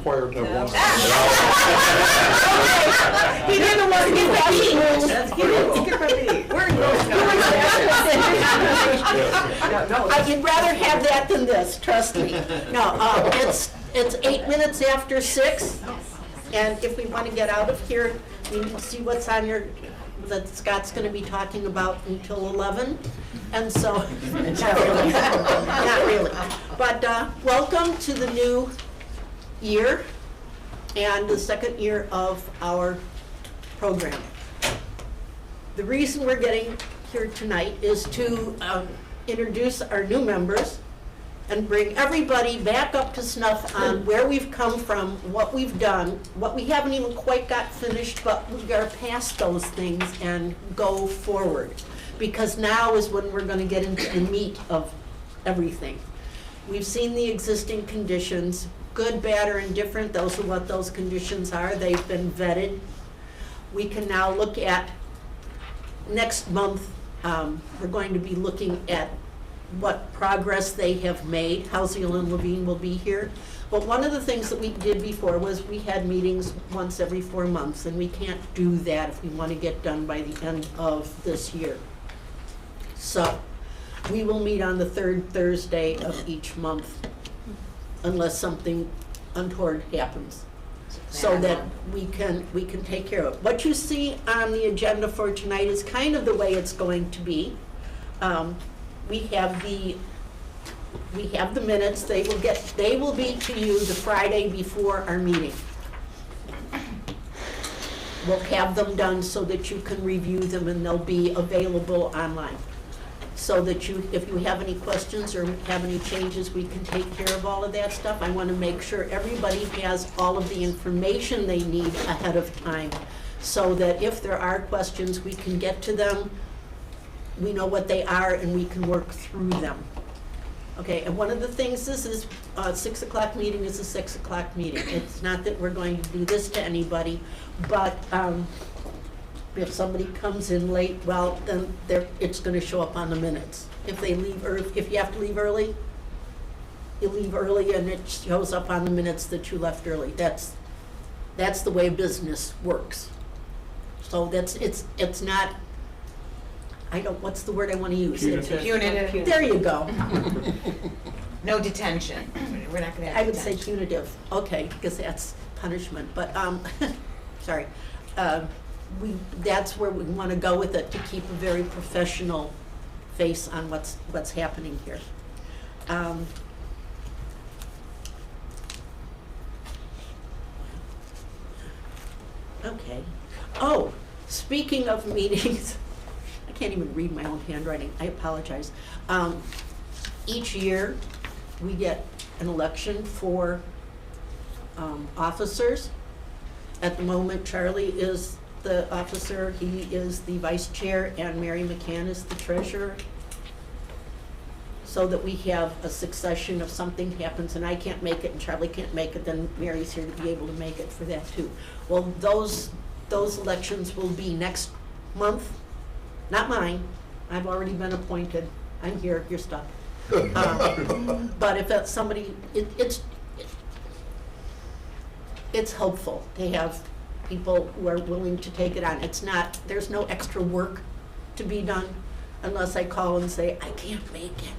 required to have one. He didn't want to get that heat. We're I'd rather have that than this, trust me. No, it's 8 minutes after 6, and if we want to get out of here, we need to see what's on your, that Scott's going to be talking about until 11, and so, not really, not really. But welcome to the new year and the second year of our program. The reason we're getting here tonight is to introduce our new members and bring everybody back up to snuff on where we've come from, what we've done, what we haven't even quite got finished, but we are past those things and go forward. Because now is when we're going to get into the meat of everything. We've seen the existing conditions, good, bad, or indifferent. Those are what those conditions are. They've been vetted. We can now look at, next month, we're going to be looking at what progress they have made. Halsey and Levine will be here. But one of the things that we did before was we had meetings once every 4 months, and we can't do that if we want to get done by the end of this year. So we will meet on the 3rd Thursday of each month unless something untoward happens, so that we can take care of it. What you see on the agenda for tonight is kind of the way it's going to be. We have the minutes. They will be to you the Friday before our meeting. We'll have them done so that you can review them, and they'll be available online. So that if you have any questions or have any changes, we can take care of all of that stuff. I want to make sure everybody has all of the information they need ahead of time, so that if there are questions, we can get to them, we know what they are, and we can work through them. Okay, and one of the things is 6 o'clock meeting is a 6 o'clock meeting. It's not that we're going to do this to anybody, but if somebody comes in late, well, then it's going to show up on the minutes. If they leave, or if you have to leave early, you leave early, and it shows up on the minutes that you left early. That's the way business works. So it's not. What's the word I want to use? Punitive. There you go. No detention. We're not going to have I would detention. say punitive. Okay, because that's punishment. But sorry. That's where we want to go with it, to keep a very professional face on what's happening here. Okay. Oh, speaking of meetings, I can't even read my own handwriting. I apologize. Each year, we get an election for officers. At the moment, Charlie is the officer, he is the vice chair, and Mary McCann is the treasurer. So that we have a succession. If something happens and I can't make it and Charlie can't make it, then Mary's here to be able to make it for that too. Well, those elections will be next month. Not mine. I've already been appointed. I'm here, you're stuck. But if that's somebody, it's helpful to have people who are willing to take it on. There's no extra work to be done unless I call and say, I can't make it.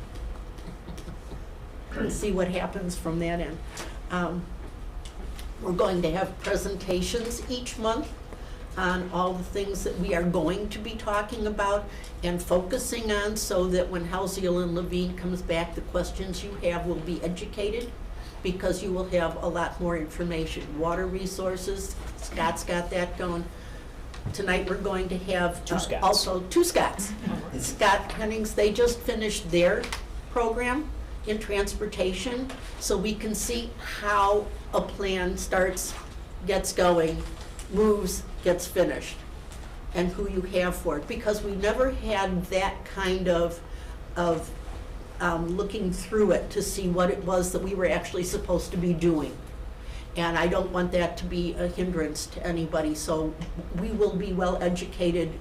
And see what happens from that end. We're going to have presentations each month on all the things that we are going to be talking about and focusing on, so that when Halsey and Levine comes back, the questions you have will be educated, because you will have a lot more information. Water resources, Scott's got that going. Tonight we're going to have also two Scotts. Scott Hennings, they just finished their program in transportation, so we can see how a plan starts, gets going, moves, gets finished, and who you have for it. Because we never had that kind of looking through it to see what it was that we were actually supposed to be doing. And I don't want that to be a hindrance to anybody, so we will be well educated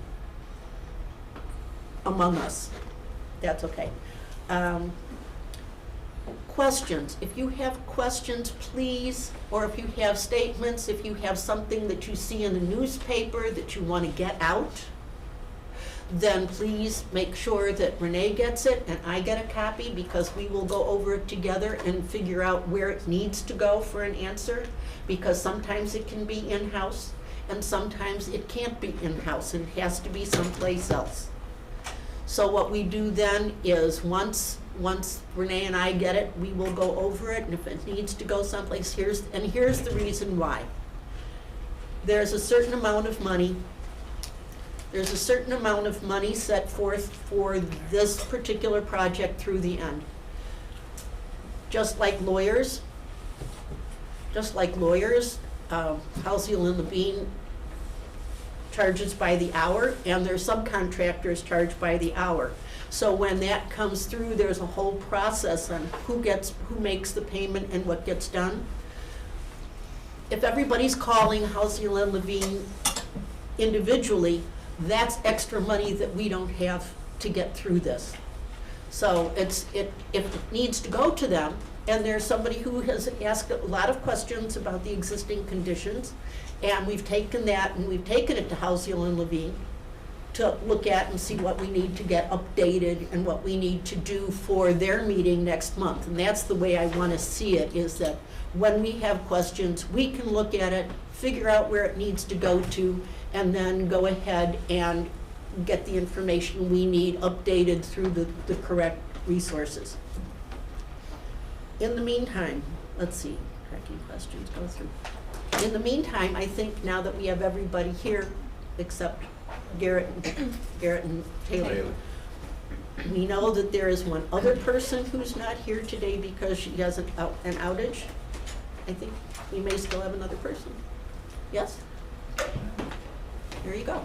among us. That's okay. questions, please, or if you have statements, if you have something that you see in the newspaper that you want to get out, then please make sure that Renee gets it and I get a copy, because we will go over it together and figure out where it needs to go for an answer, because sometimes it can be in-house and sometimes it can't be in-house and it has to be someplace else. So what we do then is once Renee and I get it, we will go over it, and if it needs to go someplace, here's the reason why. There's a certain amount of money set forth for this particular project through the end. Just like lawyers, Halsey and Levine charges by the hour, and their subcontractors charge by the hour. So when that comes through, there's a whole process on who makes the payment and what gets done. If everybody's calling Halsey and Levine individually, that's extra money that we don't have to get through this. So if it needs to go to them, and there's somebody who has asked a lot of questions about the existing conditions, and we've taken that and we've taken it to Halsey and Levine to look at and see what we need to get updated and what we need to do for their meeting next month. And that's the way I want to see it, is that when we have questions, we can look at it, figure out where it needs to go to, and then go ahead and get the information we need updated through the correct resources. In the meantime, let's see, tracking questions go through. In the meantime, I think now that we have everybody here, except Garrett and Taylor, we know that there is one other person who's not here today because she has an outage. I think we may still have another person. Yes? There you go.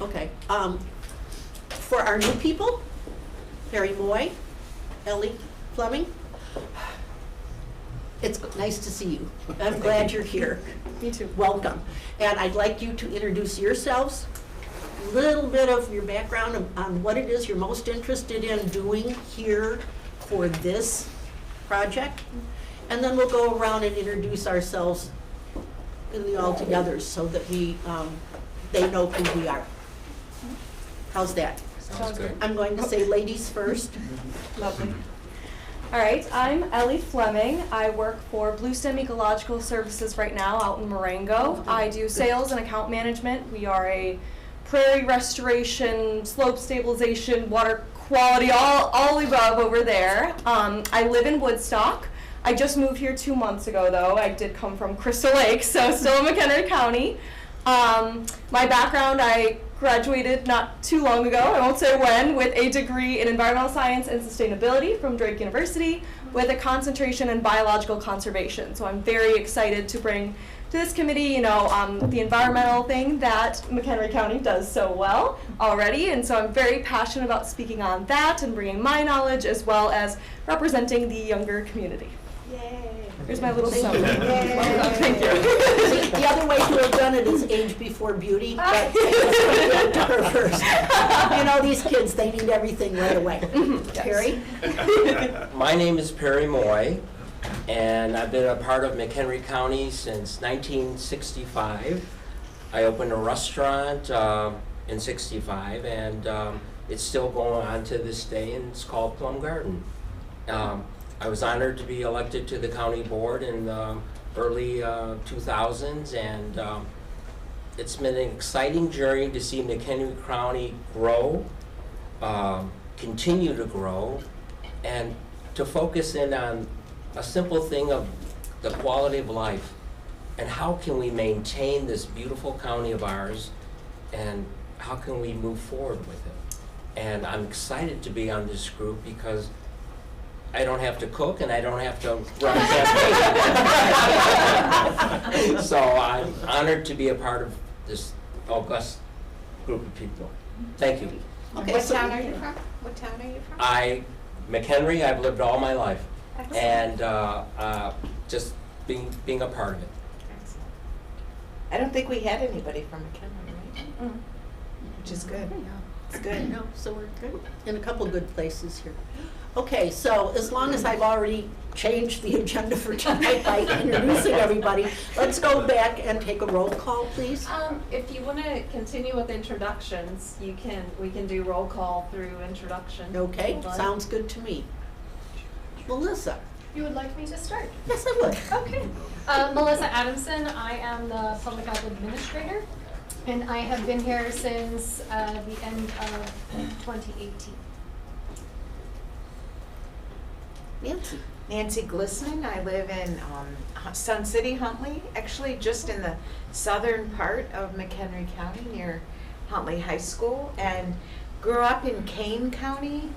Okay. For our new people, Perry Moy, Ellie Fleming, it's nice to see you. I'm glad you're here. Me too. Welcome. And I'd like you to introduce yourselves, a little bit of your background on what it is you're most interested in doing here for this project. And then we'll go around and introduce ourselves in the all-togethers so that they know who we are. How's that? Sounds good. I'm going to say ladies first. Lovely. All right, I'm Ellie Fleming. I work for Bluestem Ecological Services right now out in Marengo. I do sales and account management. We are a prairie restoration, slope stabilization, water quality, all above over there. I live in Woodstock. I just moved here 2 months ago though. I did come from Crystal Lake, so still in McHenry County. My background, I graduated not too long ago, I won't say when, with a degree in environmental science and sustainability from Drake University with a concentration in biological conservation. So I'm very excited to bring to this committee, the environmental thing that McHenry County does so well already. And so I'm very passionate about speaking on that and bringing my knowledge as well as representing the younger community. Yay. Here's my little summary. Welcome. Thank you. See, the other way to have done it is age before beauty, but I was to her first. These kids, they need everything right away. Yes. Perry? My name is Perry Moy, and I've been a part of McHenry County since 1965. I opened a restaurant in '65, and it's still going on to this day, and it's called Plum Garden. I was honored to be elected to the county board in the early 2000s, and it's been an exciting journey to see McHenry County grow, continue to grow, and to focus in on a simple thing of the quality of life and how can we maintain this beautiful county of ours and how can we move forward with it. And I'm excited to be on this group because I don't have to cook and I don't have to run a campaign. So I'm honored to be a part of this august group of people. Thank you. Okay, What so- town are you from? McHenry, I've lived all my life, and just being a part of it. Excellent. I don't think we had anybody from McHenry, right? Which is good. It's good. No, so we're good. In a couple good places here. Okay, so as long as I've already changed the agenda for tonight by introducing everybody, let's go back and take a roll call, please. If you want to continue with introductions, we can do roll call through introduction. Okay, Hold on. sounds good to me. Melissa? You would like me to start? Yes, I would. Okay. Melissa Adamson, I am the Public Health Administrator, and I have been here since the end of 2018. Nancy? Nancy Glissman, I live in Sun City, Huntley, actually just in the southern part of McHenry County near Huntley High School, and grew up in Kane County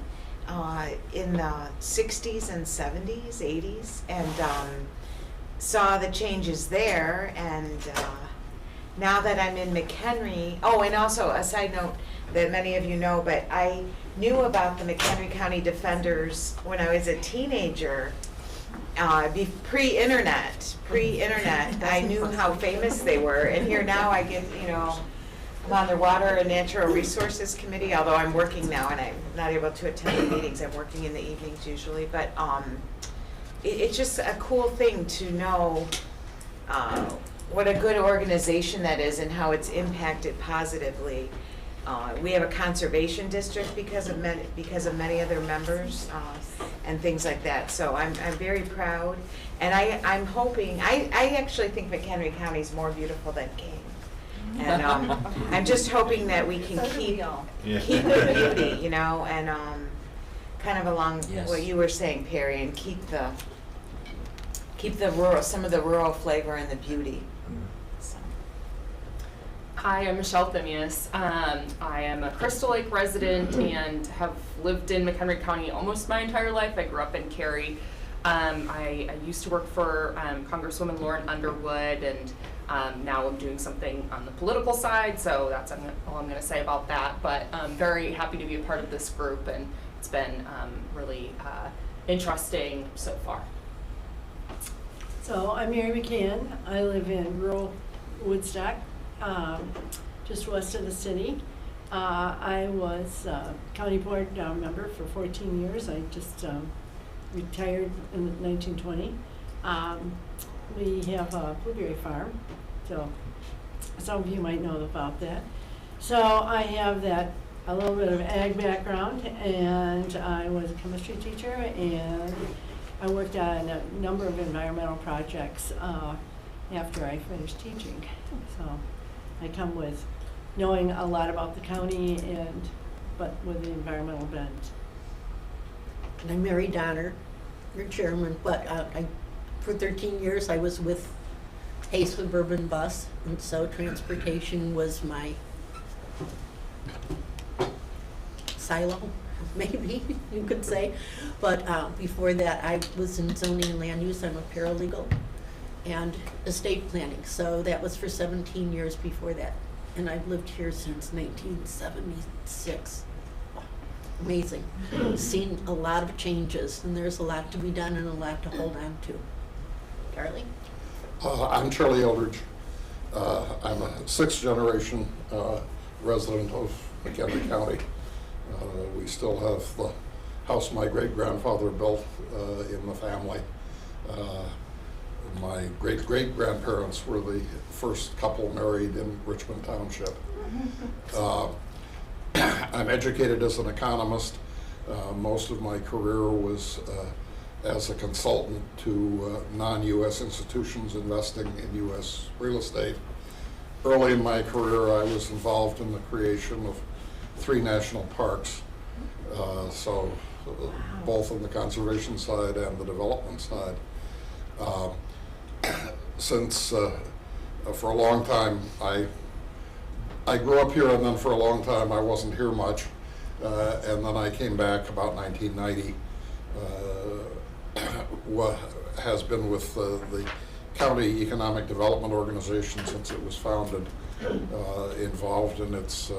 in the 60s and 70s, 80s, and saw the changes there, and now that I'm in McHenry, oh, and also a side note that many of you know, but I knew about the McHenry County Defenders when I was a teenager, pre-internet. I knew how famous they were, and here now I get, I'm on their Water and Natural Resources Committee, although I'm working now and I'm not able to attend the meetings. I'm working in the evenings usually, but it's just a cool thing to know what a good organization that is and how it's impacted positively. We have a conservation district because of many of their members and things like that. So I'm very proud, and I'm hoping. I actually think McHenry County is more beautiful than Kane, and I'm just hoping that we can keep the beauty, and kind of along Yes. what you were saying, Perry, and keep the rural, some of the rural flavor and the beauty. So. Hi, I'm Michelle Thimius. I am a Crystal Lake resident and have lived in McHenry County almost my entire life. I grew up in Cary. I used to work for Congresswoman Lauren Underwood, and now I'm doing something on the political side, so that's all I'm going to say about that. But I'm very happy to be a part of this group, and it's been really interesting so far. So I'm Mary McCann. I live in rural Woodstock, just west of the city. I was county board member for 14 years. I just retired in 1920. We have a blueberry farm, so some of you might know about that. So I have a little bit of ag background, and I was a chemistry teacher, and I worked on a number of environmental projects after I finished teaching. So I come with knowing a lot about the county, but with the environmental bent. And I'm Mary Donner, your chairman, but for 13 years I was with Hayes Suburban Bus, and so transportation was my silo, maybe you could say. But before that, I was in zoning and land use. I'm a paralegal, and estate planning. So that was for 17 years before that. And I've lived here since 1976. Amazing. Seen a lot of changes, and there's a lot to be done and a lot to hold on to. Charlie? I'm Charlie Eldridge. I'm a sixth generation resident of McHenry County. We still have the house my great-grandfather built in the family. My great-great-grandparents were the first couple married in Richmond Township. I'm educated as an economist. Most of my career was as a consultant to non-U.S. institutions investing in U.S. real estate. Early in my career, I was involved in the creation of 3 national parks, both on the conservation side and the development side. Since for a long time, I grew up here, and then for a long time I wasn't here much, and then I came back about 1990. Has been with the County Economic Development Organization since it was founded, involved in its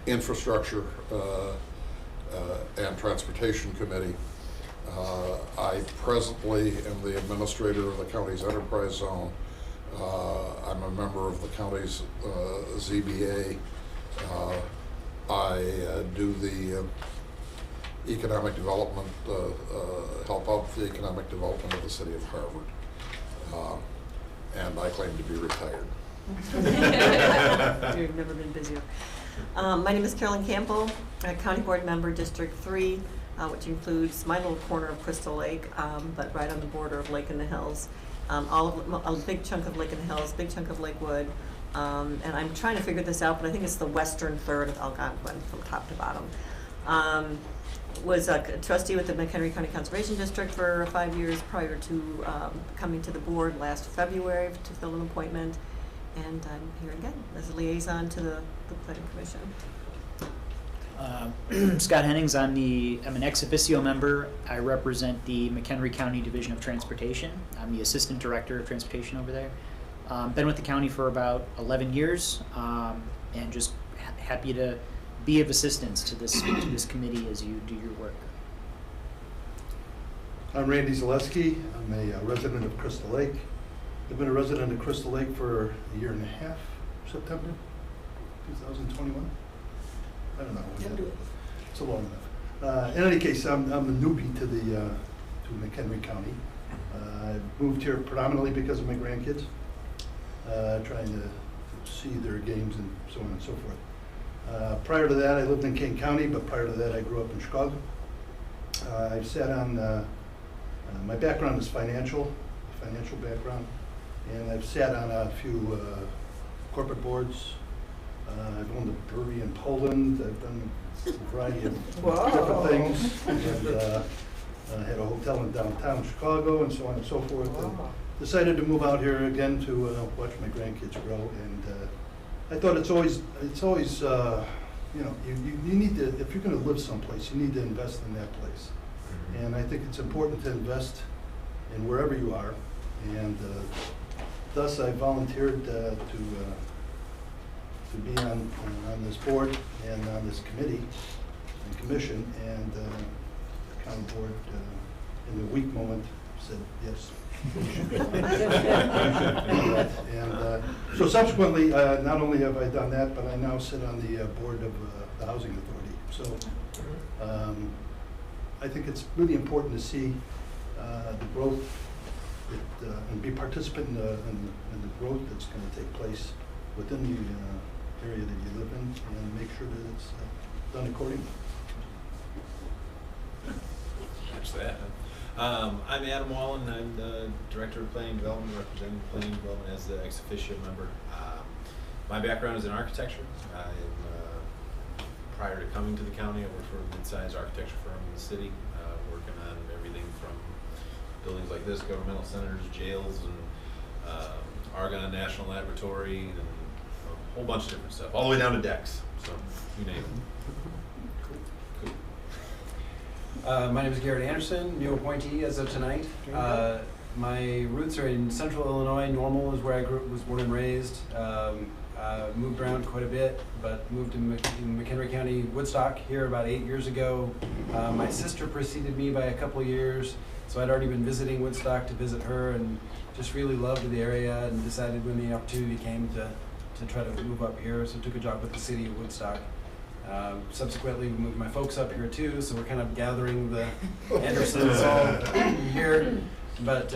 infrastructure and transportation committee. I presently am the administrator of the county's enterprise zone. I'm a member of the county's ZBA. I do the economic development, help out the economic development of the city of Harvard. And I claim to be retired. You've never been busier. My name is Carolyn Campbell, a County Board Member, District 3, which includes my little corner of Crystal Lake, but right on the border of Lake in the Hills. A big chunk of Lake in the Hills, big chunk of Lakewood, and I'm trying to figure this out, but I think it's the western third of Algonquin from top to bottom. Was a trustee with the McHenry County Conservation District for 5 years prior to coming to the board last February to fill an appointment. And I'm here again as a liaison to the Planning Commission. Scott Hennings, I'm an ex officio member. I represent the McHenry County Division of Transportation. I'm the Assistant Director of Transportation over there. Been with the county for about 11 years, and just happy to be of assistance to this committee as you do your work. I'm Randy Zaleski. I'm a resident of Crystal Lake. I've been a resident of Crystal Lake for a year and a half, September 2021. I don't know. It's a long enough. In any case, I'm a newbie to McHenry County. I moved here predominantly because of my grandkids, trying to see their games and so on and so forth. Prior to that, I lived in Kane County, but prior to that, I grew up in Chicago. I've sat on, my background is financial background, and I've sat on a few corporate boards. I've owned a brewery in Poland. I've done a variety of different things. And had a hotel in downtown Chicago and so on and so forth. And decided to move out here again to watch my grandkids grow. And I thought it's always you know, you need to, if you're going to live someplace, you need to invest in that place. And I think it's important to invest in wherever you are. And thus I volunteered to be on this board and on this committee and commission, and the county board in the weak moment said yes. And so subsequently, not only have I done that, but I now sit on the board of the Housing Authority. So I think it's really important to see the growth and be participant in the growth that's going to take place within the area that you live in, and make sure that it's done accordingly. Catch that. I'm Adam Wallen. I'm the Director of Planning Development, representing Planning Development as the ex officio member. My background is in architecture. Prior to coming to the county, I worked for a mid-sized architecture firm in the city, working on everything from buildings like this, governmental centers, jails, and Argonne National Laboratory, and a whole bunch of different stuff, all the way down to decks, so you name it. My name is Garrett Anderson, new appointee as of tonight. My roots are in central Illinois. Normal is where I was born and raised. Moved around quite a bit, but moved to McHenry County, Woodstock here about 8 years ago. My sister preceded me by a couple of years, so I'd already been visiting Woodstock to visit her, and just really loved the area, and decided when the opportunity came to try to move up here, so took a job with the city of Woodstock. Subsequently, we moved my folks up here too, so we're kind of gathering the Andersons all here. But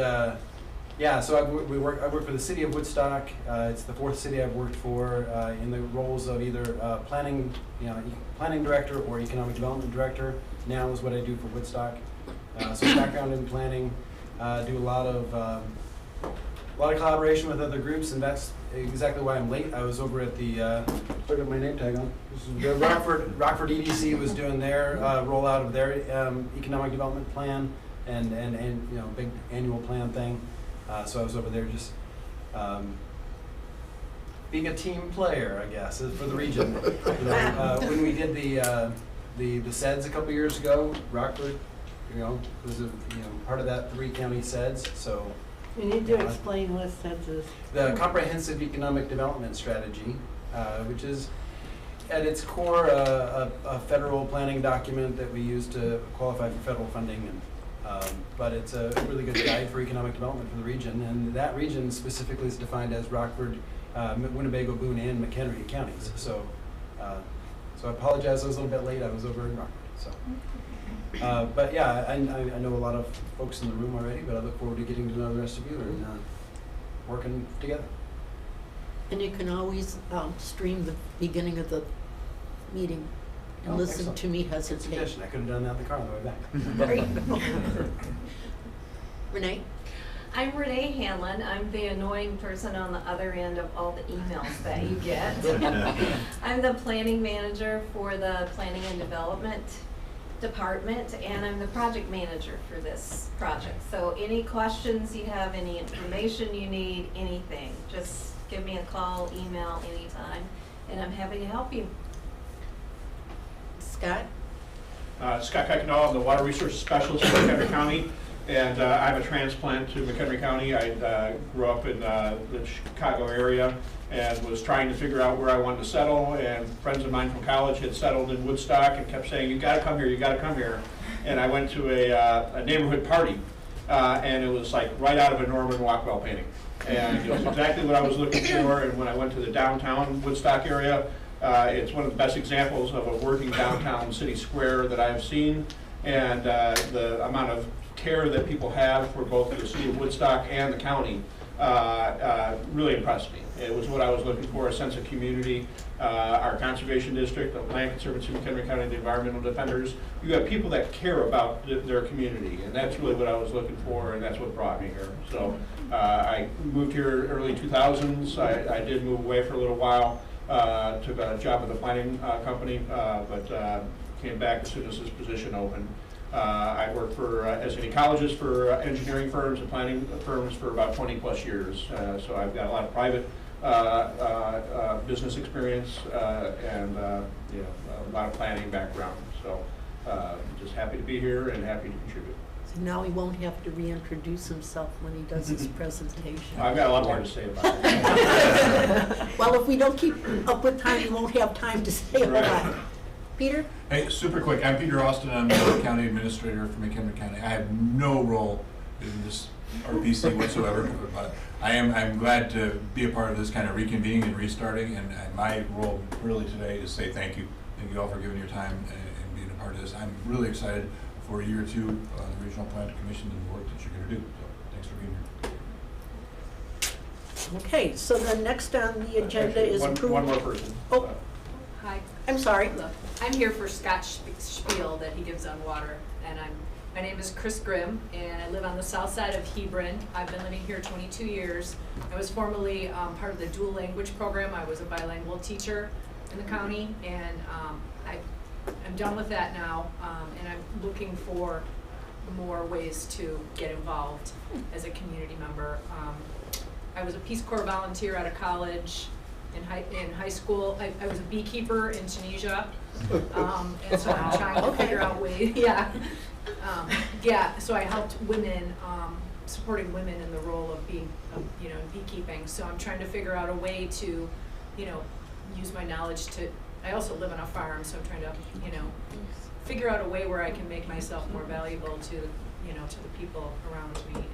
yeah, so I work for the city of Woodstock. It's the 4th city I've worked for in the roles of either planning director or economic development director. Now is what I do for Woodstock. So background in planning, do a lot of collaboration with other groups, and that's exactly why I'm late. I was over at the, look at my name tag on. This is the Rockford EDC was doing their rollout of their economic development plan and you know, big annual plan thing. So I was over there just being a team player, I guess, for the region. You know, when we did the SEDS a couple years ago, Rockford, you know, was part of that 3-county SEDS. So. You need to explain what SEDS is. The Comprehensive Economic Development Strategy, which is at its core a federal planning document that we use to qualify for federal funding, and but it's a really good guide for economic development for the region, and that region specifically is defined as Rockford, Winnebago, Boone, and McHenry counties. So, so I apologize, I was a little bit late. I was over in Rockford. So. But yeah, I know a lot of folks in the room already, but I look forward to getting to know the rest of you and working together. And you can always stream the beginning of the meeting and listen Excellent. to me hesitate. Suggestion, I could have done that in the car on the way back. There you go. Renee? I'm Renee Hanlon. I'm the annoying person on the other end of all the emails that you get. I'm the planning manager for the Planning and Development Department, and I'm the project manager for this project. So any questions you have, any information you need, anything, just give me a call, email anytime, and I'm happy to help you. Scott? Scott Kuykendall, I'm the Water Resources Specialist in McHenry County, and I'm a transplant to McHenry County. I grew up in the Chicago area and was trying to figure out where I wanted to settle, and friends of mine from college had settled in Woodstock and kept saying, you gotta come here, you gotta come here. And I went to a neighborhood party, and it was like right out of a Norman Rockwell painting. And it was exactly what I was looking for, and when I went to the downtown Woodstock area, it's one of the best examples of a working downtown city square that I've seen, and the amount of care that people have for both the city of Woodstock and the county really impressed me. It was what I was looking for, a sense of community. Our conservation district, the Land Conservancy, McHenry County, the environmental defenders, you have people that care about their community, and that's really what I was looking for, and that's what brought me here. So I moved here early 2000s. I did move away for a little while. Took a job at the planning company, but came back as soon as this position opened. I worked for, as an ecologist for engineering firms and planning firms for about 20 plus years. So I've got a lot of private business experience and a lot of planning background. So just happy to be here and happy to contribute. So now he won't have to reintroduce himself when he does his presentation. I've got a lot more to say about it. Well, if we don't keep up with time, we won't have time to say a lot. Peter? Hey, super quick. I'm Peter Austin. I'm the county administrator for McHenry County. I have no role in this RPC whatsoever, but I'm glad to be a part of this kind of reconvening and restarting. And my role really today is to say thank you. Thank you all for giving your time and being a part of this. I'm really excited for a year or two on the Regional Plan Commission and the work that you're going to do. So thanks for being here. Okay, so then next on the agenda is approval. One more person. Oh, Hi. I'm sorry. I'm here for Scott's spiel that he gives on water, and my name is Chris Grimm, and I live on the south side of Hebron. I've been living here 22 years. I was formerly part of the dual language program. I was a bilingual teacher in the county, and I'm done with that now, and I'm looking for more ways to get involved as a community member. I was a Peace Corps volunteer out of college. In high school, I was a beekeeper in Tunisia, and so I'm trying to figure out ways. So I helped women, supporting women in the role of being, in beekeeping. So I'm trying to figure out a way to, use my knowledge to. I also live on a farm, so I'm trying to, figure out a way where I can make myself more valuable to, to the people around me.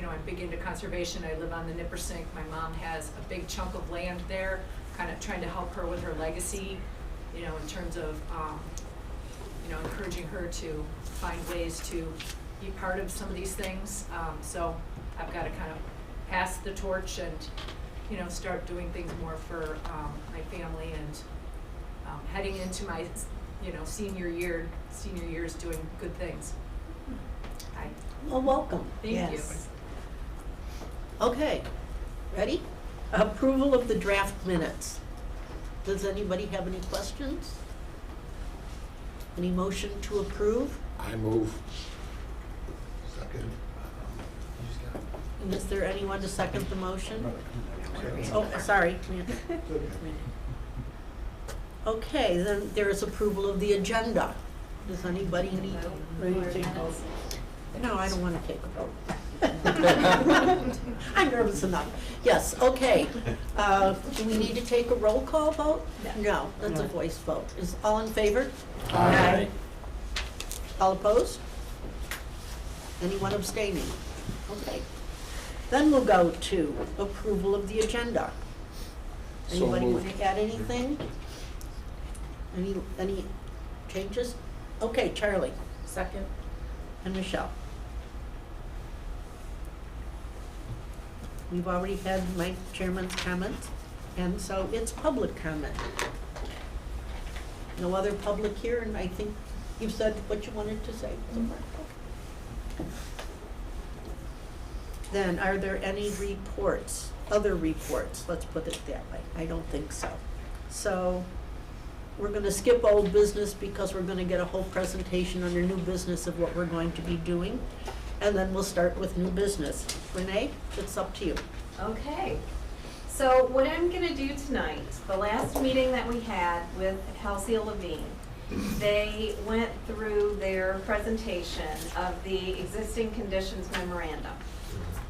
I'm big into conservation. I live on the Nippersink. My mom has a big chunk of land there, kind of trying to help her with her legacy, in terms of, encouraging her to find ways to be part of some of these things. So I've got to kind of pass the torch and, start doing things more for my family and heading into my, senior years doing good things. Hi. Well, welcome. Thank you. Okay, ready? Approval of the draft minutes. Does anybody have any questions? Any motion to approve? I move. Second. And is there anyone to second the motion? Oh, sorry. Okay, then there is approval of the agenda. Does anybody need? No, I don't want to take a vote. I'm nervous enough. Yes, okay. Do we need to take a roll call vote? No, that's a voice vote. Is all in favor? Aye. All opposed? Anyone abstaining? Okay. Then we'll go to approval of the agenda. So Anybody moved. want to add anything? Any changes? Okay, Charlie Second. and Michelle. We've already had my chairman's comment, and so it's public comment. No other public here, and I think you've said what you wanted to say. Then, are there any reports, other reports? Let's put it that way. I don't think so. So, we're gonna skip old business because we're gonna get a whole presentation under new business of what we're going to be doing. And then we'll start with new business. Renee, it's up to you. Okay, so what I'm gonna do tonight, the last meeting that we had with Halcyon Levine, they went through their presentation of the existing conditions memorandum.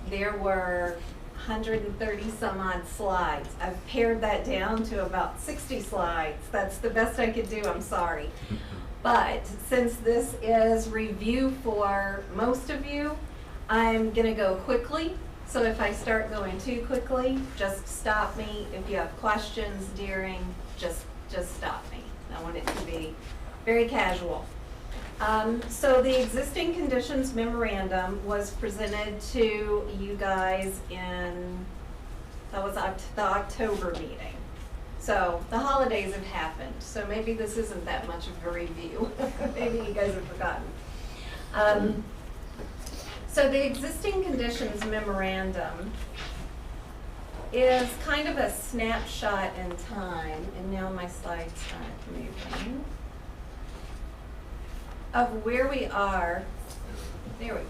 There were 130 some odd slides. I've pared that down to about 60 slides. That's the best I could do, I'm sorry. But since this is review for most of you, I'm gonna go quickly. So if I start going too quickly, just stop me. If you have questions during, just stop me. I want it to be very casual. So the existing conditions memorandum was presented to you guys in, that was the October meeting. So the holidays have happened, so maybe this isn't that much of a review. Maybe you guys have forgotten. So the existing conditions memorandum is kind of a snapshot in time, and now my slides aren't moving, of where we are. There we go.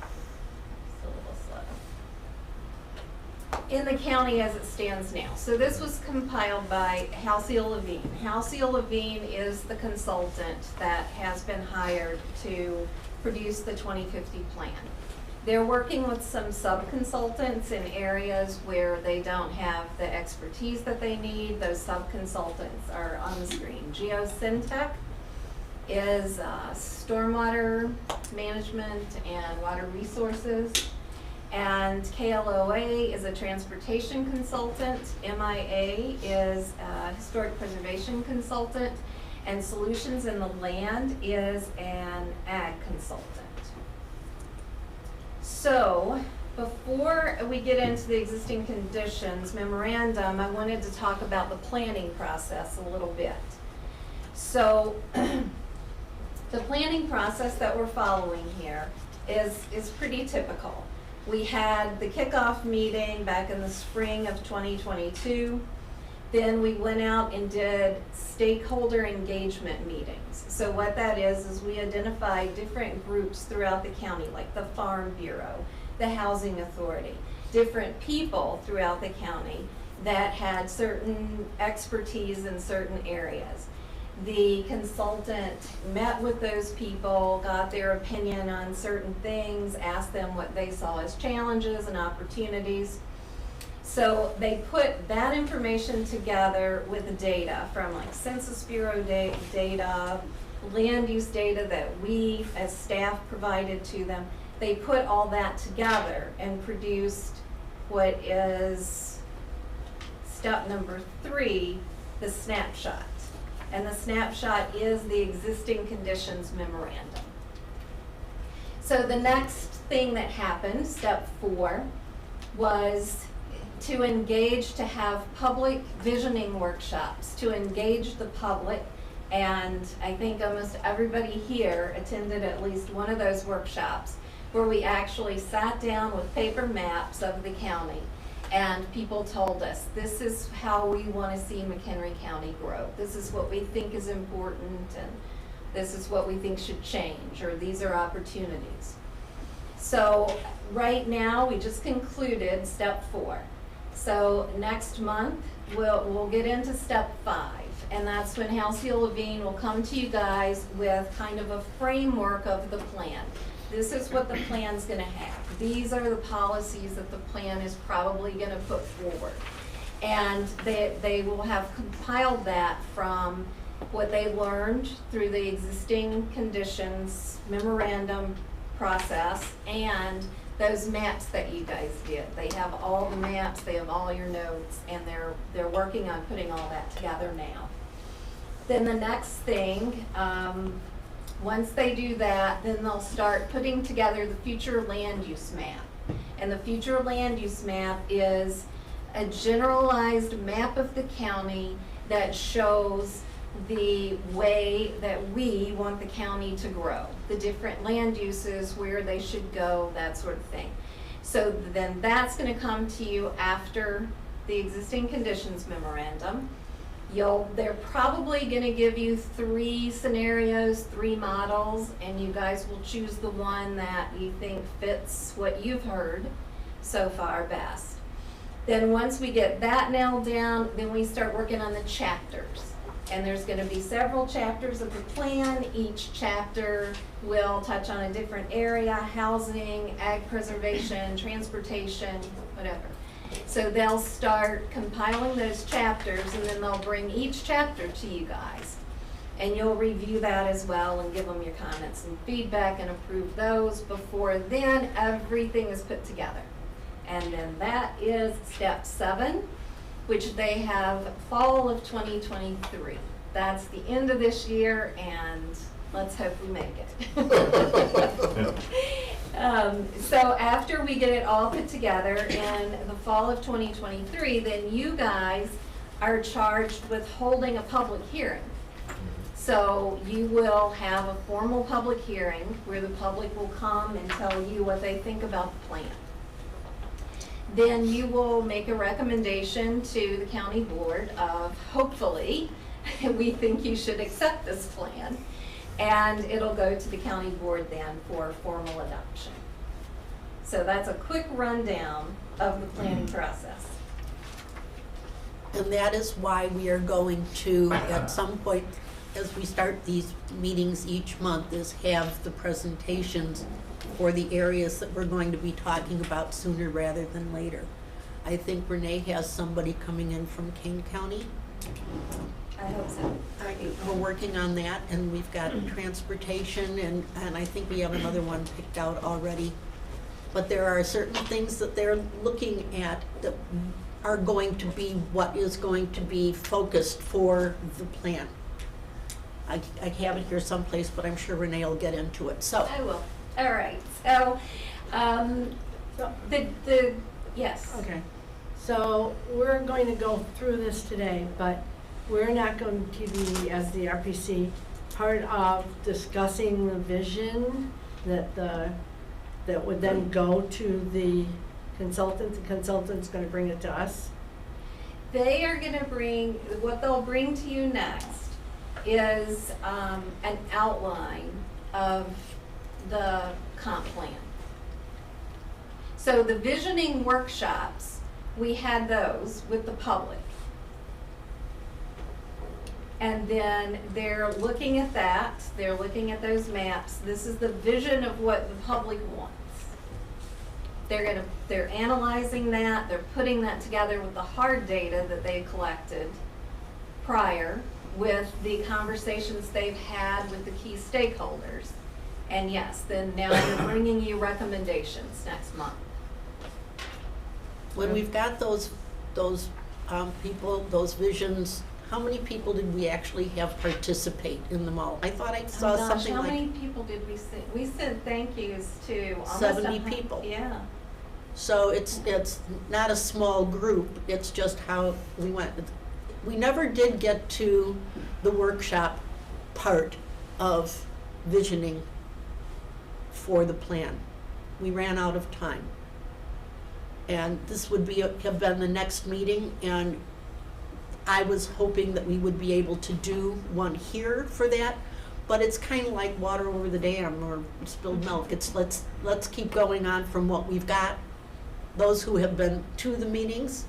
Just a little slow. In the county as it stands now. So this was compiled by Halcyon Levine. Halcyon Levine is the consultant that has been hired to produce the 2050 plan. They're working with some sub-consultants in areas where they don't have the expertise that they need. Those sub-consultants are on the screen. GeoSyntech is stormwater management and water resources. And KLOA is a transportation consultant. MIA is a historic preservation consultant. And Solutions in the Land is an ag consultant. So, before we get into the existing conditions memorandum, I wanted to talk about the planning process a little bit. So, the planning process that we're following here is pretty typical. We had the kickoff meeting back in the spring of 2022. Then we went out and did stakeholder engagement meetings. So what that is we identified different groups throughout the county, like the Farm Bureau, the Housing Authority, different people throughout the county that had certain expertise in certain areas. The consultant met with those people, got their opinion on certain things, asked them what they saw as challenges and opportunities. So they put that information together with data from like Census Bureau data, land use data that we as staff provided to them. They put all that together and produced what is step number 3, the snapshot. And the snapshot is the existing conditions memorandum. So the next thing that happened, step 4, was to engage, to have public visioning workshops, to engage the public. And I think almost everybody here attended at least one of those workshops where we actually sat down with paper maps of the county and people told us, this is how we want to see McHenry County grow. This is what we think is important, and this is what we think should change, or these are opportunities. So right now, we just concluded step 4. So next month, we'll get into step 5, and that's when Halcyon Levine will come to you guys with kind of a framework of the plan. This is what the plan's gonna have. These are the policies that the plan is probably gonna put forward. And they will have compiled that from what they learned through the existing conditions memorandum process and those maps that you guys did. They have all the maps, they have all your notes, and they're working on putting all that together now. Then the next thing, once they do that, then they'll start putting together the future land use map. And the future land use map is a generalized map of the county that shows the way that we want the county to grow, the different land uses, where they should go, that sort of thing. So then that's gonna come to you after the existing conditions memorandum. They're probably gonna give you 3 scenarios, 3 models, and you guys will choose the one that you think fits what you've heard so far best. Then once we get that nailed down, then we start working on the chapters. And there's gonna be several chapters of the plan. Each chapter will touch on a different area: housing, ag preservation, transportation, whatever. So they'll start compiling those chapters, and then they'll bring each chapter to you guys. And you'll review that as well and give them your comments and feedback and approve those. Before then, everything is put together. And then that is step 7, which they have fall of 2023. That's the end of this year, and let's hope we make it. So after we get it all put together in the fall of 2023, then you guys are charged with holding a public hearing. So you will have a formal public hearing where the public will come and tell you what they think about the plan. Then you will make a recommendation to the county board of, hopefully, we think you should accept this plan. And it'll go to the county board then for formal adoption. So that's a quick rundown of the planning process. And that is why we are going to, at some point, as we start these meetings each month, is have the presentations for the areas that we're going to be talking about sooner rather than later. I think Renee has somebody coming in from Kane County. I hope so. We're working on that, and we've got transportation, and I think we have another one picked out already. But there are certain things that they're looking at that are going to be what is going to be focused for the plan. I have it here someplace, but I'm sure Renee will get into it, so. I will. All right, so, yes. Okay, so we're going to go through this today, but we're not going to be, as the RPC, part of discussing the vision that would then go to the consultant. The consultant's gonna bring it to us. They are gonna bring, what they'll bring to you next is an outline of the comp plan. So the visioning workshops, we had those with the public. And then they're looking at that, they're looking at those maps. This is the vision of what the public wants. They're analyzing that, they're putting that together with the hard data that they collected prior with the conversations they've had with the key stakeholders. And yes, then now they're bringing you recommendations next month. When we've got those people, those visions, how many people did we actually have participate in them all? I thought I saw something like. How many people did we send? We sent thank yous to almost 70 people. Yeah. So it's not a small group, it's just how we went. We never did get to the workshop part of visioning for the plan. We ran out of time. And this would have been the next meeting, and I was hoping that we would be able to do one here for that, but it's kind of like water over the dam or spilled milk. It's let's keep going on from what we've got. Those who have been to the meetings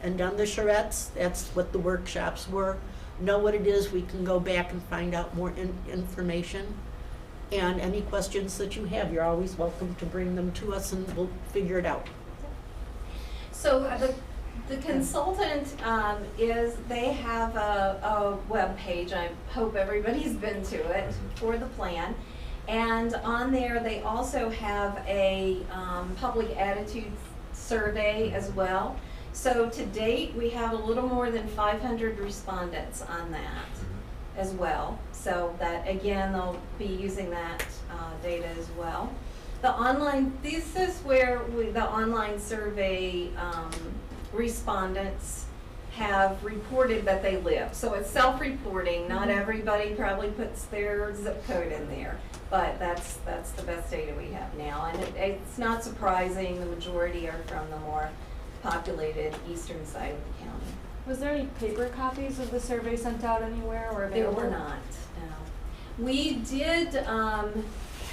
and done the charrettes, that's what the workshops were, know what it is. We can go back and find out more information. And any questions that you have, you're always welcome to bring them to us and we'll figure it out. So the consultant they have a web page. I hope everybody's been to it for the plan. And on there, they also have a public attitude survey as well. So to date, we have a little more than 500 respondents on that as well. So that, again, they'll be using that data as well. The online, this is where the online survey respondents have reported that they live. So it's self-reporting. Not everybody probably puts their zip code in there, but that's the best data we have now. And it's not surprising, the majority are from the more populated eastern side of the county. Was there any paper copies of the survey sent out anywhere or available? There were not, no. We did,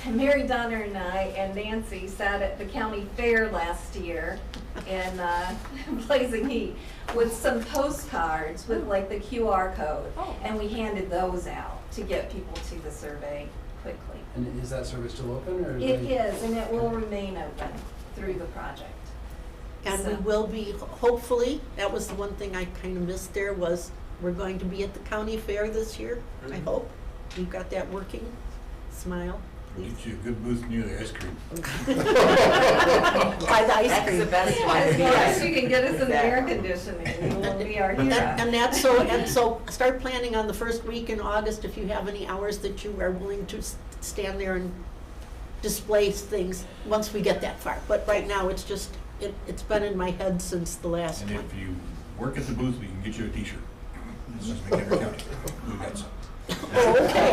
Mary Donner and I and Nancy sat at the county fair last year in blazing heat with some postcards with like the QR code. And we handed those out to get people to the survey quickly. And is that survey still open, or? It is, and it will remain open through the project. And we will be, hopefully, that was the one thing I kind of missed there, was we're going to be at the county fair this year, I hope. You've got that working? Smile. Get you a good booth near the ice cream. By the ice That's cream. the best one. As long as you can get us in the air conditioning, you will be our hero. And that's so start planning on the first week in August if you have any hours that you are willing to stand there and display things once we get that far. But right now, it's just, it's been in my head since the last And one. if you work at the booth, we can get you a t-shirt. This is McHenry County. We got some. Oh, okay.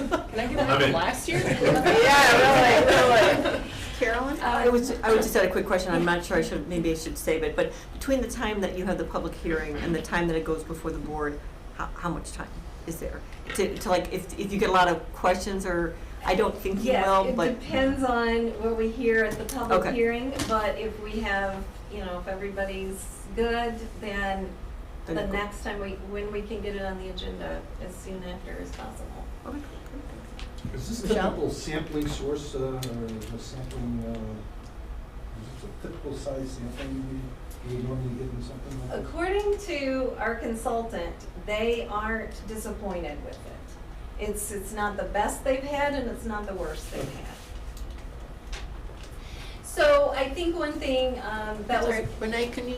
Can I get one from last year? Yeah, really. Carolyn? I would just add a quick question. I'm not sure maybe I should save it, but between the time that you have the public hearing and the time that it goes before the board, how much time is there? To like, if you get a lot of questions, or I don't think you will, Yes, but. it depends on what we hear at the public Okay. hearing, but if we have, if everybody's good, then the Then go. next time when we can get it on the agenda as soon after as possible. Okay. Is this a typical sampling source, or a sampling, is this a typical size sampling we would normally get in something like this? According to our consultant, they aren't disappointed with it. It's not the best they've had, and it's not the worst they've had. So I think one thing that was. Sorry, Renee, can you,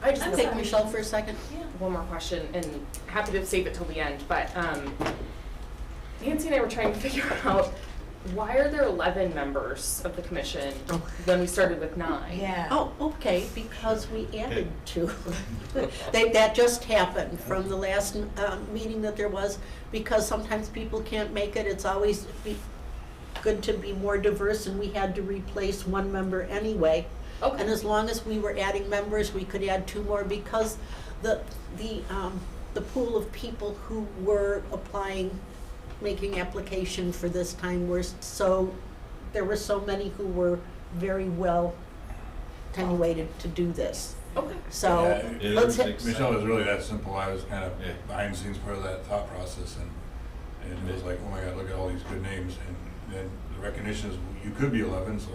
I just I'm take sorry. Michelle for a second? One more question, and happy to save it till the end, but Nancy and I were trying to figure out, why are there 11 members of the commission when we started with 9? Yeah. Oh, okay, because we added 2. That just happened from the last meeting that there was, because sometimes people can't make it. It's always good to be more diverse, and we had to replace 1 member anyway. Okay. And as long as we were adding members, we could add 2 more, because the pool of people who were applying, making application for this time there were so many who were very well attenuated to do this. Okay. So Yeah, let's hit, Michelle, it was really that simple. I was kind of behind the scenes part of that thought process, and it was like, oh my God, look at all these good names. And then the recognition is you could be 11, so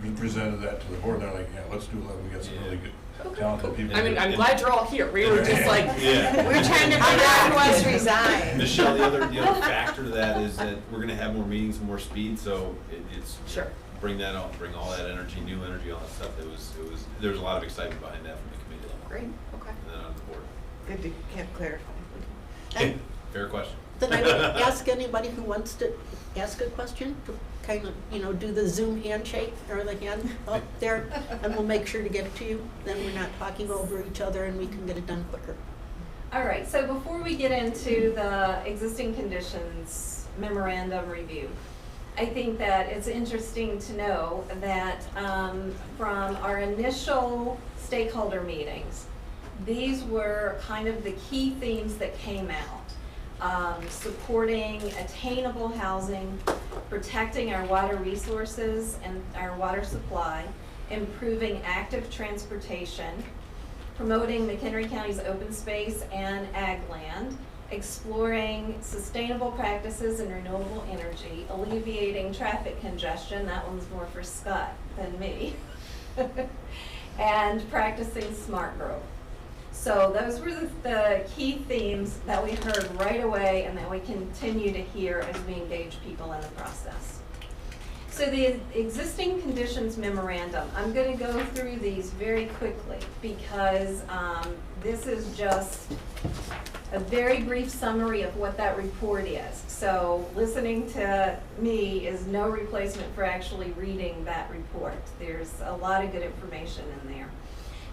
we presented that to the board. They're like, yeah, let's do 11. We got some really good, talented people. I mean, I'm glad you're all here. We were just like, Yeah. We're trying to figure out who has resigned. Michelle, the other factor to that is that we're gonna have more meetings and more speed, so it's. Sure. Bring that out, bring all that energy, new energy, all that stuff. There was a lot of excitement behind that from the committee level. great, okay. And then on the board. Good to clarify. Fair question. then I would ask anybody who wants to ask a question to kind of, do the Zoom handshake or the hand up there, and we'll make sure to get it to you. Then we're not talking over each other, and we can get it done quicker. All right, so before we get into the existing conditions memorandum review, I think that it's interesting to know that from our initial stakeholder meetings, these were kind of the key themes that came out. Supporting attainable housing, protecting our water resources and our water supply, improving active transportation, promoting McHenry County's open space and ag land, exploring sustainable practices in renewable energy, alleviating traffic congestion, that one's more for Scott than me, and practicing smart growth. So those were the key themes that we heard right away and that we continue to hear as we engage people in the process. So the existing conditions memorandum, I'm going to go through these very quickly because this is just a very brief summary of what that report is. So listening to me is no replacement for actually reading that report. There's a lot of good information in there.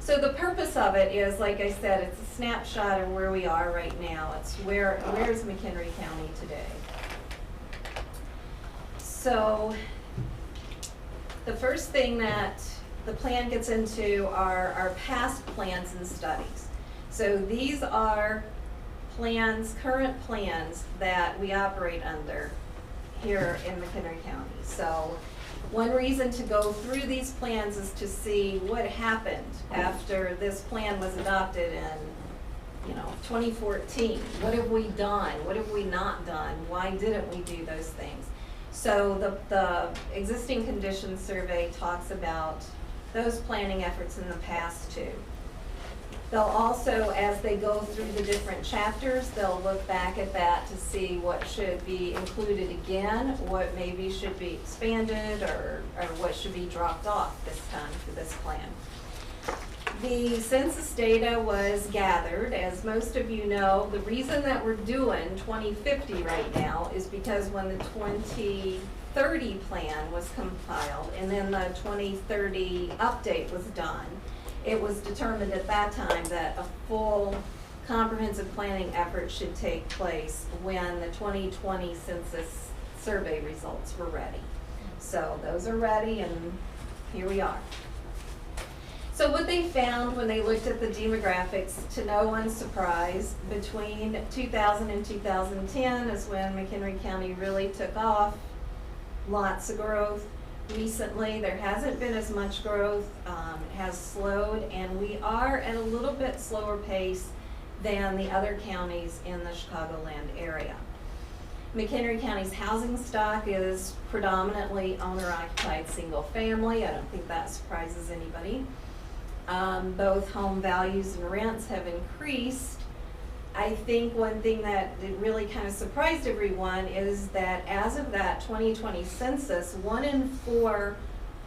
So the purpose of it is, like I said, it's a snapshot of where we are right now. It's where's McHenry County today. So the first thing that the plan gets into are our past plans and studies. So these are plans, current plans that we operate under here in McHenry County. So one reason to go through these plans is to see what happened after this plan was adopted in 2014. What have we done? What have we not done? Why didn't we do those things? So the existing conditions survey talks about those planning efforts in the past too. They'll also, as they go through the different chapters, they'll look back at that to see what should be included again, what maybe should be expanded, or what should be dropped off this time for this plan. The census data was gathered. As most of you know, the reason that we're doing 2050 right now is because when the 2030 plan was compiled and then the 2030 update was done, it was determined at that time that a full comprehensive planning effort should take place when the 2020 census survey results were ready. So those are ready, and here we are. So what they found when they looked at the demographics, to no one's surprise, between 2000 and 2010 is when McHenry County really took off. Lots of growth. Recently, there hasn't been as much growth. It has slowed, and we are at a little bit slower pace than the other counties in the Chicagoland area. McHenry County's housing stock is predominantly owner-occupied single family. I don't think that surprises anybody. Both home values and rents have increased. I think one thing that really kind of surprised everyone is that as of that 2020 census, 1 in 4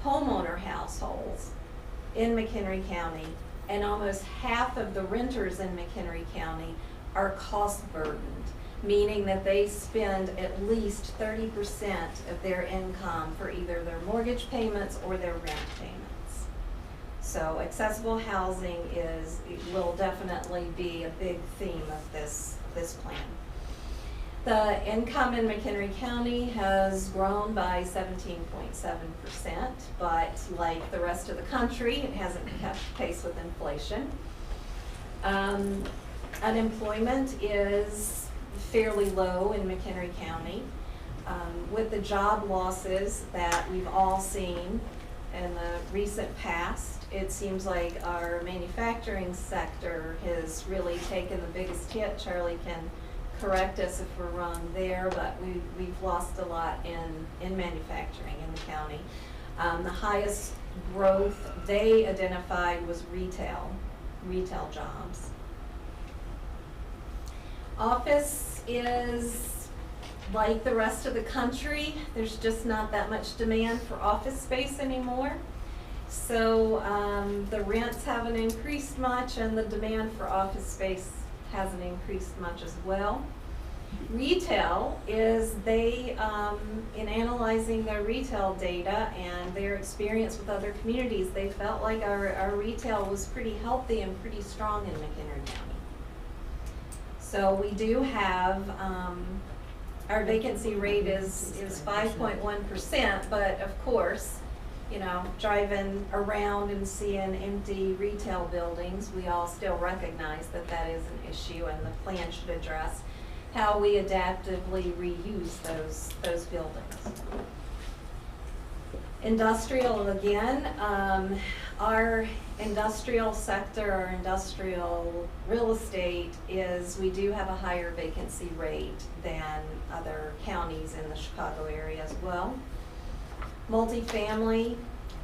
homeowner households in McHenry County and almost half of the renters in McHenry County are cost burdened, meaning that they spend at least 30% of their income for either their mortgage payments or their rent payments. So accessible housing will definitely be a big theme of this plan. The income in McHenry County has grown by 17.7%, but like the rest of the country, it hasn't kept pace with inflation. Unemployment is fairly low in McHenry County. With the job losses that we've all seen in the recent past, it seems like our manufacturing sector has really taken the biggest hit. Charlie can correct us if we're wrong there, but we've lost a lot in manufacturing in the county. The highest growth they identified was retail jobs. Office is like the rest of the country. There's just not that much demand for office space anymore. So the rents haven't increased much, and the demand for office space hasn't increased much as well. Retail is in analyzing their retail data and their experience with other communities, they felt like our retail was pretty healthy and pretty strong in McHenry County. So we do have, our vacancy rate is 5.1%, but of course, driving around and seeing empty retail buildings, we all still recognize that that is an issue, and the plan should address how we adaptively reuse those buildings. Industrial, again, our industrial sector, our industrial real estate we do have a higher vacancy rate than other counties in the Chicago area as well. Multifamily,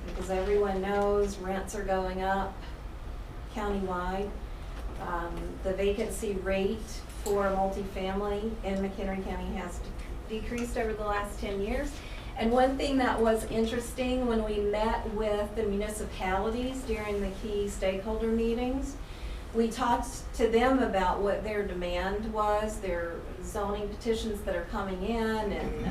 because everyone knows rents are going up countywide. The vacancy rate for multifamily in McHenry County has decreased over the last 10 years. And one thing that was interesting when we met with the municipalities during the key stakeholder meetings, we talked to them about what their demand was, their zoning petitions that are coming in and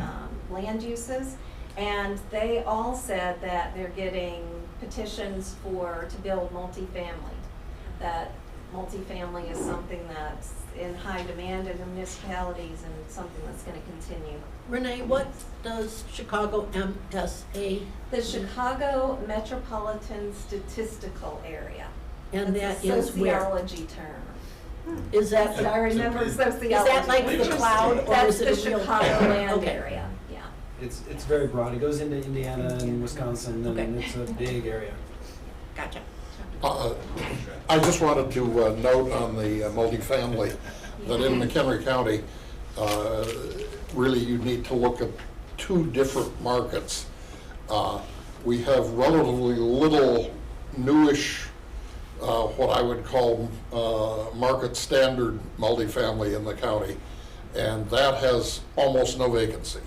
land uses. And they all said that they're getting petitions to build multifamily. That multifamily is something that's in high demand in the municipalities and something that's gonna continue. Renee, what does Chicago MSA? The Chicago Metropolitan Statistical Area. And That's that a is where? sociology term. Is that? I remember sociology. Is that like the cloud, or That's is it the a real? Chicagoland Okay. area, yeah. It's very broad. It goes into Indiana and Wisconsin, and Okay. it's a big area. Gotcha. I just wanted to note on the multifamily that in McHenry County, really you need to look at two different markets. We have relatively little newish, what I would call market standard multifamily in the county, and that has almost no vacancy.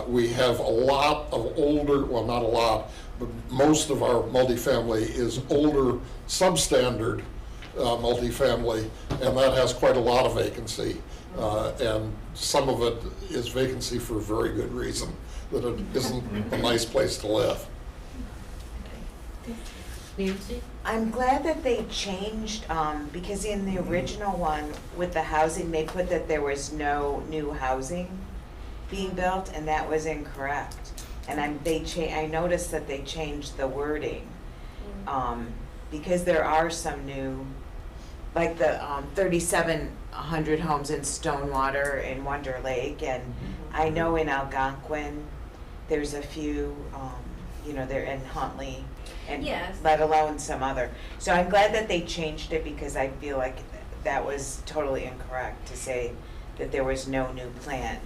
We have a lot of older, well, not a lot, but most of our multifamily is older substandard multifamily, and that has quite a lot of vacancy. And some of it is vacancy for a very good reason, that it isn't a nice place to live. Nancy? I'm glad that they changed, because in the original one with the housing, they put that there was no new housing being built, and that was incorrect. And I noticed that they changed the wording, because there are some new, like the 3,700 homes in Stonewater and Wonder Lake, and I know in Algonquin, there's a few, they're in Huntley, and Yes. let alone some other. So I'm glad that they changed it, because I feel like that was totally incorrect to say that there was no new plant,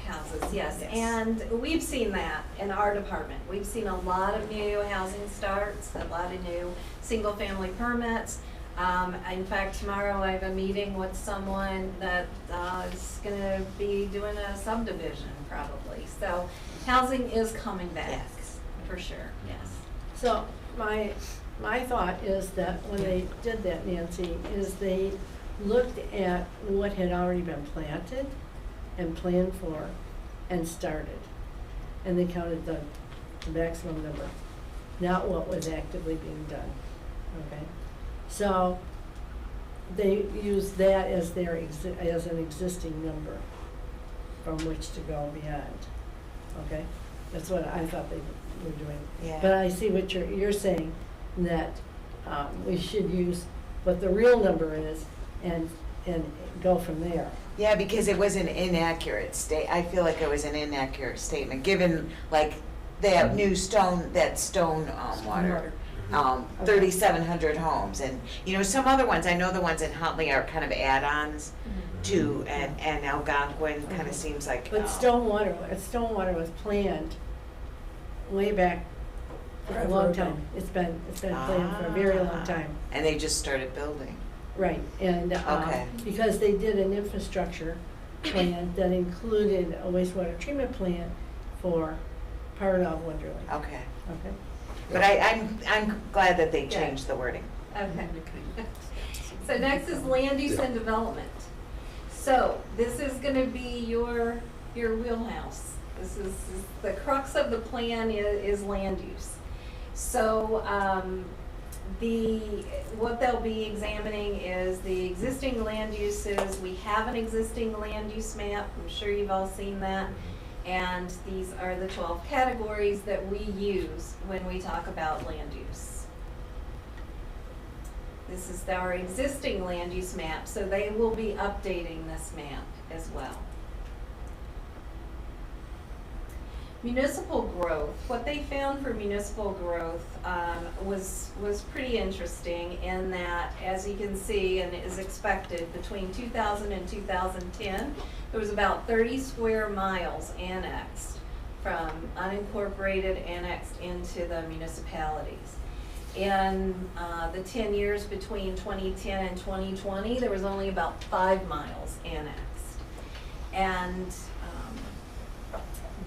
Houses, yes, Yes. and we've seen that in our department. We've seen a lot of new housing starts, a lot of new single-family permits. In fact, tomorrow I have a meeting with someone that is gonna be doing a subdivision probably. So housing is coming back, Yes. for sure, yes. So my thought is that when they did that, Nancy, is they looked at what had already been planted and planned for and started. And they counted the maximum number, not what was actively being done, okay? So they used that as as an existing number from which to go beyond, okay? That's what I thought they were doing. Yeah. But I see what you're saying, that we should use what the real number is and go from there. Yeah, because it was an inaccurate I feel like it was an inaccurate statement, given like that new stone water. 3,700 homes, and some other ones, I know the ones in Huntley are kind of add-ons to, and Algonquin kind of seems like. But Stonewater was planned way back for a long time. It's been planned for a very long time. And they just started building. Right, and Okay. because they did an infrastructure plan that included a wastewater treatment plant for part of Wonder Lake. Okay. Okay. But I'm glad that they changed the wording. Okay. So next is land use and development. So this is gonna be your wheelhouse. This is, the crux of the plan is land use. So, what they'll be examining is the existing land uses. We have an existing land use map. I'm sure you've all seen that. And these are the 12 categories that we use when we talk about land use. This is our existing land use map, so they will be updating this map as well. Municipal growth, what they found for municipal growth was pretty interesting in that, as you can see, and is expected, between 2000 and 2010, there was about 30 square miles annexed from unincorporated annexed into the municipalities. In the 10 years between 2010 and 2020, there was only about 5 miles annexed. And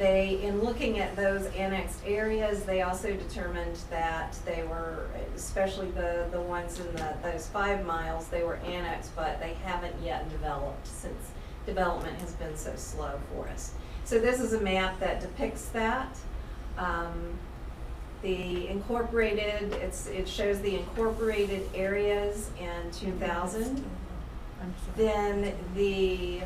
They, in looking at those annexed areas, they also determined that they were, especially the ones in those 5 miles, they were annexed, but they haven't yet developed since development has been so slow for us. So this is a map that depicts that. The incorporated, it shows the incorporated areas in 2000. Then the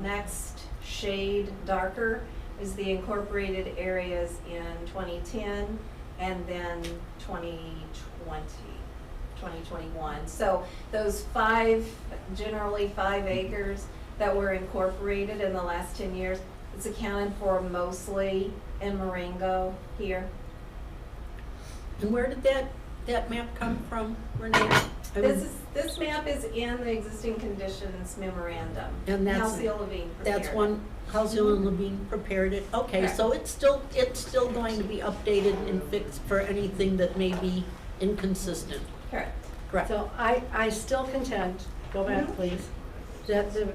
next shade darker is the incorporated areas in 2010 and then 2021. So those generally 5 acres that were incorporated in the last 10 years, it's accounted for mostly in Marengo here. And where did that map come from, Renee? This map is in the existing conditions memorandum. And that's, Halcyon Levine prepared that's it. one, Halcyon Levine prepared it? Okay, Correct. so it's still going to be updated and fixed for anything that may be inconsistent. Correct. Correct. So I still contend, go back please, that the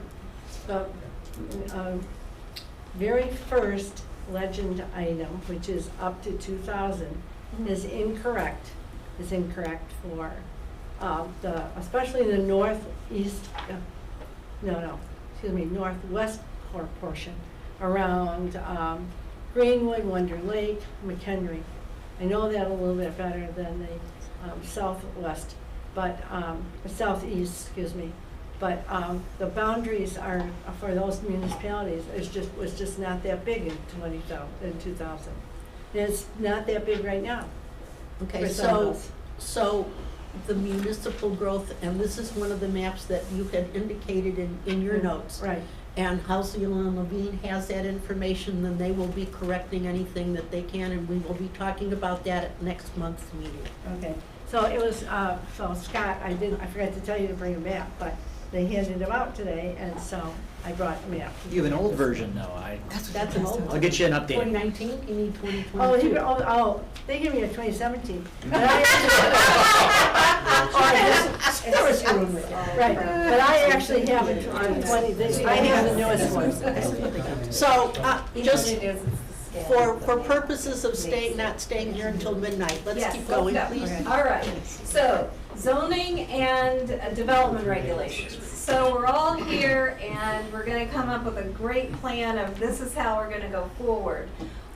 very first legend item, which is up to 2,000, is incorrect. Is incorrect for especially the northwest portion around Greenwood, Wonder Lake, McHenry. I know that a little bit better than the southwest, but southeast, excuse me. But the boundaries are for those municipalities was just not that big in 2000. It's not that big right now. Okay, for some of us. so the municipal growth, and this is one of the maps that you had indicated in your notes. Right. And Halcyon Levine has that information, then they will be correcting anything that they can, and we will be talking about that at next month's meeting. Okay, so it was, so Scott, I forgot to tell you to bring a map, but they handed them out today, and so I brought a map. You have an old version though, That's an old one. I'll get you an update. 2019, you need 2022. Oh, they gave me a 2017. But they were screwing with it. Right, but I actually have it on 20, I have the newest one. So, just It is, it's the scale. for purposes of not staying here until midnight, let's Yes, keep let's going, go. please. All right, so zoning and development regulations. So we're all here and we're gonna come up with a great plan of this is how we're gonna go forward.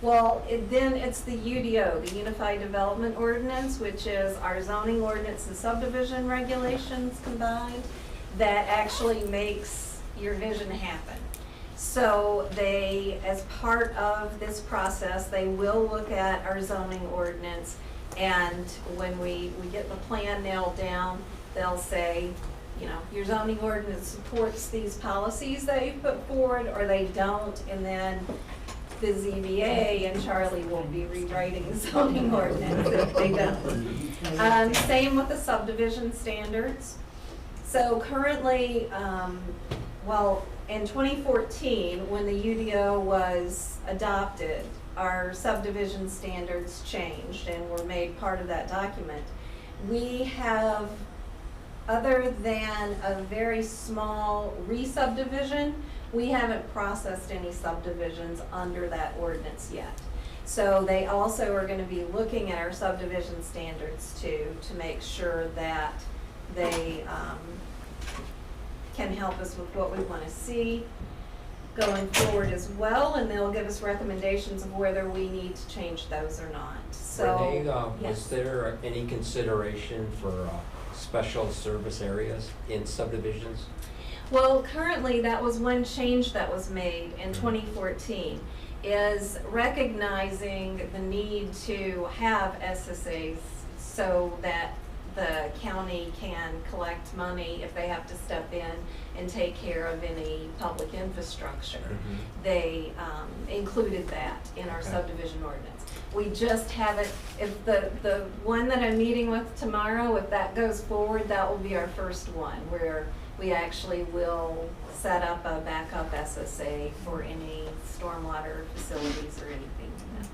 Well, then it's the UDO, the Unified Development Ordinance, which is our zoning ordinance and subdivision regulations combined, that actually makes your vision happen. So they, as part of this process, they will look at our zoning ordinance, and when we get the plan nailed down, they'll say, you know, your zoning ordinance supports these policies that you put forward, or they don't, and then the ZBA and Charlie will be rewriting the zoning ordinance if they don't. Same with the subdivision standards. So currently, in 2014, when the UDO was adopted, our subdivision standards changed and were made part of that document. We have, other than a very small re-subdivision, we haven't processed any subdivisions under that ordinance yet. So they also are gonna be looking at our subdivision standards too, to make sure that they can help us with what we wanna see going forward as well, and they'll give us recommendations of whether we need to change those or not. So, Renee, yes. was there any consideration for special service areas in subdivisions? Well, currently, that was one change that was made in 2014, is recognizing the need to have SSAs so that the county can collect money if they have to step in and take care of any public infrastructure. They included that in our subdivision ordinance. We just haven't, if the one that I'm meeting with tomorrow, if that goes forward, that will be our first one, where we actually will set up a backup SSA for any stormwater facilities or anything in that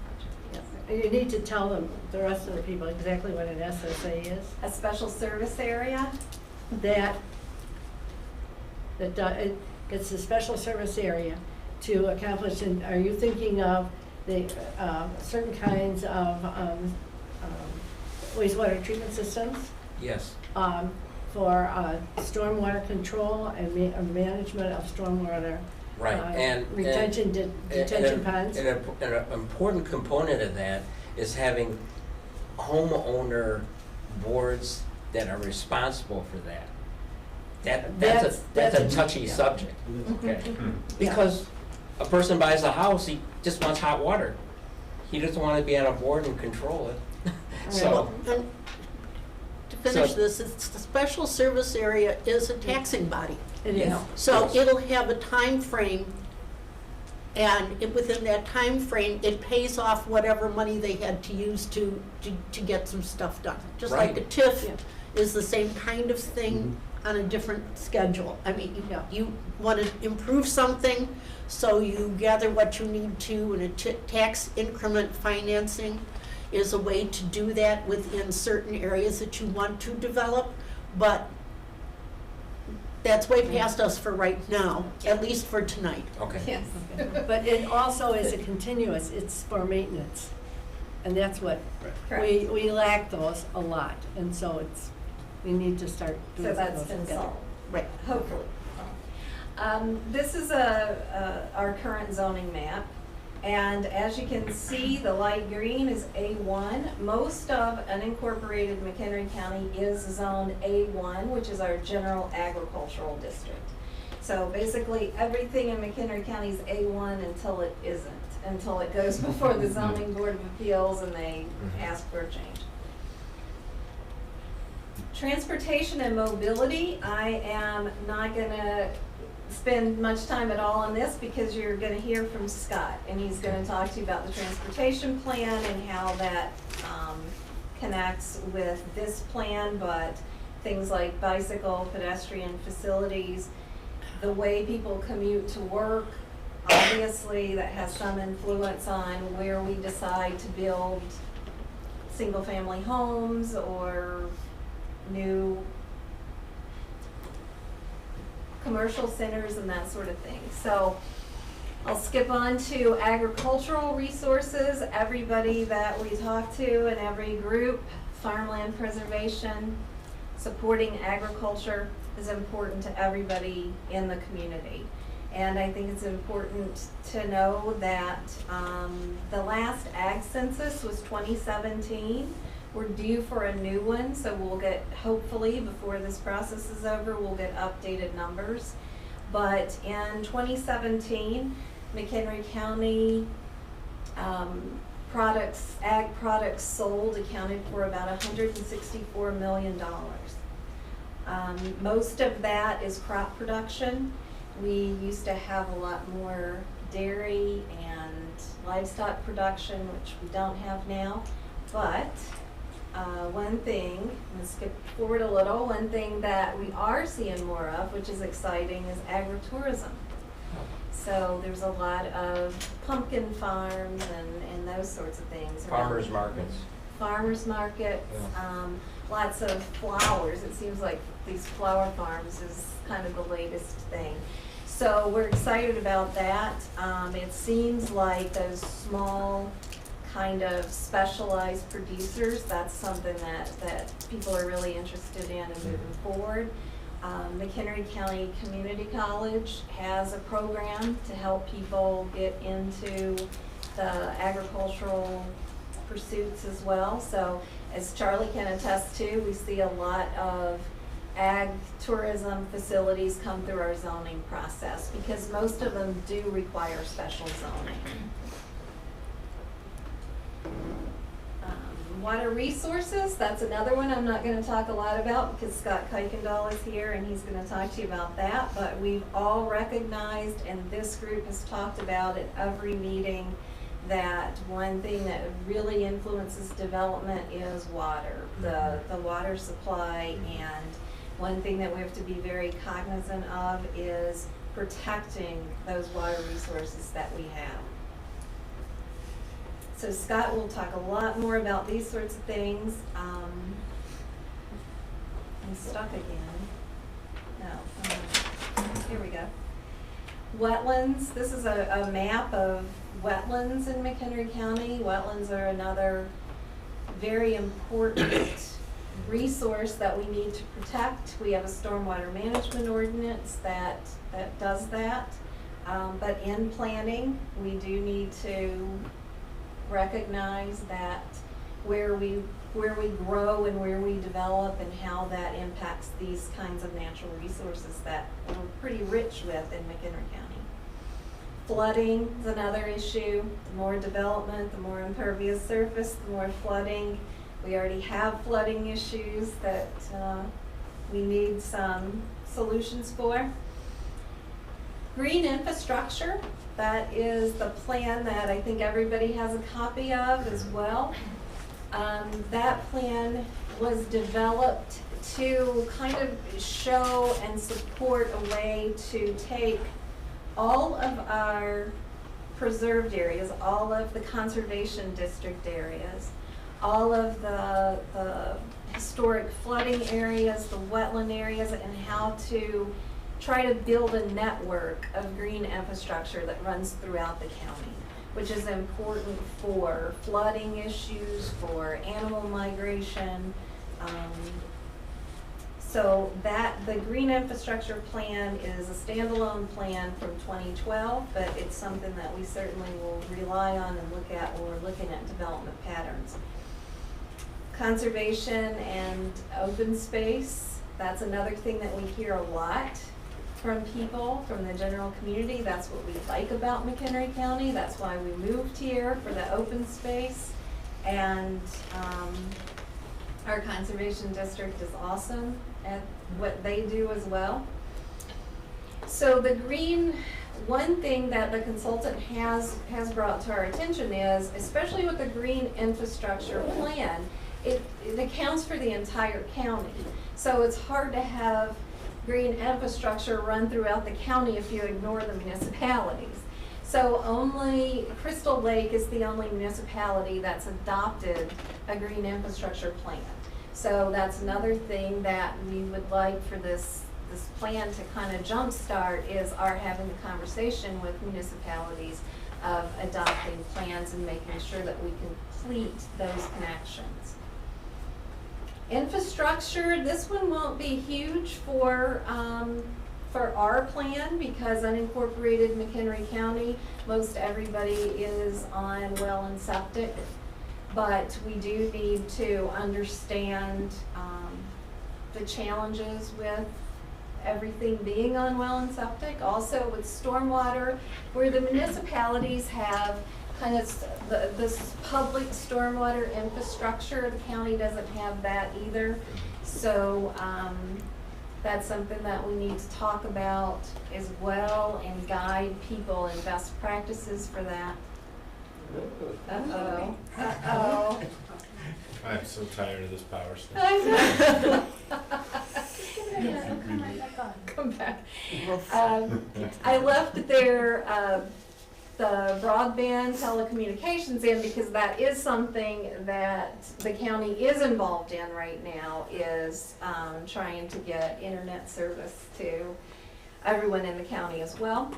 project. You need to tell them, the rest of the people, exactly what an SSA is. A special service area? It's a special service area to accomplish, and are you thinking of the, certain kinds of, wastewater treatment systems? Yes. For, stormwater control and management of stormwater? Right, Retention, detention ponds? And an important component of that is having homeowner boards that are responsible for that. That's a touchy yeah. subject, okay? Yeah. Because a person buys a house, he just wants hot water. He doesn't want to be on a board and control it. So, Well, and to finish So- this, it's the special service area is a taxing body. It you is. know, So yes. it'll have a time frame, and within that time frame, it pays off whatever money they had to use to get some stuff done. Just like the Right. TIF Yeah. is the same kind of thing on a different schedule. I mean, you want to improve something, so you gather what you need to, and a tax increment financing is a way to do that within certain areas that you want to develop, but that's way past us for right now, at least for tonight. Okay. Yes. But it also is a continuous, it's for maintenance. And that's what, Correct. we lack those a lot, and so we need to start doing So that's those been together. solved, Right. hopefully. This is our current zoning map. And as you can see, the light green is A1. Most of unincorporated McHenry County is zoned A1, which is our general agricultural district. So basically, everything in McHenry County is A1 until it isn't, until it goes before the zoning board of appeals and they ask for a change. Transportation and mobility, I am not gonna spend much time at all on this because you're gonna hear from Scott, and he's gonna talk to you about the transportation plan and how that connects with this plan, but things like bicycle, pedestrian facilities, the way people commute to work, obviously that has some influence on where we decide to build single-family homes or new commercial centers and that sort of thing. So I'll skip on to agricultural resources. Everybody that we talk to in every group, farmland preservation, supporting agriculture is important to everybody in the community. And I think it's important to know that the last ag census was 2017. We're due for a new one, so we'll get, hopefully, before this process is over, we'll get updated numbers. But in 2017, McHenry County ag products sold accounted for about $164 million. Most of that is crop production. We used to have a lot more dairy and livestock production, which we don't have now. But one thing, I'm gonna skip forward a little, one thing that we are seeing more of, which is exciting, is agritourism. So there's a lot of pumpkin farms and those sorts of things. Farmers markets. Farmers markets, lots of flowers. It seems like these flower farms is kind of the latest thing. So we're excited about that. It seems like those small kind of specialized producers, that's something that people are really interested in and moving forward. McHenry County Community College has a program to help people get into the agricultural pursuits as well. So as Charlie can attest to, we see a lot of ag tourism facilities come through our zoning process because most of them do require special zoning. Water resources, that's another one I'm not going to talk a lot about because Scott Kuykendall is here and he's going to talk to you about that. But we've all recognized, and this group has talked about at every meeting, that one thing that really influences development is water, the water supply. And one thing that we have to be very cognizant of is protecting those water resources that we have. So Scott will talk a lot more about these sorts of things. I'm stuck again. No, here we go. Wetlands, this is a map of wetlands in McHenry County. Wetlands are another very important resource that we need to protect. We have a stormwater management ordinance that does that. But in planning, we do need to recognize that where we grow and where we develop and how that impacts these kinds of natural resources that we're pretty rich with in McHenry County. Flooding is another issue. The more development, the more impervious surface, the more flooding. We already have flooding issues that we need some solutions for. Green infrastructure, that is the plan that I think everybody has a copy of as well. That plan was developed to kind of show and support a way to take all of our preserved areas, all of the conservation district areas, all of the historic flooding areas, the wetland areas, and how to try to build a network of green infrastructure that runs throughout the county, which is important for flooding issues, for animal migration. So the green infrastructure plan is a standalone plan from 2012, but it's something that we certainly will rely on and look at when we're looking at development patterns. Conservation and open space, that's another thing that we hear a lot from people, from the general community. That's what we like about McHenry County. That's why we moved here, for the open space. And our conservation district is awesome at what they do as well. So the green, one thing that the consultant has brought to our attention is, especially with the green infrastructure plan, it accounts for the entire county. So it's hard to have green infrastructure run throughout the county if you ignore the municipalities. So only Crystal Lake is the only municipality that's adopted a green infrastructure plan. So that's another thing that we would like for this plan to kind of jumpstart, is our having a conversation with municipalities of adopting plans and making sure that we complete those connections. Infrastructure, this one won't be huge for our plan, because unincorporated McHenry County, most everybody is on well and septic. But we do need to understand the challenges with everything being on well and septic. Also with stormwater, where the municipalities have kind of this public stormwater infrastructure, the county doesn't have that either. So that's something that we need to talk about as well and guide people in best practices for that. Uh-oh, uh-oh. I'm so tired of this power stuff. I know. Come right back on. Come back. I left there the broadband telecommunications in, because that is something that the county is involved in right now, is trying to get internet service to everyone in the county as well.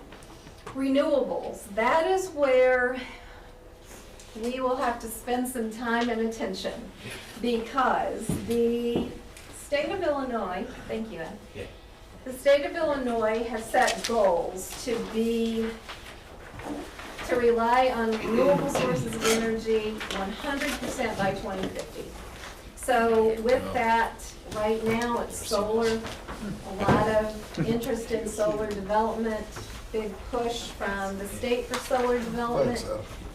Renewables, that is where we will have to spend some time and attention, because the state of Illinois, thank you, Ed. Yeah. The state of Illinois has set goals to rely on renewable sources of energy 100% by 2050. So with that, right now it's solar, a lot of interest in solar development, big push from the state for solar development.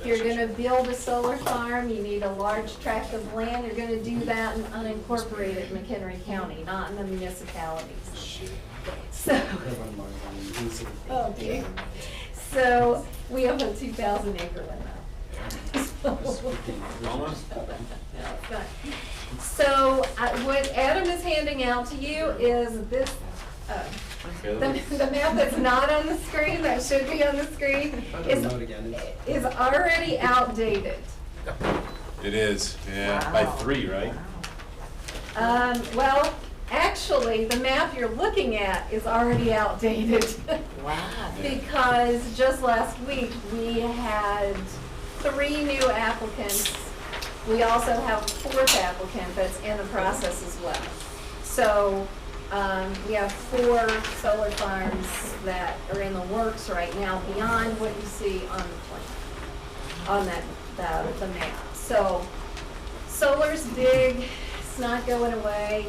If you're gonna build a solar farm, you need a large tract of land. You're gonna do that in unincorporated McHenry County, not in the municipalities. So, okay. So we have a 2,000 acre limit. So what Adam is handing out to you is this, the map that's not on the screen, that should be on the screen, is already outdated. It is, yeah, by 3, right? Well, Actually, the map you're looking at is already outdated. Wow. Because just last week, we had 3 new applicants. We also have a 4th applicant that's in the process as well. So we have 4 solar farms that are in the works right now beyond what you see on the plan, on the map. So solar's big, it's not going away.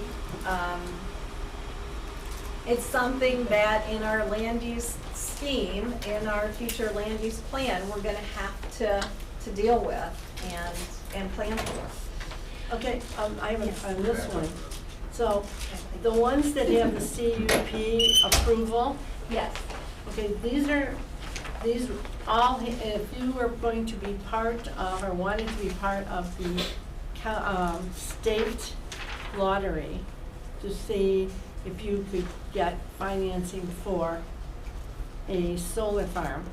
It's something that in our land use scheme, in our future land use plan, we're gonna have to deal with and plan for. Okay, I have on this one. So, the ones that have the CUP approval, Yes. okay, these all, if you were going to be part of, or wanted to be part of the state lottery to see if you could get financing for a solar farm,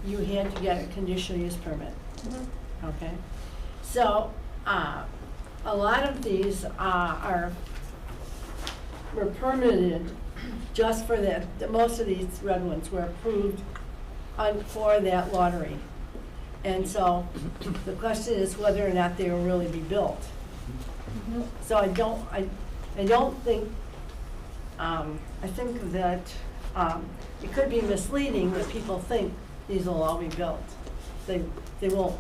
you had to get a conditional use permit. Okay? So, a lot of these were permitted just for that. Most of these red ones were approved for that lottery. And so the question is whether or not they will really be built. So I don't think, I think that it could be misleading that people think these will all be built. They won't,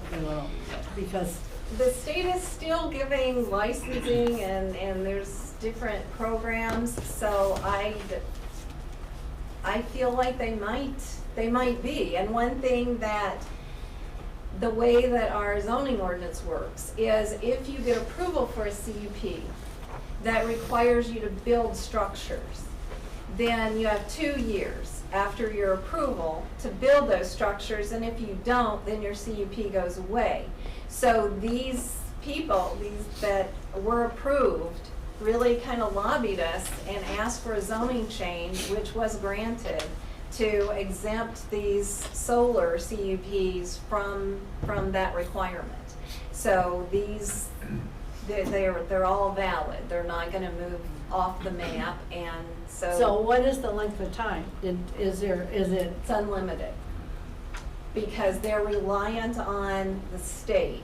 because The state is still giving licensing and there's different programs, so I feel like they might be. And one thing that, the way that our zoning ordinance works is if you get approval for a CUP that requires you to build structures, then you have 2 years after your approval to build those structures, and if you don't, then your CUP goes away. So these people, these that were approved, really kind of lobbied us and asked for a zoning change, which was granted, to exempt these solar CUPs from that requirement. So these, they're all valid. They're not going to move off the map, and So what is the length of time? Is it? It's unlimited, because they're reliant on the state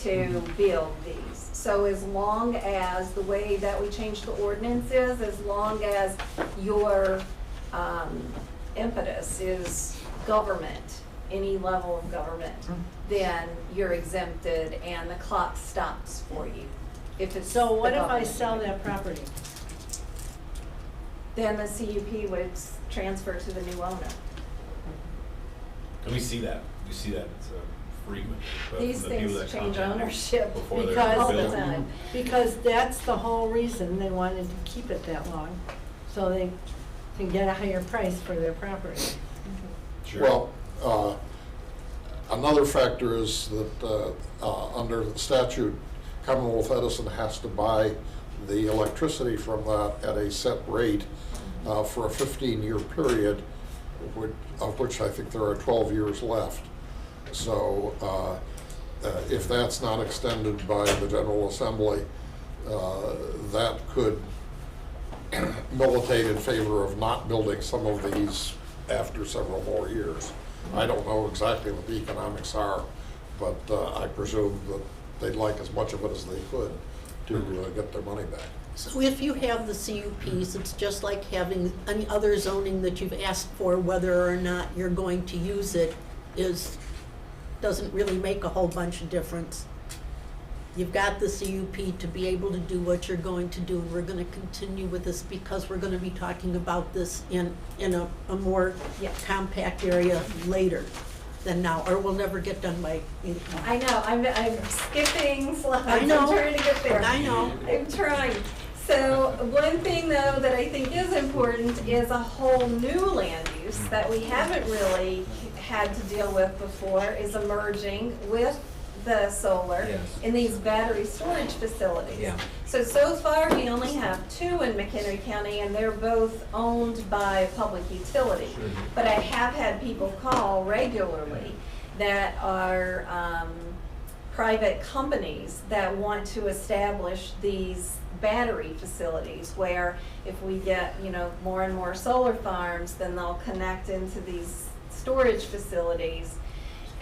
to build these. So as long as, the way that we change the ordinance is, as long as your impetus is government, any level of government, then you're exempted and the clock stops for you. If it's So what the if I government. sell that property? Then the CUP would transfer to the new owner. And we see that, it's frequent. but These from the people things that change come in ownership before they're Because- all the built. time. Because that's the whole reason they wanted to keep it that long, so they can get a higher price for their property. Sure. Well, another factor is that under the statute, Commonwealth Edison has to buy the electricity from that at a set rate for a 15-year period, of which I think there are 12 years left. So if that's not extended by the General Assembly, that could militate in favor of not building some of these after several more years. I don't know exactly what the economics are, but I presume that they'd like as much of it as they could to get their money back. So if you have the CUPs, it's just like having any other zoning that you've asked for, whether or not you're going to use it doesn't really make a whole bunch of difference. You've got the CUP to be able to do what you're going to do, and we're gonna continue with this because we're gonna be talking about this in a more compact area later than now, or we'll never get done by 8 o'clock. I know, I'm skipping slides. I know. I'm trying to get there. I know. I'm trying. So one thing though that I think is important is a whole new land use that we haven't really had to deal with before is emerging with the solar in these battery storage facilities. Yeah. So far we only have 2 in McHenry County, and they're both owned by public utility. But I have had people call regularly that are private companies that want to establish these battery facilities where if we get, you know, more and more solar farms, then they'll connect into these storage facilities.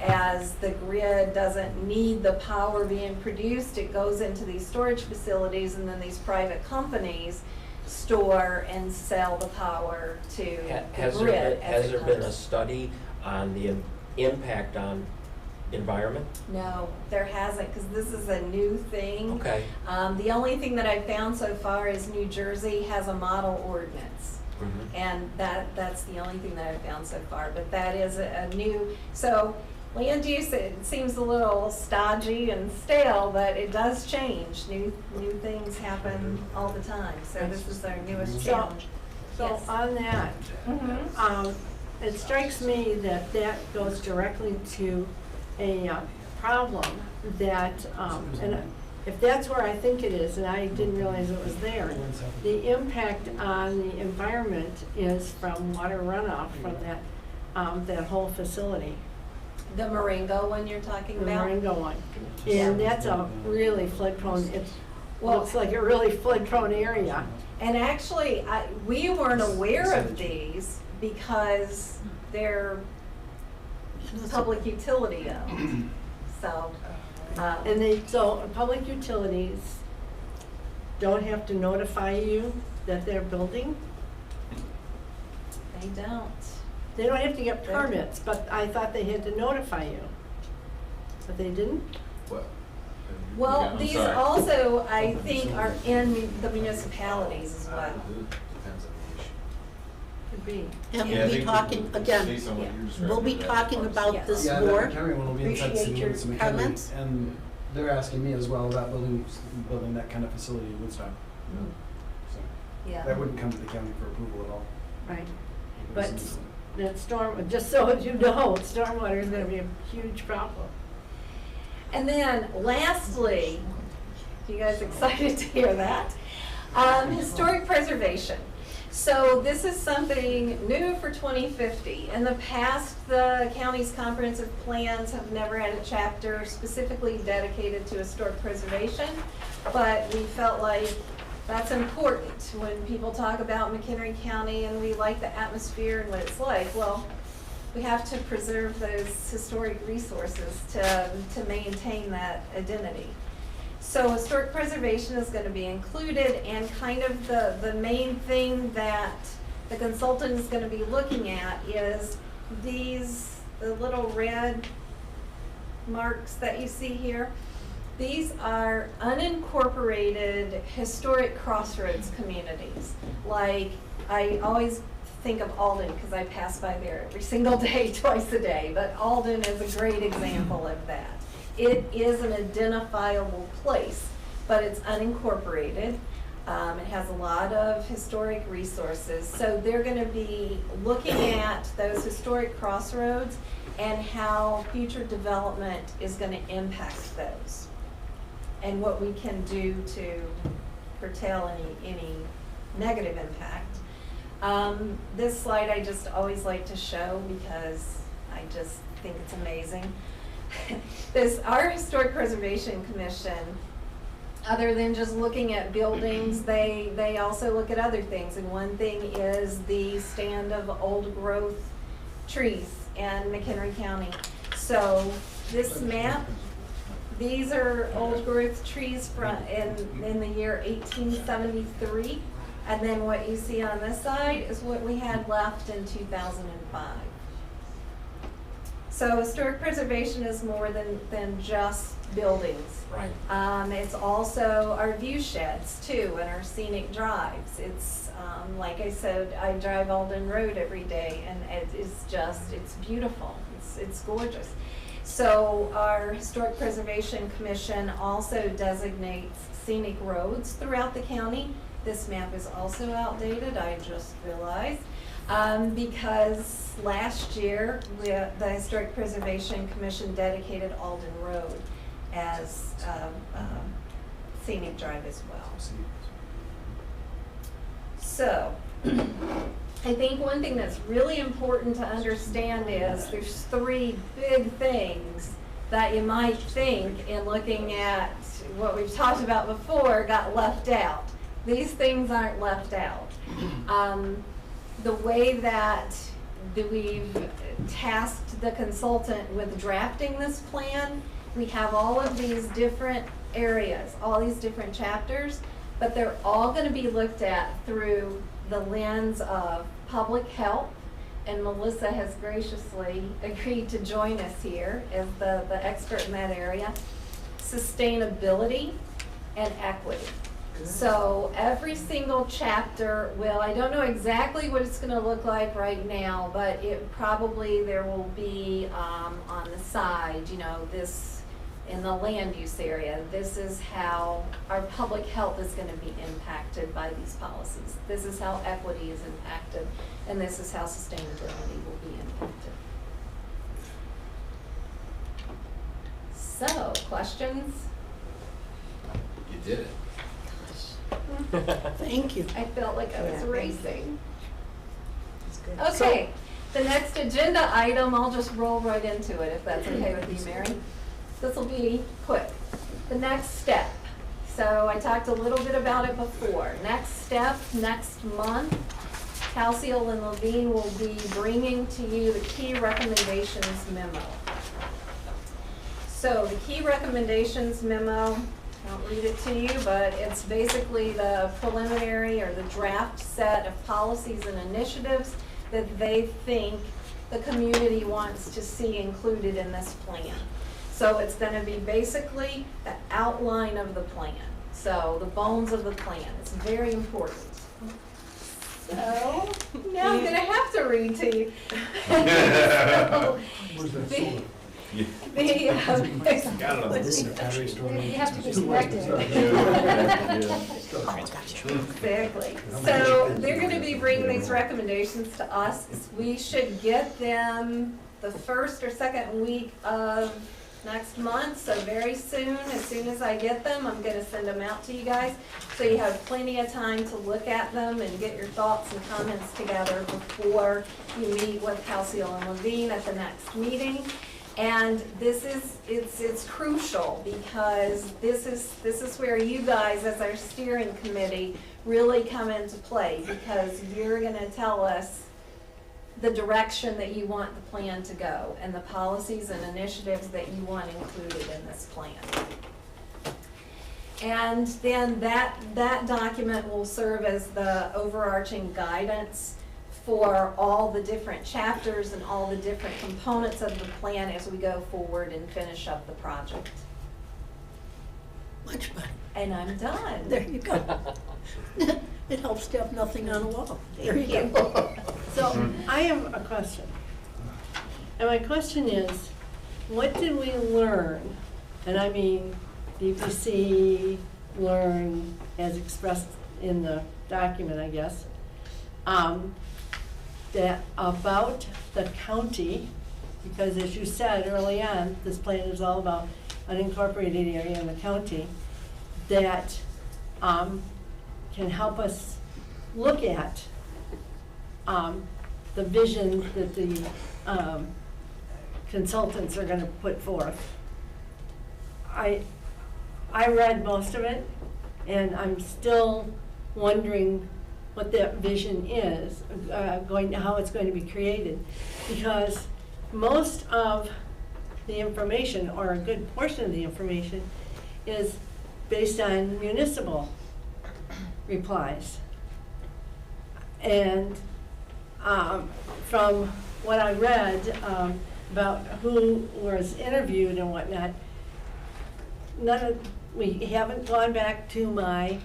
As the grid doesn't need the power being produced, it goes into these storage facilities, and then these private companies store and sell the power to the grid. Has there been a study on the impact on environment? No, there hasn't, because this is a new thing. Okay. The only thing that I've found so far is New Jersey has a model ordinance. Mhm. And that's the only thing that I've found so far, but that is a new, so land use, it seems a little stodgy and stale, but it does change. New things happen all the time, so this is our newest So- challenge. So Yes. on that, it strikes me that that goes directly to a problem that, and if that's where I think it is, and I didn't realize it was there, the impact on the environment is from water runoff from that whole facility. The Marengo one you're talking The about? Marengo one. And that's a really flood prone, it looks like a really flood prone area. And actually, we weren't aware of these because they're public utility owned. So, So public utilities don't have to notify you that they're building? they don't. They don't have to get permits, but I thought they had to notify you. But they didn't? Well, I'm these sorry. also, I think, are in the municipalities as well. Depends on the issue. Could be. And Yeah, I we'll be think talking, again, based on what you're describing, we'll be that talking was- about this Yeah, more. that McHenry one will be inside Appreciate City your Limits of McHenry, comments. and they're asking me as well about building that kind of facility in Woodstock. So Yeah. that wouldn't come to the county for approval at all. Right. But that storm, just so you know, stormwater is gonna be a huge problem. And then lastly, you guys excited to hear that? Historic preservation. So this is something new for 2050. In the past, the county's comprehensive plans have never had a chapter specifically dedicated to historic preservation, but we felt like that's important when people talk about McHenry County and we like the atmosphere and what it's like. Well, we have to preserve those historic resources to maintain that identity. So historic preservation is going to be included, and kind of the main thing that the consultant is going to be looking at is the little red marks that you see here. These are unincorporated historic crossroads communities. Like, I always think of Alden because I pass by there every single day, twice a day, but Alden is a great example of that. It is an identifiable place, but it's unincorporated. It has a lot of historic resources. So they're going to be looking at those historic crossroads and how future development is going to impact those, and what we can do to curtail any negative impact. This slide I just always like to show because I just think it's amazing. Our Historic Preservation Commission, other than just looking at buildings, they also look at other things. And one thing is the stand of old growth trees in McHenry County. So this map, these are old growth trees from in the year 1873. And then what you see on this side is what we had left in 2005. So historic preservation is more than just buildings. Right. It's also our view sheds too, and our scenic drives. It's, like I said, I drive Alden Road every day, and it's beautiful. It's gorgeous. So our Historic Preservation Commission also designates scenic roads throughout the county. This map is also outdated, I just realized. Because last year, the Historic Preservation Commission dedicated Alden Road as scenic drive as well. So, I think one thing that's really important to understand is there's three big things that you might think, in looking at what we've talked about before, got left out. These things aren't left out. The way that we've tasked the consultant with drafting this plan, we have all of these different areas, all these different chapters, but they're all going to be looked at through the lens of public health, and Melissa has graciously agreed to join us here as the expert in that area, sustainability, and equity. So every single chapter will, I don't know exactly what it's going to look like right now, but it probably, there will be on the side, you know, this in the land use area, this is how our public health is going to be impacted by these policies. This is how equity is impacted, and this is how sustainability will be impacted. So, questions? You did it. Thank you. I felt like I was Yeah, racing. That's good. Okay, the next agenda item, I'll just roll right into it if that's okay with you, Mary. This will be quick. The next step. So I talked a little bit about it before. Next step, next month, Halsey and Levine will be bringing to you the key recommendations memo. So the key recommendations memo, I won't read it to you, but it's basically the preliminary or the draft set of policies and initiatives that they think the community wants to see included in this plan. So it's going to be basically the outline of the plan. So the bones of the plan. It's very important. So now I'm going to have to read to you. So, You have to be corrected. Exactly. So they're going to be bringing these recommendations to us. We should get them the first or second week of next month, so very soon. As soon as I get them, I'm going to send them out to you guys, so you have plenty of time to look at them and get your thoughts and comments together before you meet with Halsey and Levine at the next meeting. And this is, it's crucial, because this is where you guys, as our steering committee, really come into play, because you're going to tell us the direction that you want the plan to go and the policies and initiatives that you want included in this plan. And then that document will serve as the overarching guidance for all the different chapters and all the different components of the plan as we go forward and finish up the project. Much better. And I'm done. There you go. It helps to have nothing on the wall. There you go. So I have a question. And my question is, what did we learn? And I mean, DPC learn as expressed in the document, I guess, that about the county, because as you said early on, this plan is all about unincorporated area in the county, that can help us look at the vision that the consultants are going to put forth. I read most of it, and I'm still wondering what that vision is, how it's going to be created, because most of the information, or a good portion of the information, is based on municipal replies. And from what I read about who was interviewed and whatnot, we haven't gone back to my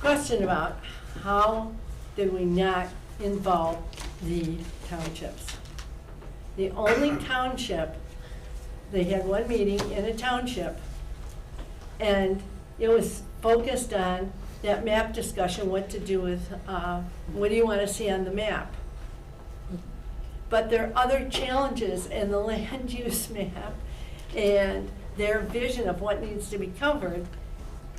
question about how did we not involve the townships. The only township, they had one meeting in a township, and it was focused on that map discussion, what to do with, what do you want to see on the map? But there are other challenges in the land use map, and their vision of what needs to be covered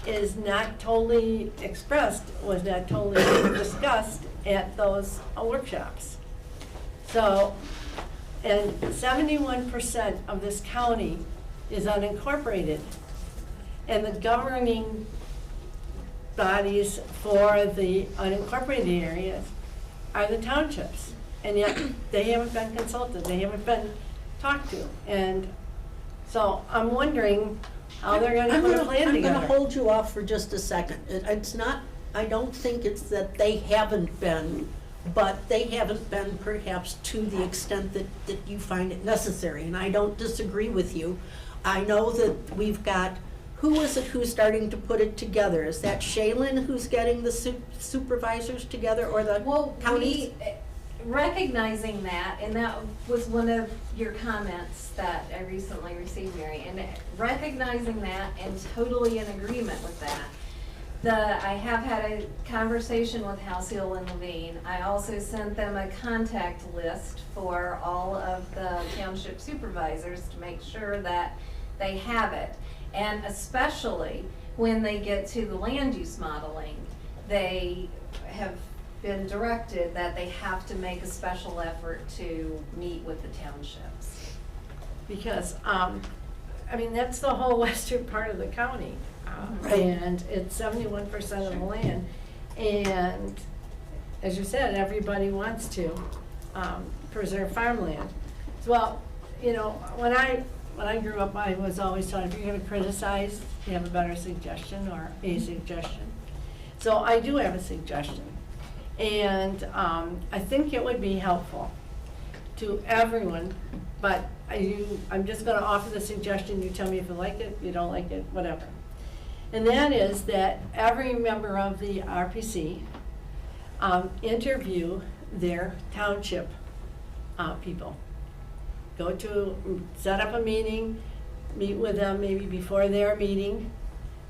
is not totally expressed, was not totally discussed at those workshops. So And 71% of this county is unincorporated. And the governing bodies for the unincorporated areas are the townships. And yet, they haven't been consulted, they haven't been talked to. And so I'm wondering how they're gonna put a plan together. I'm gonna hold you off for just a second. It's not, I don't think it's that they haven't been, but they haven't been perhaps to the extent that you find it necessary, and I don't disagree with you. I know that we've got, who is it who's starting to put it together? Is that Shaylin who's getting the supervisors together, or the counties? Recognizing that, and that was one of your comments that I recently received, Mary, and recognizing that and totally in agreement with that. I have had a conversation with Halcyon and Levine. I also sent them a contact list for all of the township supervisors to make sure that they have it. And especially when they get to the land use modeling, they have been directed that they have to make a special effort to meet with the townships. Because, I mean, that's the whole western part of the county. And it's 71% of the land. And as you said, everybody wants to preserve farmland. Well, you know, when I grew up, I was always taught if you're going to criticize, you have a better suggestion or a suggestion. So I do have a suggestion. And I think it would be helpful to everyone, but I'm just going to offer the suggestion. You tell me if you like it, you don't like it, whatever. And that is that every member of the RPC interview their township people. Set up a meeting, meet with them maybe before their meeting,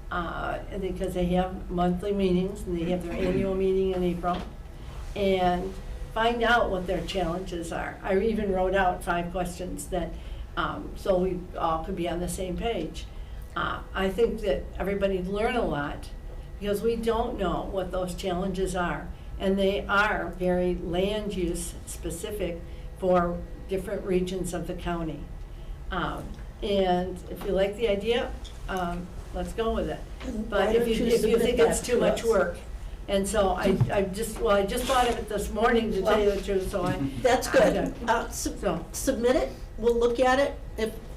because they have monthly meetings and they have their annual meeting in April, and find out what their challenges are. I even wrote out 5 questions that, so we all could be on the same page. I think that everybody'd learn a lot because we don't know what those challenges are, and they are very land use specific for different regions of the county. And if you like the idea, let's go with it. But if you think it's too much work. And so I just thought of it this morning, to tell you the truth, so I. That's good. Submit it, we'll look at it,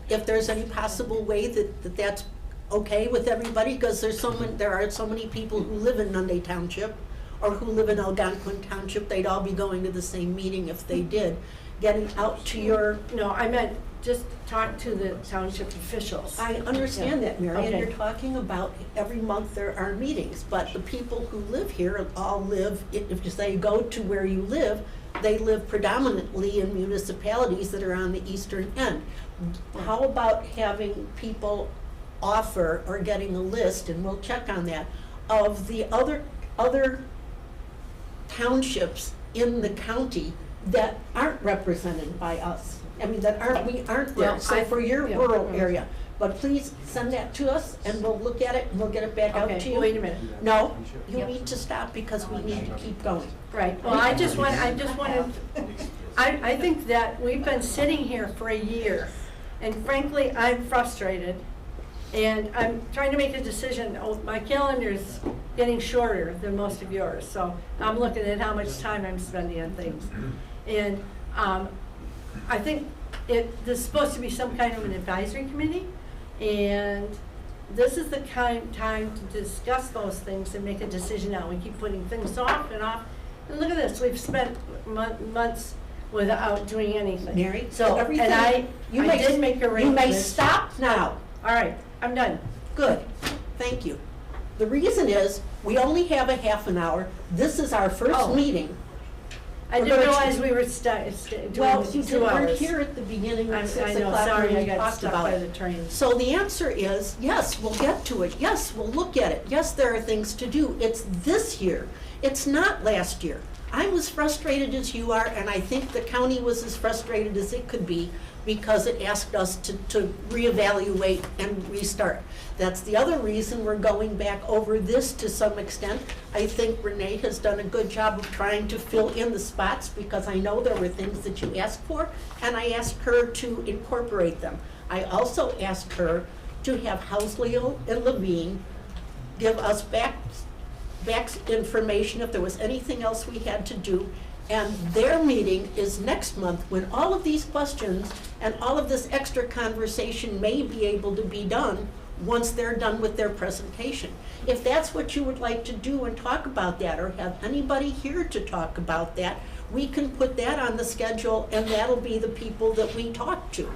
if there's any possible way that's okay with everybody, because there are so many people who live in Nunde Township or who live in Algonquin Township, they'd all be going to the same meeting if they did. Getting out to your. No, I meant just talk to the township officials. I understand that, Mary, and Okay. you're talking about every month there are meetings, but the people who live here all live, if you say go to where you live, they live predominantly in municipalities that are on the eastern end. How about having people offer or getting a list, and we'll check on that, of the other townships in the county that aren't represented by us? I mean, we aren't there, Well, so for your yeah. rural area. But please send that to us and we'll look at it and we'll get it back out to Okay, you. wait a minute. No, you Yep. need to stop because we need to keep going. Right, well, I think that we've been sitting here for a year, and frankly, I'm frustrated, and I'm trying to make a decision. My calendar's getting shorter than most of yours, so I'm looking at how much time I'm spending on things. And I think this is supposed to be some kind of an advisory committee, and this is the time to discuss those things and make a decision now. We keep putting things off and off. And look at this, we've spent months without doing anything. Mary, So, everything, and I did make you arrangements. may stop now. All right, I'm done. Good, thank you. The reason is, we only have a half an hour. This is our first Oh. meeting. I We're didn't gonna realize ch- we were doing Well, you 2 weren't hours. here at the beginning I of 6 know, o'clock sorry, when I we got talked stuck about by it. the train. So the answer is, yes, we'll get to it. Yes, we'll look at it. Yes, there are things to do. It's this year. It's not last year. I'm as frustrated as you are, and I think the county was as frustrated as it could be because it asked us to reevaluate and restart. That's the other reason we're going back over this to some extent. I think Renee has done a good job of trying to fill in the spots, because I know there were things that you asked for, and I asked her to incorporate them. I also asked her to have Housley and Levine give us back information if there was anything else we had to do. And their meeting is next month, when all of these questions and all of this extra conversation may be able to be done once they're done with their presentation. If that's what you would like to do and talk about that, or have anybody here to talk about that, we can put that on the schedule, and that'll be the people that we talk to.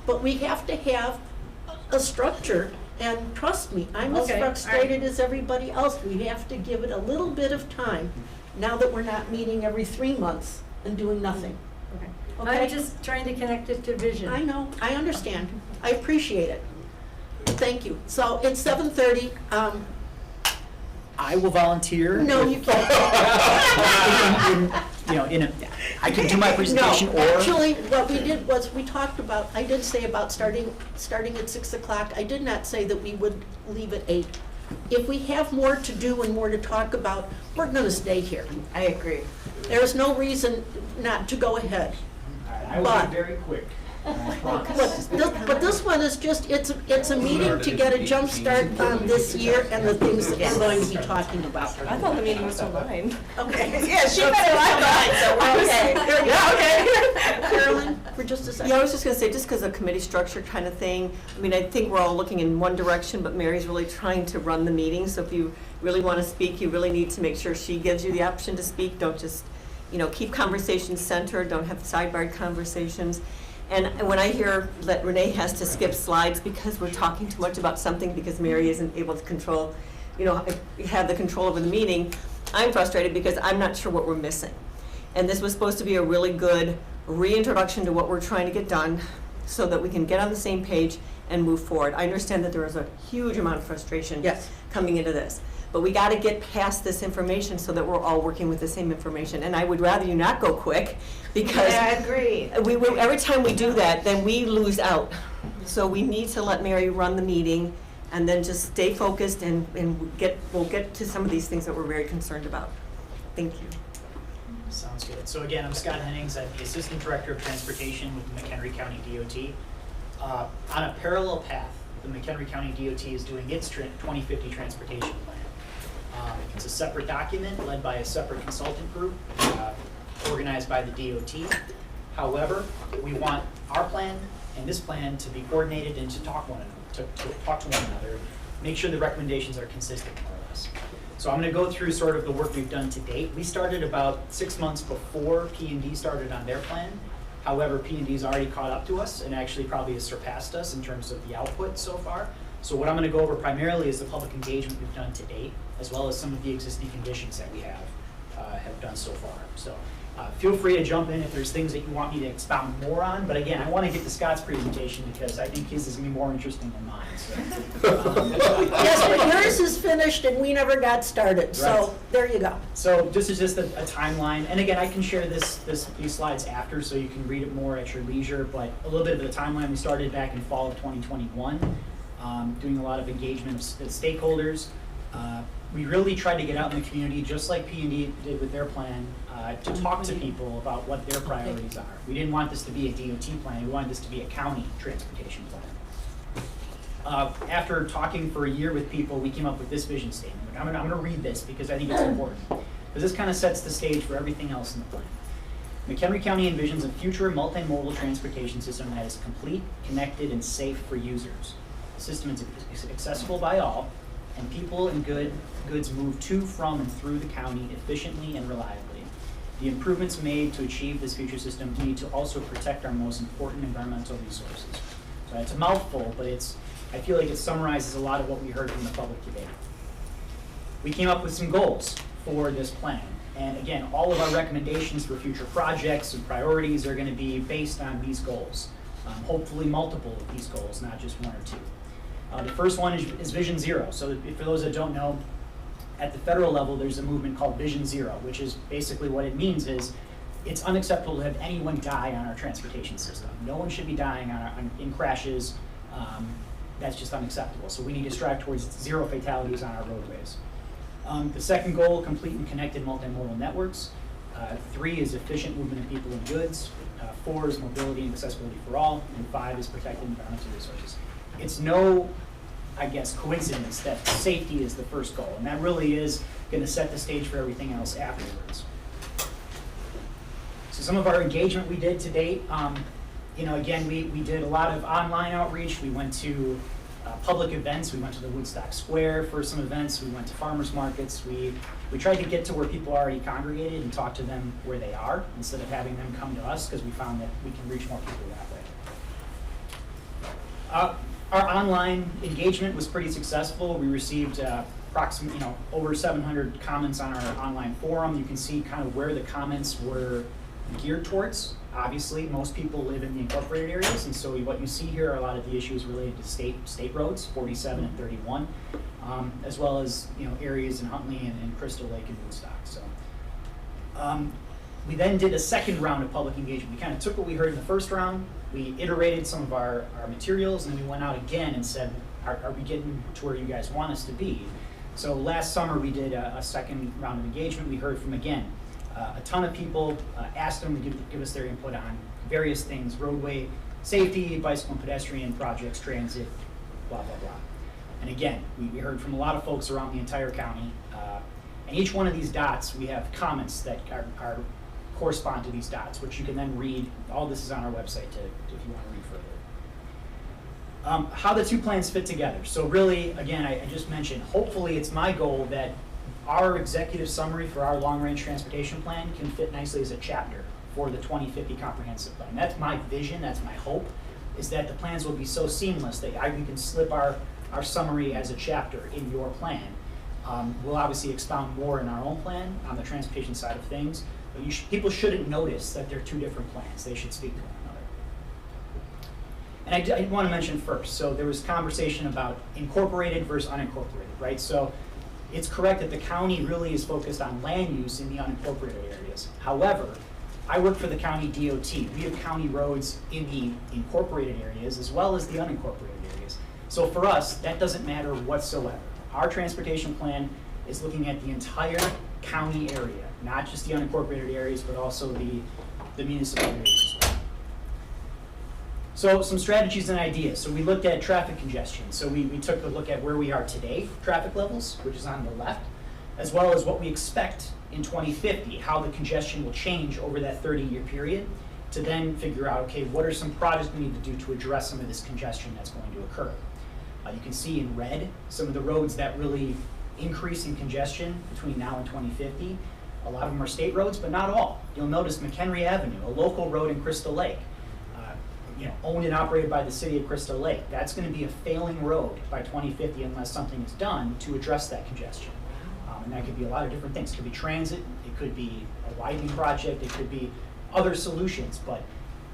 But we have to have a structure, and trust me, I'm as Okay, frustrated as everybody else. We have to give it a little bit of time, now that we're not meeting every 3 months and doing nothing. Okay. Okay. I'm just trying to connect it to vision. I know, I understand. I appreciate it. Thank you. So it's 7:30. I will volunteer. No, if- you can't. I can do my presentation, No, or actually, what we did was, we talked about, I did say about starting at 6 o'clock. I did not say that we would leave at 8. If we have more to do and more to talk about, we're gonna stay here. I agree. There's no reason not to go ahead. I will But- be very quick. But this one is just, it's a meeting to get a jump start on this year and the things that we're going to be talking about. I thought the meeting was till 9. Okay. Yeah, she better like that, so we're okay. Yeah, okay. Carolyn, for just a second. Yeah, I was just gonna say, just because of committee structure kind of thing, I mean, I think we're all looking in one direction, but Mary's really trying to run the meeting, so if you really want to speak, you really need to make sure she gives you the option to speak. Don't just, keep conversations centered, don't have sidebar conversations. And when I hear that Renee has to skip slides because we're talking too much about something because Mary isn't able to control, have the control over the meeting, I'm frustrated because I'm not sure what we're missing. And this was supposed to be a really good reintroduction to what we're trying to get done so that we can get on the same page and move forward. I understand that there is a huge amount of frustration coming into this. But we got to get past this information so that we're all working with the same information. And I would rather you not go quick, because Yeah, I agree. every time we do that, then we lose out. So we need to let Mary run the meeting and then just stay focused and we'll get to some of these things that we're very concerned about. Thank you. Sounds good. So again, I'm Scott Hennings. I'm the Assistant Director of Transportation with the McHenry County DOT. On a parallel path, the McHenry County DOT is doing its 2050 transportation plan. It's a separate document led by a separate consultant group, organized by the DOT. However, we want our plan and this plan to be coordinated and to talk to one another, make sure the recommendations are consistent, more or less. So I'm going to go through sort of the work we've done to date. We started about 6 months before P&D started on their plan. However, P&D's already caught up to us and actually probably has surpassed us in terms of the output so far. So what I'm going to go over primarily is the public engagement we've done to date, as well as some of the existing conditions that we have done so far. So feel free to jump in if there's things that you want me to expound more on. But again, I want to get to Scott's presentation because I think his is going to be more interesting than mine. So, Yes, but yours is finished and we never got started, so Right. there you go. So this is just a timeline, and again, I can share these slides after, so you can read it more at your leisure. But a little bit of the timeline, we started back in fall of 2021, doing a lot of engagement with stakeholders. We really tried to get out in the community, just like P&D did with their plan, to talk to people about what their priorities are. We didn't want this to be a DOT plan, we wanted this to be a county transportation plan. After talking for a year with people, we came up with this vision statement. I'm gonna read this because I think it's important, because this kind of sets the stage for everything else in the plan. McHenry County envisions a future multimodal transportation system that is complete, connected, and safe for users. The system is accessible by all, and people and goods move to, from, and through the county efficiently and reliably. The improvements made to achieve this future system need to also protect our most important environmental resources. So it's a mouthful, but I feel like it summarizes a lot of what we heard from the public debate. We came up with some goals for this plan. And again, all of our recommendations for future projects and priorities are going to be based on these goals. Hopefully multiple of these goals, not just one or two. The first one is Vision Zero. So for those that don't know, at the federal level, there's a movement called Vision Zero, which is basically what it means is it's unacceptable to have anyone die on our transportation system. No one should be dying in crashes. That's just unacceptable. So we need to strive towards 0 fatalities on our roadways. The second goal, complete and connected multimodal networks. 3 is efficient movement of people and goods. 4 is mobility and accessibility for all. And 5 is protected environmental resources. It's no, I guess, coincidence that safety is the first goal. And that really is going to set the stage for everything else afterwards. So some of our engagement we did to date, again, we did a lot of online outreach. We went to public events. We went to the Woodstock Square for some events. We went to farmers markets. We tried to get to where people are already congregated and talk to them where they are instead of having them come to us, because we found that we can reach more people that way. Our online engagement was pretty successful. We received approximately, over 700 comments on our online forum. You can see kind of where the comments were geared towards. Obviously, most people live in the incorporated areas, and so what you see here are a lot of the issues related to state roads, 47 and 31, as well as areas in Huntley and Crystal Lake and Woodstock. So we then did a second round of public engagement. We kind of took what we heard in the first round, we iterated some of our materials, and then we went out again and said, are we getting to where you guys want us to be? So last summer we did a second round of engagement. We heard from, again, a ton of people, asked them to give us their input on various things: roadway safety, bicycle and pedestrian projects, transit, blah, blah, blah. And again, we heard from a lot of folks around the entire county. And each one of these dots, we have comments that correspond to these dots, which you can then read. All this is on our website if you want to read further. How the 2 plans fit together. So really, again, I just mentioned, hopefully it's my goal that our executive summary for our long-range transportation plan can fit nicely as a chapter for the 2050 comprehensive plan. That's my vision, that's my hope, is that the plans will be so seamless that we can slip our summary as a chapter in your plan. We'll obviously expound more in our own plan on the transportation side of things, but people shouldn't notice that they're 2 different plans. They should speak to one another. And I want to mention first, so there was conversation about incorporated versus unincorporated, right? So it's correct that the county really is focused on land use in the unincorporated areas. However, I work for the county DOT. We have county roads in the incorporated areas as well as the unincorporated areas. So for us, that doesn't matter whatsoever. Our transportation plan is looking at the entire county area, not just the unincorporated areas, but also the municipal areas as well. So some strategies and ideas. So we looked at traffic congestion. So we took a look at where we are today, traffic levels, which is on the left, as well as what we expect in 2050, how the congestion will change over that 30-year period, to then figure out, okay, what are some projects we need to do to address some of this congestion that's going to occur. You can see in red some of the roads that really increase in congestion between now and 2050. A lot of them are state roads, but not all. You'll notice McHenry Avenue, a local road in Crystal Lake, owned and operated by the city of Crystal Lake. That's going to be a failing road by 2050 unless something is done to address that congestion. And that could be a lot of different things. It could be transit, it could be a widening project, it could be other solutions, but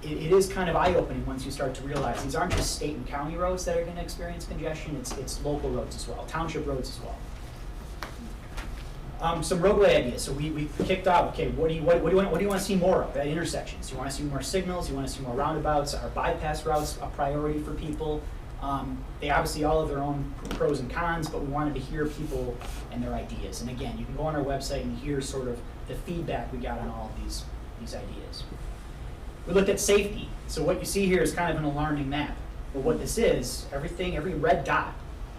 it is kind of eye-opening once you start to realize these aren't just state and county roads that are going to experience congestion, it's local roads as well, township roads as well. Some roadway ideas. So we kicked off, okay, what do you want to see more of at intersections? You want to see more signals, you want to see more roundabouts, are bypass routes a priority for people? They obviously all have their own pros and cons, but we wanted to hear people and their ideas. And again, you can go on our website and hear sort of the feedback we got on all of these ideas. We looked at safety. So what you see here is kind of an alarming map. But what this is, every red dot,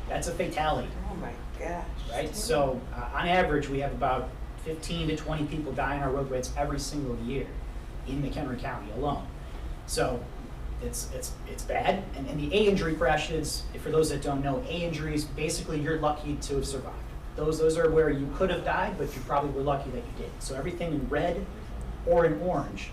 that's a fatality. Oh my gosh. Right? So on average, we have about 15 to 20 people die on our roadways every single year in McHenry County alone. So it's bad. And the A injury crashes, for those that don't know, A injuries, basically you're lucky to have survived. Those are where you could have died, but you probably were lucky that you did. So everything in red or in orange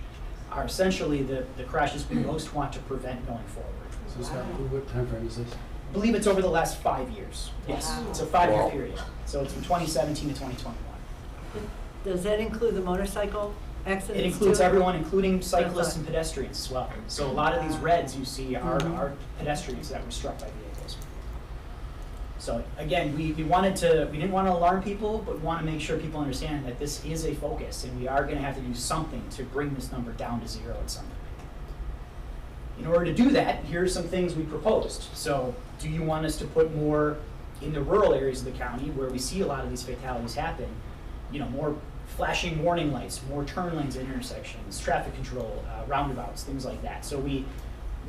are essentially the crashes we most want to prevent going forward. So Scott, what time frame is this? I believe it's over the last 5 years. Yes, Wow. it's a 5-year period. So it's from 2017 to 2021. Does that include the motorcycle accidents It includes too? everyone, including cyclists and pedestrians as well. So a lot of these reds you see are pedestrians that were struck by vehicles. So again, we didn't want to alarm people, but we want to make sure people understand that this is a focus, and we are going to have to do something to bring this number down to 0 at some point. In order to do that, here are some things we proposed. So do you want us to put more in the rural areas of the county where we see a lot of these fatalities happen? More flashing warning lights, more turn lanes at intersections, traffic control, roundabouts, things like that. So we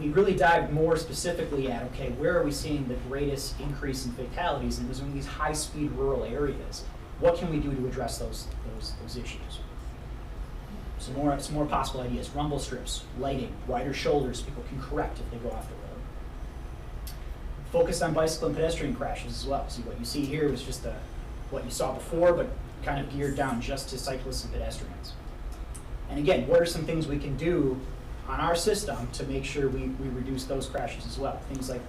really dived more specifically at, okay, where are we seeing the greatest increase in fatalities, and it was in these high-speed rural areas. What can we do to address those issues? Some more possible ideas: rumble strips, lighting, wider shoulders, people can correct if they go off the road. Focus on bicycle and pedestrian crashes as well. See, what you see here was just what you saw before, but kind of geared down just to cyclists and pedestrians. And again, what are some things we can do on our system to make sure we reduce those crashes as well? Things like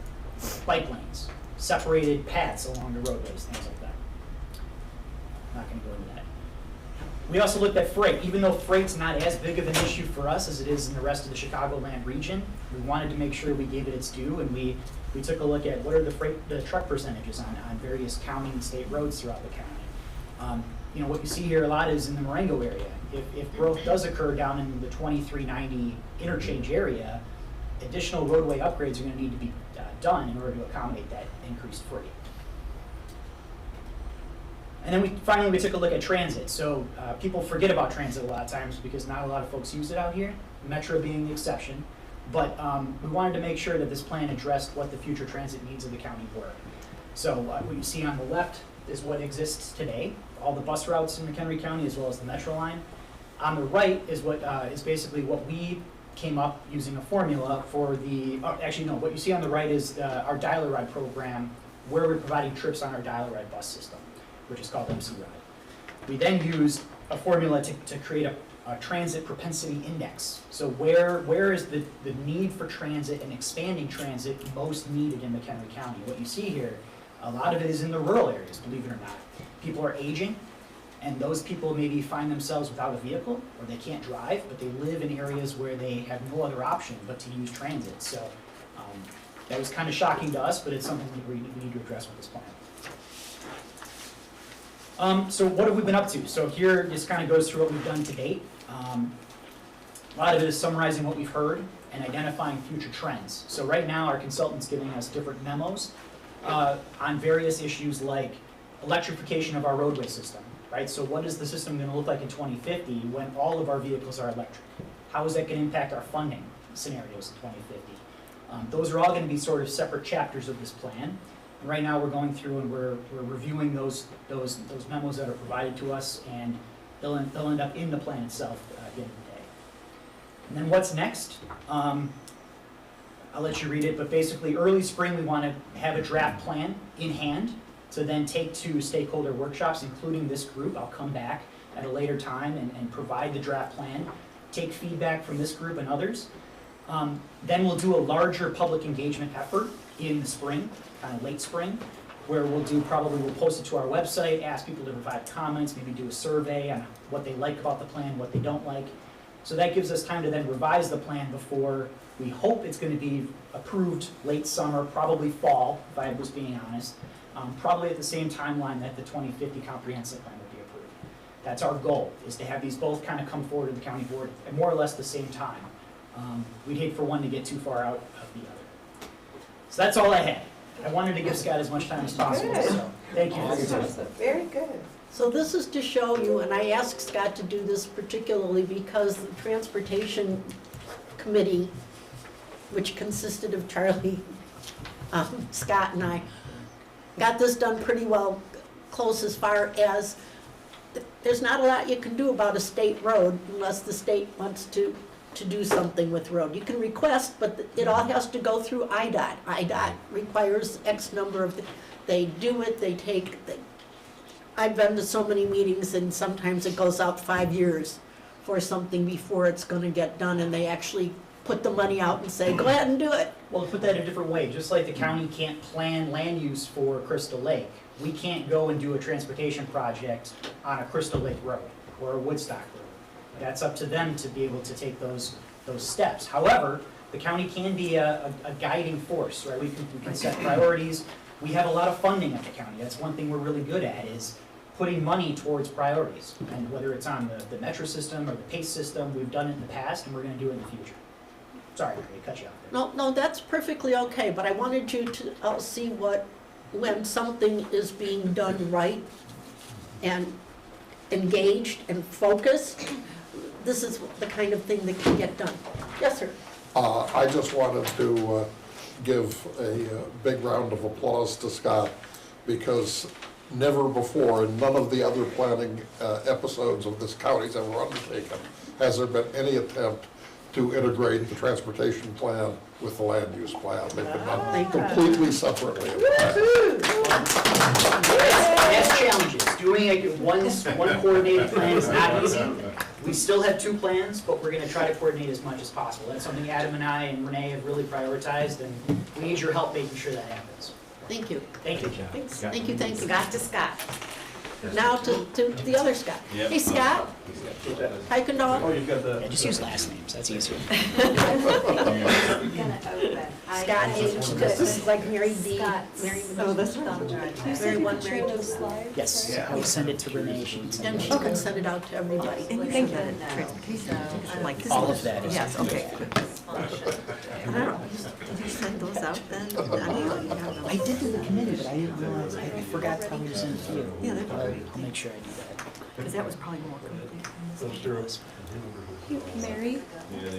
bike lanes, separated paths along the roadways, things like that. I'm not going to go into that. We also looked at freight. Even though freight's not as big of an issue for us as it is in the rest of the Chicagoland region, we wanted to make sure we gave it its due, and we took a look at what are the truck percentages on various county and state roads throughout the county. What you see here a lot is in the Marengo area. If growth does occur down in the 2390 interchange area, additional roadway upgrades are going to need to be done in order to accommodate that increased freight. And then we took a look at transit. So people forget about transit a lot of times because not a lot of folks use it out here, Metro being the exception. But we wanted to make sure that this plan addressed what the future transit needs of the county were. So what you see on the left is what exists today, all the bus routes in McHenry County as well as the Metro line. On the right is what is basically what we came up using a formula for the, what you see on the right is our Dial-A-Ride program, where we're providing trips on our Dial-A-Ride bus system, which is called MC Ride. We then used a formula to create a transit propensity index. So where is the need for transit and expanding transit most needed in McHenry County? What you see here, a lot of it is in the rural areas, believe it or not. People are aging, and those people maybe find themselves without a vehicle, or they can't drive, but they live in areas where they have no other option but to use transit. So that was kind of shocking to us, but it's something we need to address with this plan. So what have we been up to? So here, this kind of goes through what we've done to date. A lot of it is summarizing what we've heard and identifying future trends. So right now, our consultant's giving us different memos on various issues like electrification of our roadway system, right? So what is the system going to look like in 2050 when all of our vehicles are electric? How is that going to impact our funding scenarios in 2050? Those are all going to be sort of separate chapters of this plan. And right now we're going through and we're reviewing those memos that are provided to us, and they'll end up in the plan itself at the end of the day. And then what's next? I'll let you read it, but basically early spring we want to have a draft plan in hand to then take to stakeholder workshops, including this group. I'll come back at a later time and provide the draft plan, take feedback from this group and others. Then we'll do a larger public engagement effort in the spring, kind of late spring, where we'll post it to our website, ask people to provide comments, maybe do a survey on what they like about the plan, what they don't like. So that gives us time to then revise the plan before we hope it's going to be approved late summer, probably fall, if I was being honest, probably at the same timeline that the 2050 comprehensive plan would be approved. That's our goal, is to have these both kind of come forward to the county board at more or less the same time. We'd hate for one to get too far out of the other. So that's all I had. I wanted to give Scott as much time as possible, so thank you for your time. Very good. So this is to show you, and I asked Scott to do this particularly because the Transportation Committee, which consisted of Charlie, Scott, and I, got this done pretty well, close as far as there's not a lot you can do about a state road unless the state wants to do something with road. You can request, but it all has to go through IDOT. IDOT requires X number of, they do it, I've been to so many meetings and sometimes it goes out 5 years for something before it's gonna get done, and they actually put the money out and say, go ahead and do it. Well, to put that a different way, just like the county can't plan land use for Crystal Lake, we can't go and do a transportation project on a Crystal Lake road or a Woodstock road. That's up to them to be able to take those steps. However, the county can be a guiding force, right? We can set priorities, We have a lot of funding at the county. That's one thing we're really good at, is putting money towards priorities. And whether it's on the Metro system or the PACE system, we've done it in the past and we're gonna do it in the future. Sorry, Mary, I cut you off there. No, that's perfectly okay, but I wanted you to see when something is being done right and engaged and focused, this is the kind of thing that can get done. Yes, sir. I just wanted to give a big round of applause to Scott, because never before, in none of the other planning episodes of this county's ever undertaken, has there been any attempt to integrate the transportation plan with the land use plan. They've been done completely separately in the past. That's challenges. Doing one coordinated plan is not easy. We still have 2 plans, but we're gonna try to coordinate as much as possible. That's something Adam and I and Renee have really prioritized, and we need your help making sure that happens. Thank you. Thank you. Thanks. Thank you, thank you. Scott to Scott. Now to the other Scott. Yep. Hey, Scott. Kuykendall. Oh, you've got the. Yeah, just use last names, that's easier. Scott H. This is like Mary D. Mary. Oh, this one? Mary 1, Mary 2. Yes, I will send it to Renee, she can send And it. she can send it out to everybody. And you Thank said you. that transportation, like. All of that is. Yes, okay. I don't know, did you send those out then? I did do the committee, but I didn't realize, I forgot to probably send it to you. Yeah, that'd be But great. I'll make sure I do that. Because that was probably more complete. Mary,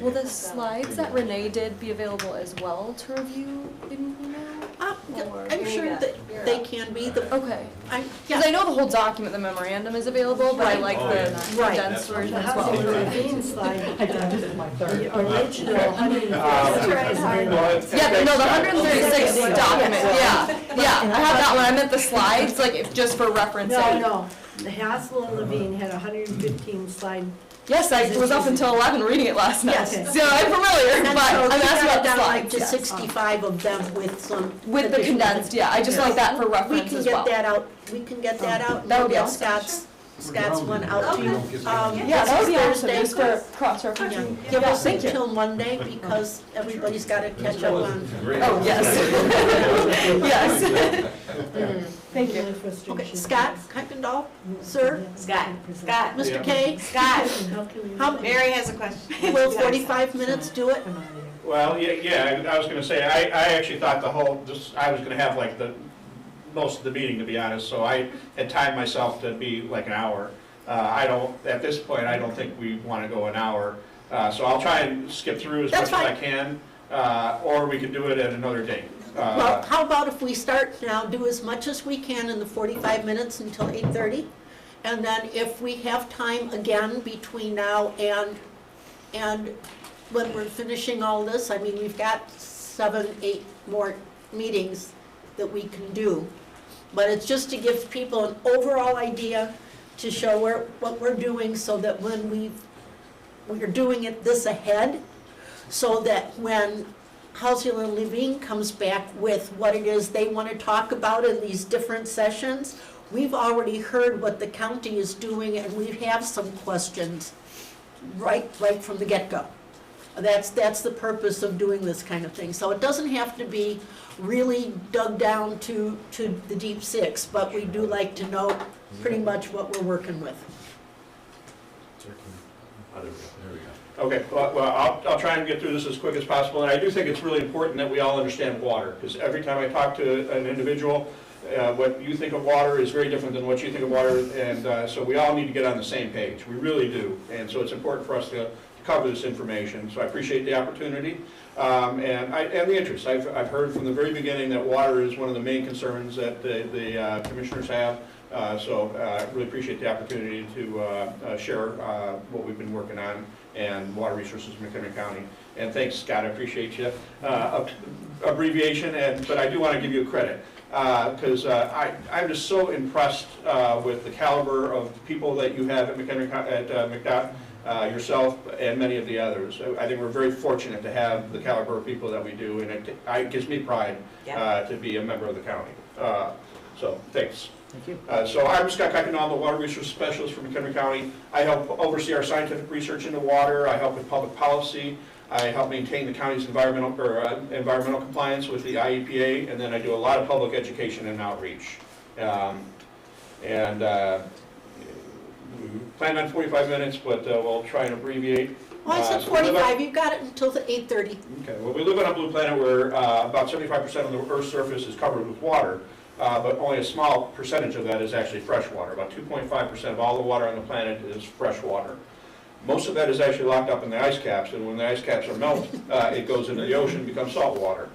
will the slides that Renee did be available as well to review in email? I'm sure that they can be. Okay. Yeah. Because I know the whole document, the memorandum is available, but I like the Right. condensed version as Housing well. Ravine slide, the original 150. Yeah, no, the 136 document, yeah, I have that one, I meant the slides, like, if, just for referencing. No, the Hassel and Levine had 115 slide. Yes, I was up until 11 reading it last night, Yes. so I'm familiar, And but so I'm we asking got it about the down like slides, to yes. 65 of them with some. With the additional- condensed, yeah, I just like that for We reference can as get well. that out, we can get that out. That would be We'll get awesome. Scott's one out to you. Yeah, that would be awesome, Thursday. just for cross-referencing. Give us Thank you. until Monday, because everybody's got to catch up on. Oh, yes. Yes. Thank you. Okay, Scott Kuykendall, sir, Scott. Mr. K, Scott. how, Mary has a question. will 45 minutes do it? Well, yeah, I was gonna say, I actually thought I was gonna have like most of the meeting, to be honest, so I had timed myself to be like an hour. At this point, I don't think we wanna go an hour, so I'll try and skip through as much That's as I fine. can, or we could do it at another date. Well, how about if we start now, do as much as we can in the 45 minutes until 8:30? And then if we have time again between now and when we're finishing all this, I mean, we've got 7, 8 more meetings that we can do. But it's just to give people an overall idea, to show what we're doing, so that when we're doing this ahead, so that when Housing and Levine comes back with what it is they want to talk about in these different sessions, we've already heard what the county is doing, and we have some questions right from the get-go. That's the purpose of doing this kind of thing. So it doesn't have to be really dug down to the deep six, but we do like to know pretty much what we're working with. Okay, well, I'll try and get through this as quick as possible, and I do think it's really important that we all understand water, because every time I talk to an individual, what you think of water is very different than what you think of water, and so we all need to get on the same page, we really do, and so it's important for us to cover this information, so I appreciate the opportunity and the interest. I've heard from the very beginning that water is one of the main concerns that the commissioners have, so I really appreciate the opportunity to share what we've been working on and water resources in McHenry County. And thanks, Scott, I appreciate you. Abbreviation, but I do want to give you credit, because I'm just so impressed with the caliber of people that you have at McDOT, yourself and many of the others. I think we're very fortunate to have the caliber of people that we do, and it gives me pride to be a member of the county. So thanks. Thank you. So I'm Scott Kuykendall, I'm the Water Resource Specialist for McHenry County. I help oversee our scientific research into water. I help with public policy. I help maintain the county's environmental compliance with the IEPA, and then I do a lot of public education and outreach. We planned on 45 minutes, but we'll try and abbreviate. Well, I said So we live 45, you've got it until the 8:30. Okay, well, we live on a blue planet where about 75% of the Earth's surface is covered with water, but only a small percentage of that is actually fresh water. About 2.5% of all the water on the planet is fresh water. Most of that is actually locked up in the ice caps, and when the ice caps are melted, it goes into the ocean and becomes salt water.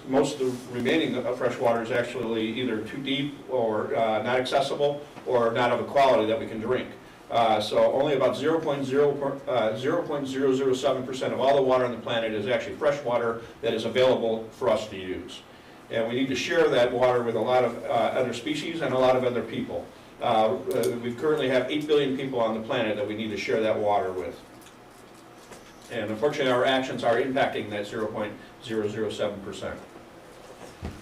Most of the remaining fresh water is actually either too deep or not accessible or not of a quality that we can drink. So only about 0.007% of all the water on the planet is actually fresh water that is available for us to use. And we need to share that water with a lot of other species and a lot of other people. We currently have 8 billion people on the planet that we need to share that water with. And unfortunately, our actions are impacting that 0.007%.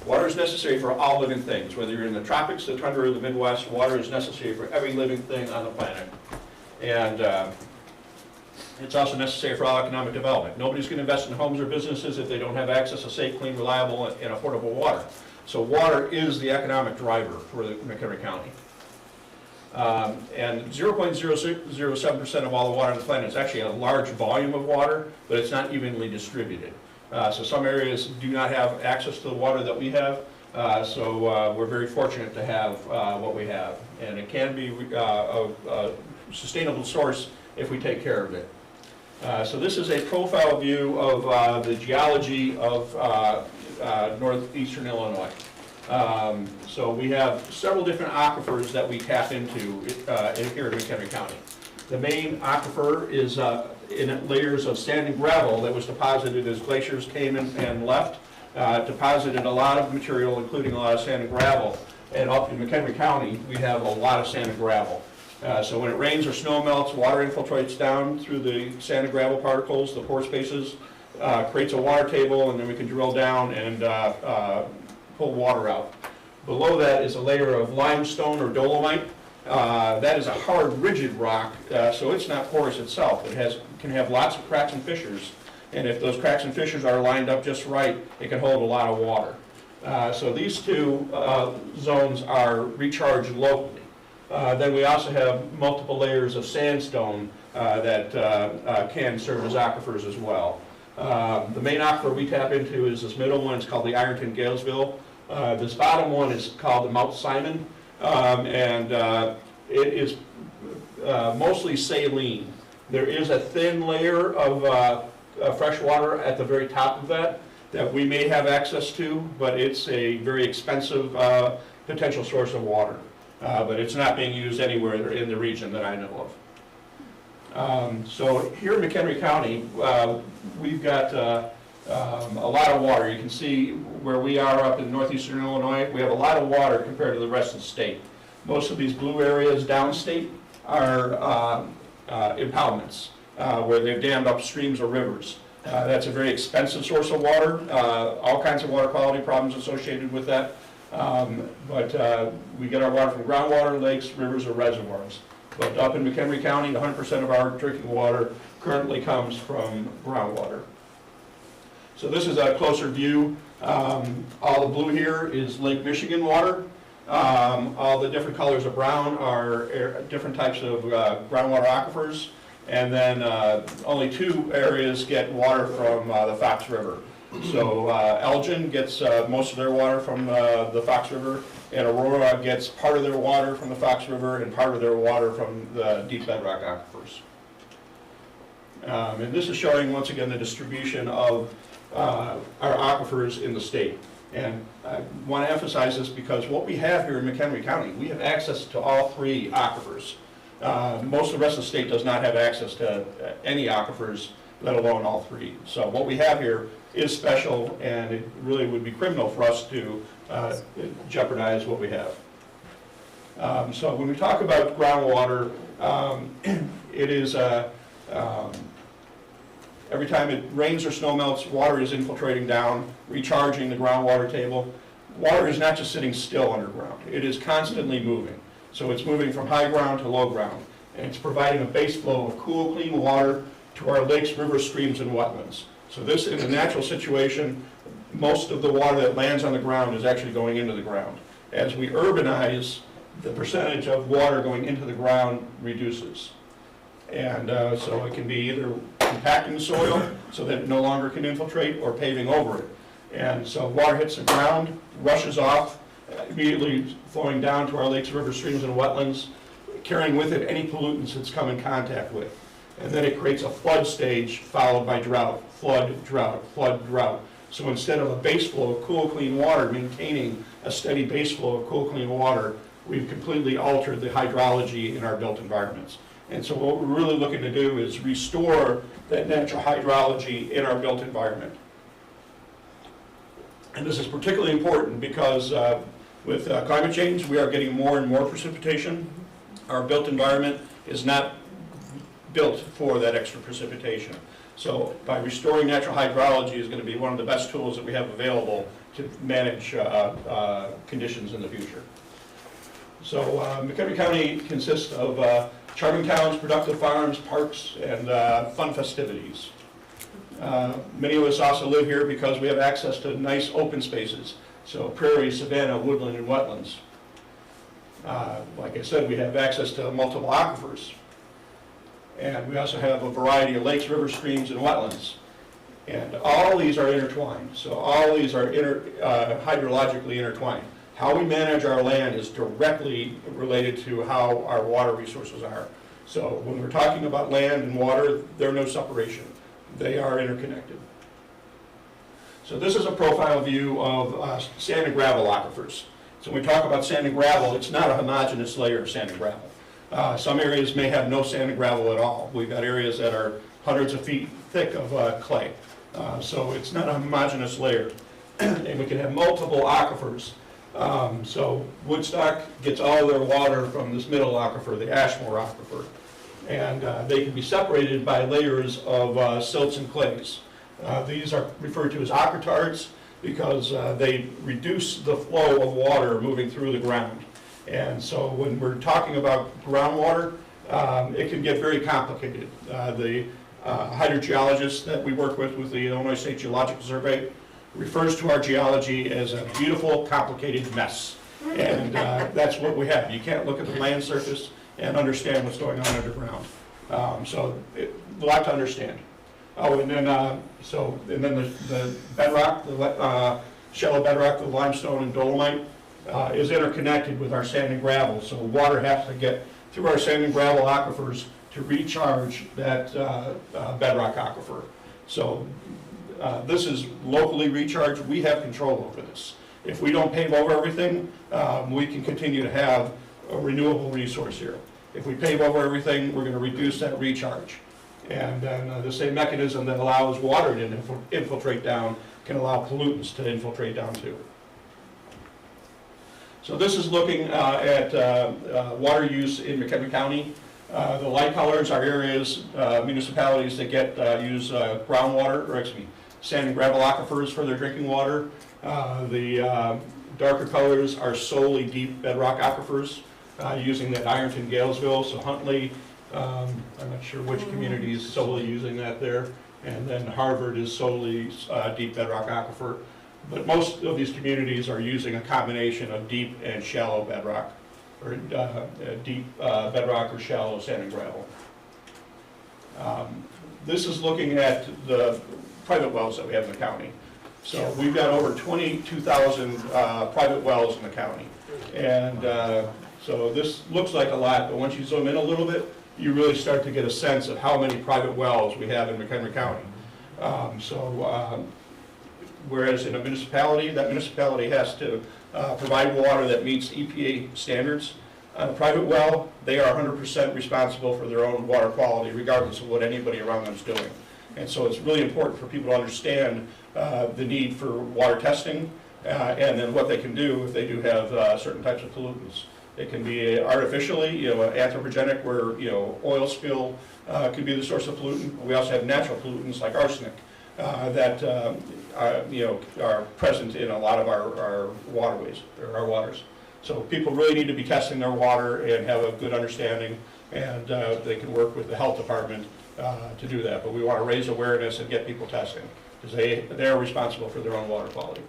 Water is necessary for all living things. Whether you're in the tropics, the tundra, or the Midwest, water is necessary for every living thing on the planet. And it's also necessary for all economic development. Nobody's going to invest in homes or businesses if they don't have access to safe, clean, reliable, and affordable water. So water is the economic driver for McHenry County. And 0.007% of all the water on the planet is actually a large volume of water, but it's not evenly distributed. So some areas do not have access to the water that we have, so we're very fortunate to have what we have. And it can be a sustainable source if we take care of it. So this is a profile view of the geology of northeastern Illinois. So we have several different aquifers that we tap into here in McHenry County. The main aquifer is in layers of sand and gravel that was deposited as glaciers came and left, deposited a lot of material, including a lot of sand and gravel. And up in McHenry County, we have a lot of sand and gravel. So when it rains or snow melts, water infiltrates down through the sand and gravel particles, the pore spaces, creates a water table, and then we can drill down and pull water out. Below that is a layer of limestone or dolomite. That is a hard, rigid rock, so it's not porous itself. It can have lots of cracks and fissures, and if those cracks and fissures are lined up just right, it can hold a lot of water. So these two zones are recharged locally. Then we also have multiple layers of sandstone that can serve as aquifers as well. The main aquifer we tap into is this middle one. It's called the Ironton-Galesville. This bottom one is called the Mount Simon, and it is mostly saline. There is a thin layer of fresh water at the very top of that we may have access to, but it's a very expensive potential source of water. But it's not being used anywhere in the region that I know of. So here in McHenry County, we've got a lot of water. You can see where we are up in northeastern Illinois. We have a lot of water compared to the rest of the state. Most of these blue areas downstate are impoundments, where they've dammed up streams or rivers. That's a very expensive source of water, all kinds of water quality problems associated with that. But we get our water from groundwater, lakes, rivers, or reservoirs. But up in McHenry County, 100% of our drinking water currently comes from groundwater. So this is a closer view. All the blue here is Lake Michigan water. All the different colors of brown are different types of groundwater aquifers. And then only two areas get water from the Fox River. So Elgin gets most of their water from the Fox River, and Aurora gets part of their water from the Fox River and part of their water from the deep bedrock aquifers. And this is showing, once again, the distribution of our aquifers in the state. And I want to emphasize this because what we have here in McHenry County, we have access to all three aquifers. Most of the rest of the state does not have access to any aquifers, let alone all three. So what we have here is special, and it really would be criminal for us to jeopardize what we have. So when we talk about groundwater, it is every time it rains or snow melts, water is infiltrating down, recharging the groundwater table. Water is not just sitting still underground. It is constantly moving. So it's moving from high ground to low ground. And it's providing a base flow of cool, clean water to our lakes, rivers, streams, and wetlands. So this, in a natural situation, most of the water that lands on the ground is actually going into the ground. As we urbanize, the percentage of water going into the ground reduces. And so it can be either compacting the soil so that it no longer can infiltrate, or paving over it. And so water hits the ground, rushes off, immediately flowing down to our lakes, rivers, streams, and wetlands, carrying with it any pollutants it's come in contact with. And then it creates a flood stage followed by drought, flood, drought, flood, drought. So instead of a base flow of cool, clean water, maintaining a steady base flow of cool, clean water, we've completely altered the hydrology in our built environments. And so what we're really looking to do is restore that natural hydrology in our built environment. And this is particularly important because with climate change, we are getting more and more precipitation. Our built environment is not built for that extra precipitation. So by restoring natural hydrology is going to be one of the best tools that we have available to manage conditions in the future. So McHenry County consists of charming towns, productive farms, parks, and fun festivities. Many of us also live here because we have access to nice open spaces. So prairie, savanna, woodland, and wetlands. Like I said, we have access to multiple aquifers. And we also have a variety of lakes, rivers, streams, and wetlands. And all these are intertwined. So all these are hydrologically intertwined. How we manage our land is directly related to how our water resources are. So when we're talking about land and water, there's no separation. They are interconnected. So this is a profile view of sand and gravel aquifers. So when we talk about sand and gravel, it's not a homogeneous layer of sand and gravel. Some areas may have no sand and gravel at all. We've got areas that are hundreds of feet thick of clay. So it's not a homogeneous layer. And we can have multiple aquifers. So Woodstock gets all their water from this middle aquifer, the Ashmore aquifer. And they can be separated by layers of silts and clays. These are referred to as aquatards because they reduce the flow of water moving through the ground. And so when we're talking about groundwater, it can get very complicated. The hydrogeologist that we work with the Illinois State Geological Survey, refers to our geology as a beautiful, complicated mess. And that's what we have. You can't look at the land surface and understand what's going on underground. So a lot to understand. Oh, and then the bedrock, the shallow bedrock, the limestone and dolomite is interconnected with our sand and gravel. So water has to get through our sand and gravel aquifers to recharge that bedrock aquifer. So this is locally recharged. We have control over this. If we don't pave over everything, we can continue to have a renewable resource here. If we pave over everything, we're going to reduce that recharge. And then the same mechanism that allows water to infiltrate down can allow pollutants to infiltrate down too. So this is looking at water use in McHenry County. The light colors are areas, municipalities that use groundwater, or excuse me, sand and gravel aquifers for their drinking water. The darker colors are solely deep bedrock aquifers using that Ironton, Galesville, so Huntley, I'm not sure which community is solely using that there, and then Harvard is solely deep bedrock aquifer. But most of these communities are using a combination of deep and shallow bedrock, or deep bedrock or shallow sand and gravel. This is looking at the private wells that we have in the county. So we've got over 22,000 private wells in the county. And so this looks like a lot, but once you zoom in a little bit, you really start to get a sense of how many private wells we have in McHenry County. Whereas in a municipality, that municipality has to provide water that meets EPA standards. On a private well, they are 100% responsible for their own water quality, regardless of what anybody around them is doing. And so it's really important for people to understand the need for water testing and then what they can do if they do have certain types of pollutants. It can be artificially, anthropogenic, where oil spill could be the source of pollutant. We also have natural pollutants like arsenic that are present in a lot of our waterways, or our waters. So people really need to be testing their water and have a good understanding, and they can work with the health department to do that. But we want to raise awareness and get people testing, because they're responsible for their own water quality.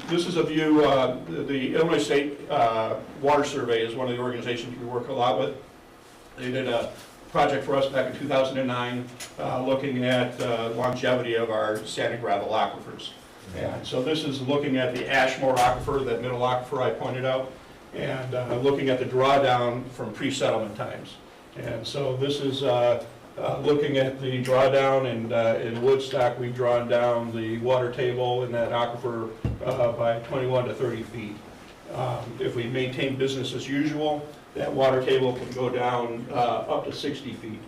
This is a view, the Illinois State Water Survey is one of the organizations we work a lot with. They did a project for us back in 2009 looking at longevity of our sand and gravel aquifers. And so this is looking at the Ashmore aquifer, that middle aquifer I pointed out, and looking at the drawdown from pre-settlement times. And so this is looking at the drawdown, and in Woodstock we've drawn down the water table in that aquifer by 21 to 30 feet. If we maintain business as usual, that water table can go down up to 60 feet.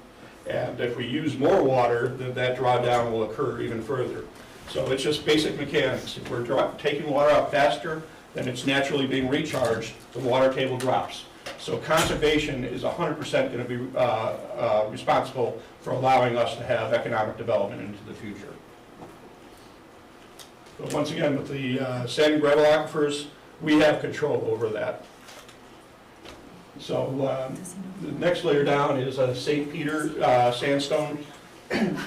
And if we use more water, then that drawdown will occur even further. So it's just basic mechanics. If we're taking water out faster than it's naturally being recharged, the water table drops. So conservation is 100% going to be responsible for allowing us to have economic development into the future. But once again, with the sand and gravel aquifers, we have control over that. So the next layer down is St. Peter sandstone.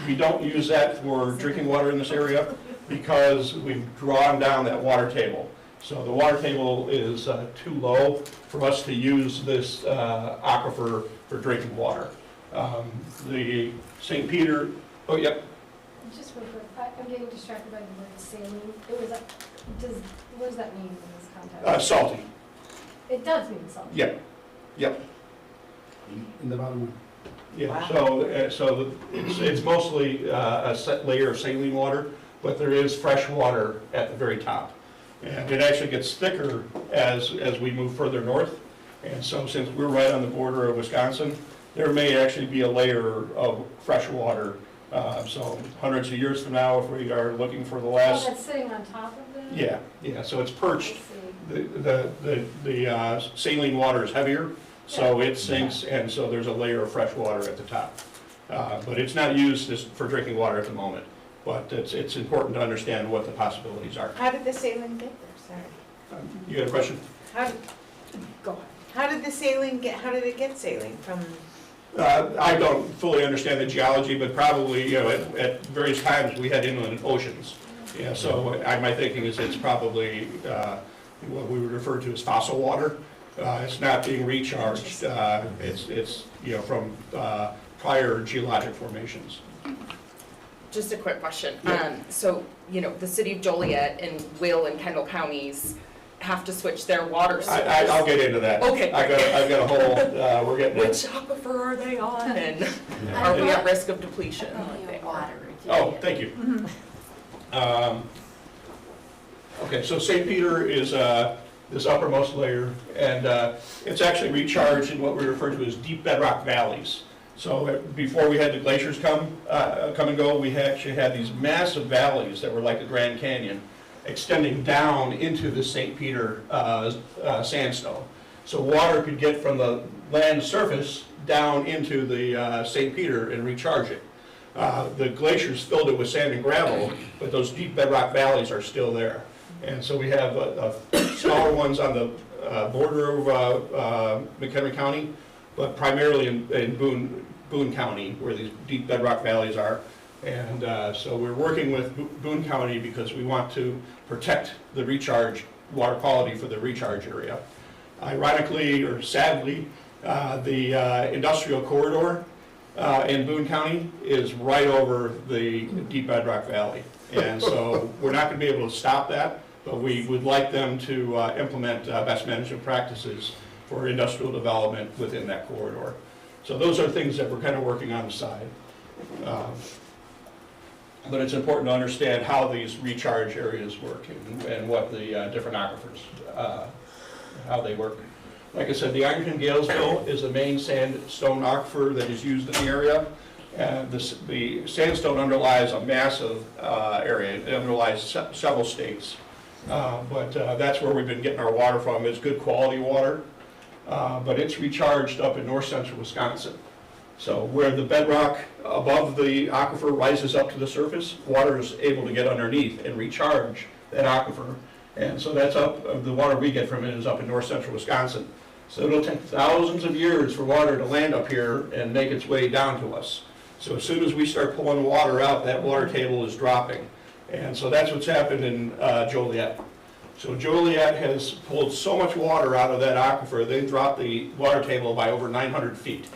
We don't use that for drinking water in this area because we've drawn down that water table. So the water table is too low for us to use this aquifer for drinking water. The St. Peter, oh, yep. Just real quick, I'm getting distracted by the word saline. It was, what does that mean in this context? Salty. It does mean salty. Yep, yep. In the bottom one. Yeah, Wow. so it's mostly a set layer of saline water, but there is fresh water at the very top. And it actually gets thicker as we move further north. And so since we're right on the border of Wisconsin, there may actually be a layer of fresh water. So hundreds of years from now, if we are looking for the last... Oh, that's sitting on top of it? Yeah, so it's perched. The saline water is heavier, so it sinks, and so there's a layer of fresh water at the top. But it's not used for drinking water at the moment. But it's important to understand what the possibilities are. How did the saline get there? Sorry. You had a question? Go on. How did it get saline from? I don't fully understand the geology, but probably, at various times we had inland oceans. Yeah, so my thinking is it's probably what we would refer to as fossil water. It's not being recharged. It's from prior geologic formations. Just a quick question. Yeah. So, the city of Joliet and Will and Kendall counties have to switch their water source. I'll get into that. Okay. I've got a whole, we're getting Which aquifer are they on, and are we at risk of depletion? Oh, thank you. Okay, so St. Peter is this uppermost layer, and it's actually recharged in what we refer to as deep bedrock valleys. So before we had the glaciers come and go, we actually had these massive valleys that were like the Grand Canyon, extending down into the St. Peter sandstone. So water could get from the land surface down into the St. Peter and recharge it. The glaciers filled it with sand and gravel, but those deep bedrock valleys are still there. And so we have smaller ones on the border of McHenry County, but primarily in Boone County, where these deep bedrock valleys are. And so we're working with Boone County because we want to protect the recharge water quality for the recharge area. Ironically, or sadly, the industrial corridor in Boone County is right over the deep bedrock valley. And so we're not going to be able to stop that, but we would like them to implement best management practices for industrial development within that corridor. So those are things that we're kind of working on the side. But it's important to understand how these recharge areas work and what the different aquifers, how they work. Like I said, the Ironton Galesville is the main sandstone aquifer that is used in the area. And the sandstone underlies a massive area. It underlies several states. But that's where we've been getting our water from. It's good quality water. But it's recharged up in north central Wisconsin. So where the bedrock above the aquifer rises up to the surface, water is able to get underneath and recharge that aquifer. And so that's up, the water we get from it is up in north central Wisconsin. So it'll take thousands of years for water to land up here and make its way down to us. So as soon as we start pulling water out, that water table is dropping. And so that's what's happened in Joliet. So Joliet has pulled so much water out of that aquifer, they dropped the water table by over 900 feet.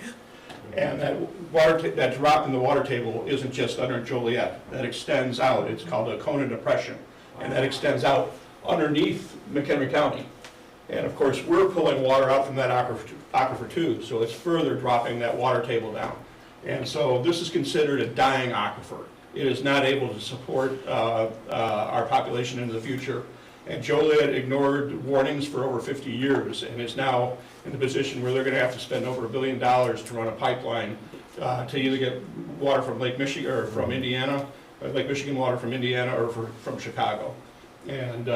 And that drop in the water table isn't just under Joliet. That extends out. It's called a Kona Depression. And that extends out underneath McHenry County. And of course, we're pulling water out from that aquifer too, so it's further dropping that water table down. And so this is considered a dying aquifer. It is not able to support our population into the future. And Joliet ignored warnings for over 50 years and is now in the position where they're going to have to spend over $1 billion to run a pipeline to either get water from Lake Michigan or from Indiana, Lake Michigan water from Indiana or from Chicago. And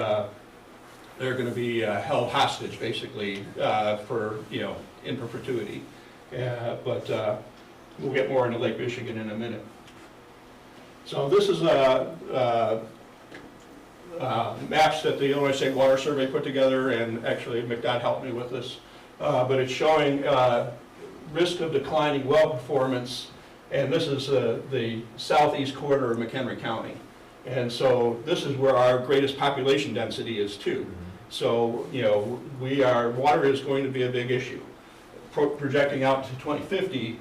they're going to be held hostage basically for, in perpetuity. But we'll get more into Lake Michigan in a minute. So this is maps that the Illinois State Water Survey put together, and actually McDonald helped me with this. But it's showing risk of declining well performance, and this is the southeast corner of McHenry County. And so this is where our greatest population density is too. So, water is going to be a big issue. Projecting out to 2050,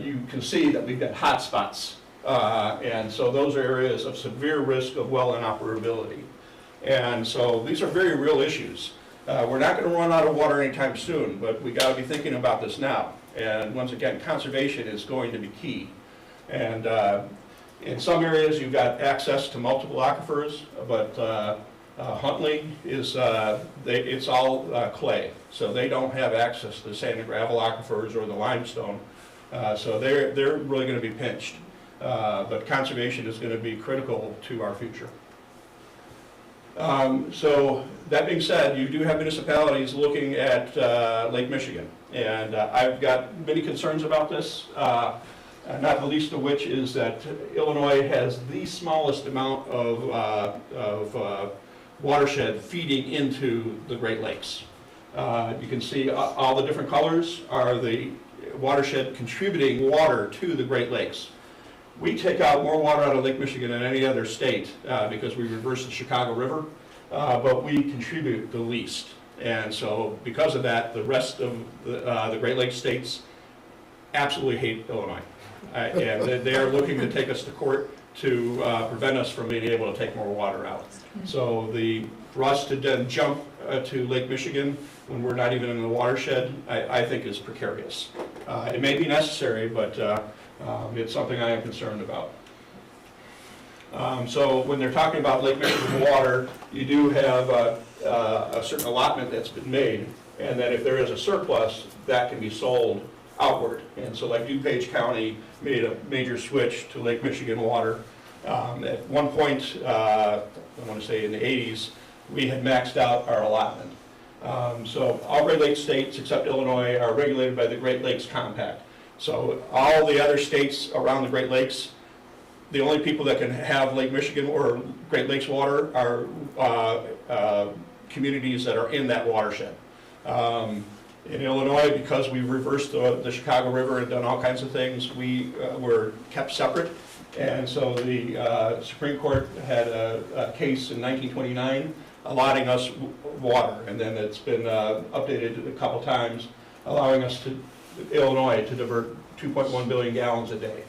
you can see that we've got hot spots. And so those are areas of severe risk of well inoperability. And so these are very real issues. We're not going to run out of water anytime soon, but we got to be thinking about this now. And once again, conservation is going to be key. And in some areas, you've got access to multiple aquifers, but Huntley is, it's all clay. So they don't have access to the sand and gravel aquifers or the limestone. So they're really going to be pinched. But conservation is going to be critical to our future. So that being said, you do have municipalities looking at Lake Michigan. And I've got many concerns about this, not the least of which is that Illinois has the smallest amount of watershed feeding into the Great Lakes. You can see all the different colors are the watershed contributing water to the Great Lakes. We take out more water out of Lake Michigan than any other state because we reverse the Chicago River, but we contribute the least. And so because of that, the rest of the Great Lakes states absolutely hate Illinois. And they are looking to take us to court to prevent us from being able to take more water out. So for us to then jump to Lake Michigan when we're not even in the watershed, I think is precarious. It may be necessary, but it's something I am concerned about. So when they're talking about Lake Michigan water, you do have a certain allotment that's been made, and then if there is a surplus, that can be sold outward. And so like DuPage County made a major switch to Lake Michigan water. At one point, I want to say in the 80s, we had maxed out our allotment. So all Great Lakes states except Illinois are regulated by the Great Lakes Compact. So all the other states around the Great Lakes, the only people that can have Lake Michigan or Great Lakes water are communities that are in that watershed. In Illinois, because we reversed the Chicago River and done all kinds of things, we were kept separate. And so the Supreme Court had a case in 1929 allotting us water, and then it's been updated a couple times, allowing us to Illinois to divert 2.1 billion gallons a day.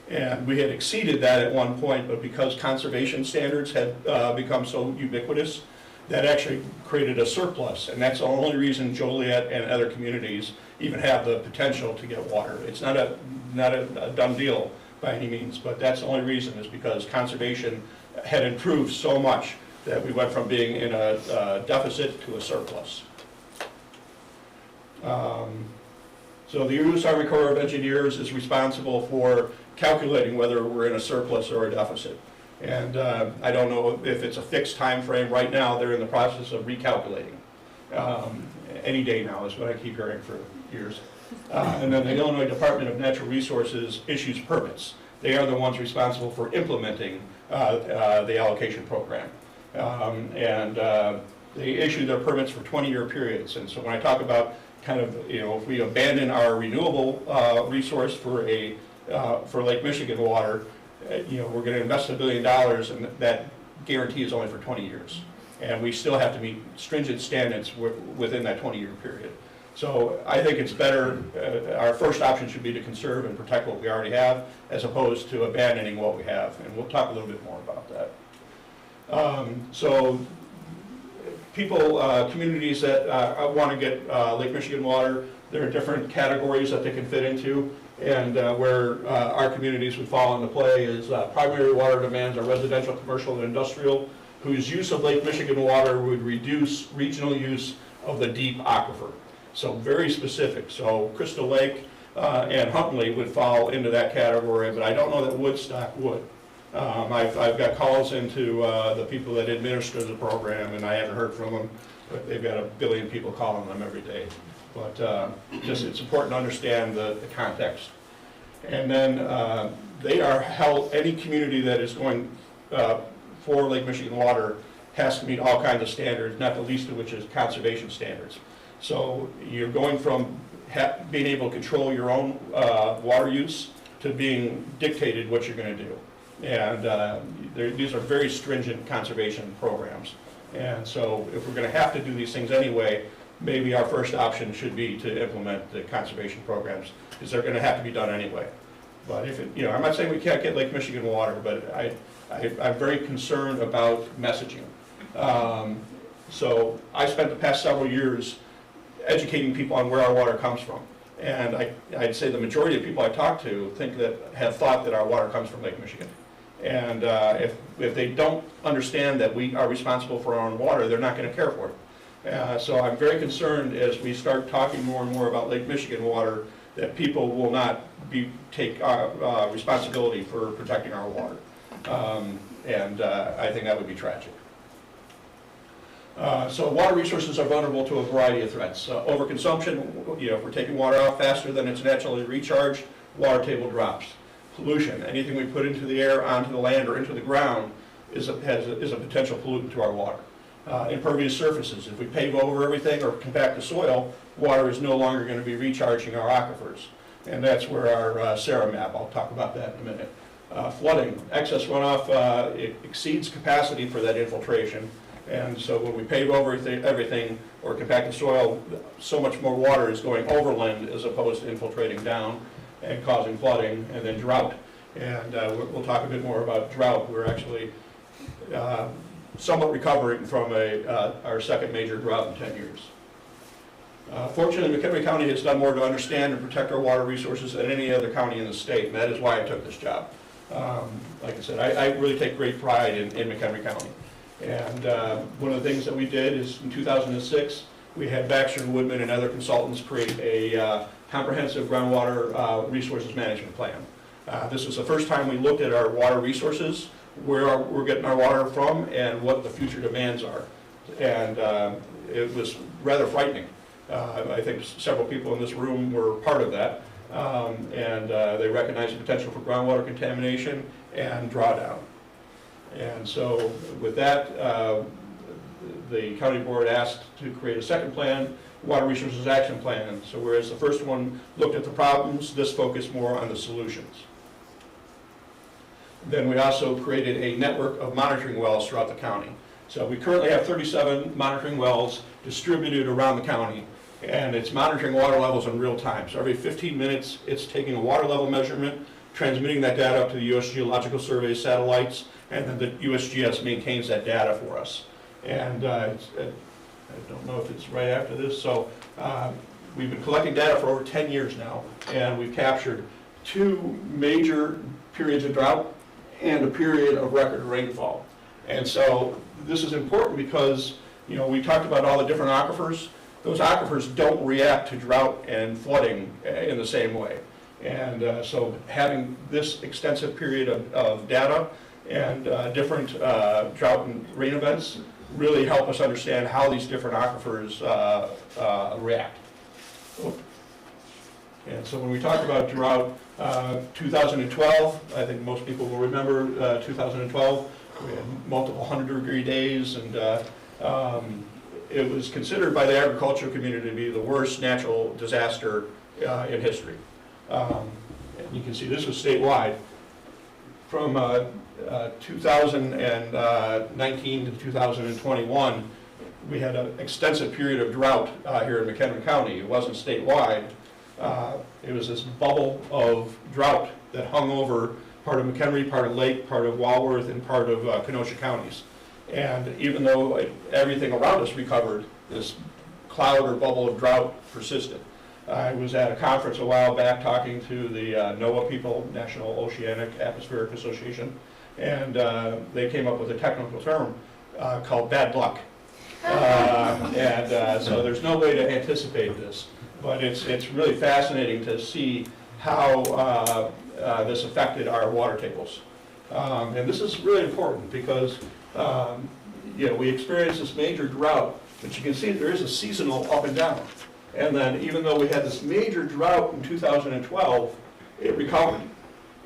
And we had exceeded that at one point, but because conservation standards had become so ubiquitous, that actually created a surplus. And that's the only reason Joliet and other communities even have the potential to get water. It's not a done deal by any means, but that's the only reason is because conservation had improved so much that we went from being in a deficit to a surplus. So the U.S. Army Corps of Engineers is responsible for calculating whether we're in a surplus or a deficit. And I don't know if it's a fixed time frame. Right now, they're in the process of recalculating. Any day now is what I keep hearing for years. And then the Illinois Department of Natural Resources issues permits. They are the ones responsible for implementing the allocation program. they issue their permits for 20-year periods. And so when I talk about kind of, if we abandon our renewable resource for Lake Michigan water, we're going to invest $1 billion, and that guarantee is only for 20 years. And we still have to meet stringent standards within that 20-year period. So I think it's better, our first option should be to conserve and protect what we already have, as opposed to abandoning what we have. And we'll talk a little bit more about that. So people, communities that want to get Lake Michigan water, there are different categories that they can fit into. And where our communities would fall into play is primary water demands are residential, commercial, and industrial, whose use of Lake Michigan water would reduce regional use of the deep aquifer. So very specific. So Crystal Lake and Huntley would fall into that category, but I don't know that Woodstock would. I've got calls into the people that administer the program, and I haven't heard from them, but they've got 1 billion people calling them every day. But just it's important to understand the context. And then they are held, any community that is going for Lake Michigan water has to meet all kinds of standards, not the least of which is conservation standards. So you're going from being able to control your own water use to being dictated what you're going to do. And these are very stringent conservation programs. And so if we're going to have to do these things anyway, maybe our first option should be to implement the conservation programs, because they're going to have to be done anyway. But if it, I'm not saying we can't get Lake Michigan water, but I'm very concerned about messaging. So I spent the past several years educating people on where our water comes from. And I'd say the majority of people I talk to have thought that our water comes from Lake Michigan. And if they don't understand that we are responsible for our own water, they're not going to care for it. So I'm very concerned as we start talking more and more about Lake Michigan water that people will not take responsibility for protecting our water. I think that would be tragic. So water resources are vulnerable to a variety of threats. Overconsumption, if we're taking water out faster than it's naturally recharged, water table drops. Pollution, anything we put into the air, onto the land, or into the ground is a potential pollutant to our water. Impervious surfaces, if we pave over everything or compact the soil, water is no longer going to be recharging our aquifers. And that's where our SARA map, I'll talk about that in a minute. Flooding, excess runoff it exceeds capacity for that infiltration. And so when we pave over everything or compact the soil, so much more water is going overland as opposed to infiltrating down and causing flooding, and then drought. And we'll talk a bit more about drought. We're actually somewhat recovering from our second major drought in 10 years. Fortunately, McHenry County has done more to understand and protect our water resources than any other county in the state, and that is why I took this job. Like I said, I really take great pride in McHenry County. And one of the things that we did is in 2006, we had Baxter and Woodman and other consultants create a comprehensive groundwater resources management plan. This was the first time we looked at our water resources, where we're getting our water from, and what the future demands are. And it was rather frightening. I think several people in this room were part of that. They recognized the potential for groundwater contamination and drawdown. And so with that, the county board asked to create a second plan, Water Resources Action Plan. So whereas the first one looked at the problems, this focused more on the solutions. Then we also created a network of monitoring wells throughout the county. So we currently have 37 monitoring wells distributed around the county, and it's monitoring water levels in real time. So every 15 minutes, it's taking a water level measurement, transmitting that data up to the U.S. Geological Survey satellites, and then the USGS maintains that data for us. And I don't know if it's right after this, so we've been collecting data for over 10 years now, and we've captured 2 major periods of drought and a period of record rainfall. And so this is important because, we talked about all the different aquifers. Those aquifers don't react to drought and flooding in the same way. And so having this extensive period of data and different drought and rain events really help us understand how these different aquifers react. And so when we talk about drought, 2012, I think most people will remember 2012. We had multiple 100-degree days, and it was considered by the agricultural community to be the worst natural disaster in history. And you can see this was statewide. From 2019 to 2021, we had an extensive period of drought here in McHenry County. It wasn't statewide. It was this bubble of drought that hung over part of McHenry, part of Lake, part of Walworth, and part of Kenosha counties. And even though everything around us recovered, this cloud or bubble of drought persisted. I was at a conference a while back talking to the NOAA people, National Oceanic Atmospheric Association, and they came up with a technical term called bad luck. So there's no way to anticipate this, but it's really fascinating to see how this affected our water tables. And this is really important because we experienced this major drought, but you can see there is a seasonal up and down. And then even though we had this major drought in 2012, it recovered.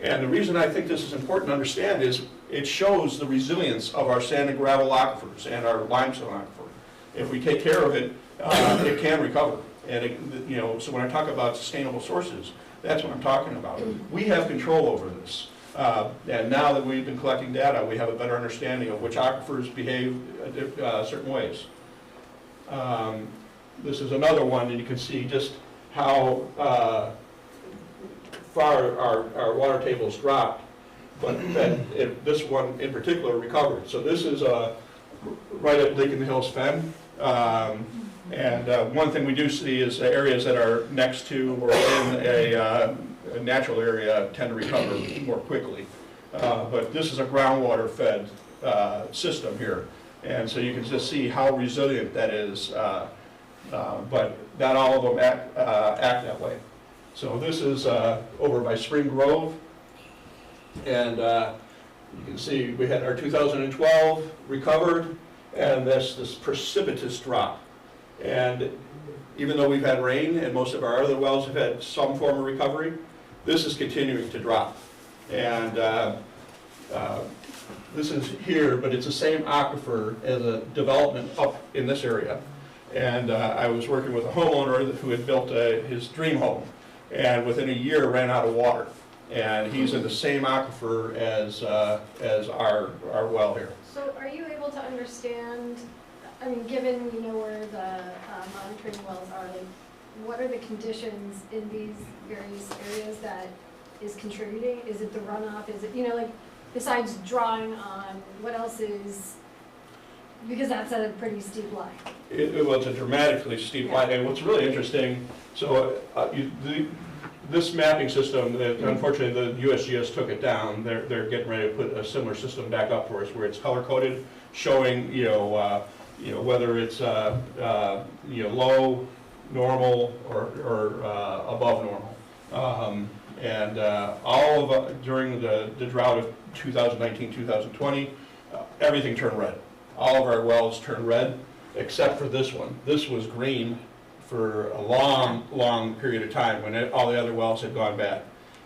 And the reason I think this is important to understand is it shows the resilience of our sand and gravel aquifers and our limestone aquifer. If we take care of it, it can recover. And so when I talk about sustainable sources, that's what I'm talking about. We have control over this. And now that we've been collecting data, we have a better understanding of which aquifers behave certain ways. This is another one, and you can see just how far our water tables dropped, but this one in particular recovered. So this is right at Lake in the Hills Fen. And one thing we do see is areas that are next to or in a natural area tend to recover more quickly. But this is a groundwater fed system here. And so you can just see how resilient that is. But not all of them act that way. So this is over by Spring Grove. And you can see we had our 2012 recovered, and this precipitous drop. And even though we've had rain and most of our other wells have had some form of recovery, this is continuing to drop. And this is here, but it's the same aquifer as a development up in this area. And I was working with a homeowner who had built his dream home, and within a year ran out of water. And he's in the same aquifer as our well here. So are you able to understand, I mean, given where the monitoring wells are, like, what are the conditions in these various areas that is contributing? Is it the runoff? Is it, besides drawing on, what else is, because that's a pretty steep line. It was a dramatically steep line, and what's really interesting, so this mapping system, unfortunately the USGS took it down. They're getting ready to put a similar system back up for us where it's color coded, showing whether it's low, normal, or above normal. All of during the drought of 2019-2020, everything turned red. All of our wells turned red, except for this one. This was green for a long, long period of time when all the other wells had gone bad.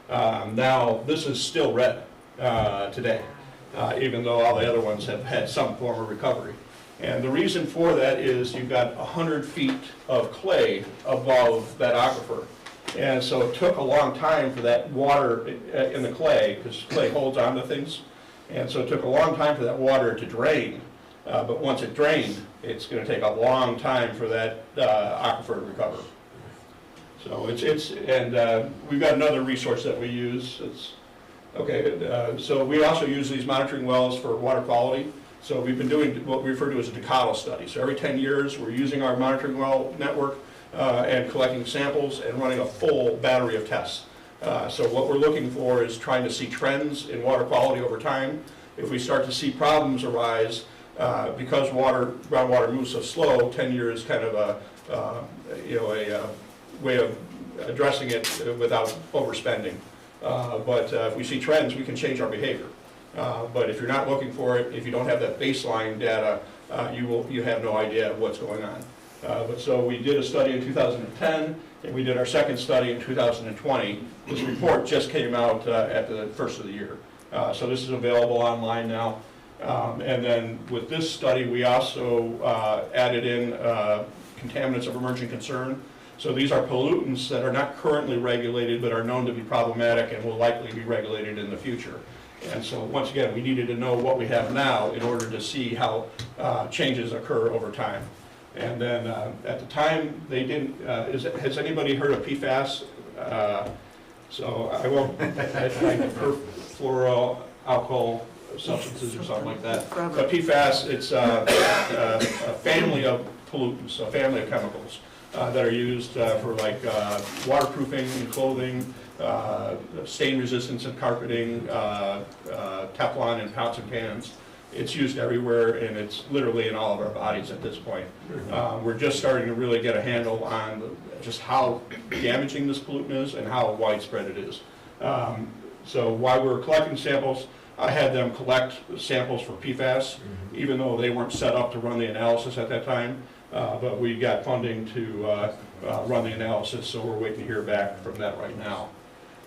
Now, this is still red today, even though all the other ones have had some form of recovery. And the reason for that is you've got 100 feet of clay above that aquifer. And so it took a long time for that water in the clay, because clay holds onto things, and so it took a long time for that water to drain. But once it drained, it's going to take a long time for that aquifer to recover. So we've got another resource that we use. So we also use these monitoring wells for water quality. So we've been doing what we refer to as a decadal study. So every 10 years, we're using our monitoring well network and collecting samples and running a full battery of tests. So what we're looking for is trying to see trends in water quality over time. If we start to see problems arise, because groundwater moves so slow, 10 years is kind of a way of addressing it without overspending. But if we see trends, we can change our behavior. But if you're not looking for it, if you don't have that baseline data, you have no idea what's going on. But so we did a study in 2010, and we did our second study in 2020. This report just came out at the first of the year. So this is available online now. And then with this study, we also added in contaminants of emerging concern. So these are pollutants that are not currently regulated but are known to be problematic and will likely be regulated in the future. And so once again, we needed to know what we have now in order to see how changes occur over time. And then at the time, they didn't, has anybody heard of PFAS? So I won't, like fluoroalkyl substances or something like that. But PFAS, it's a family of pollutants, a family of chemicals that are used for like waterproofing in clothing, stain resistance in carpeting, Teflon in pots and pans. It's used everywhere, and it's literally in all of our bodies at this point. We're just starting to really get a handle on just how damaging this pollutant is and how widespread it is. So while we were collecting samples, I had them collect samples for PFAS, even though they weren't set up to run the analysis at that time. But we got funding to run the analysis, so we're waiting to hear back from that right now.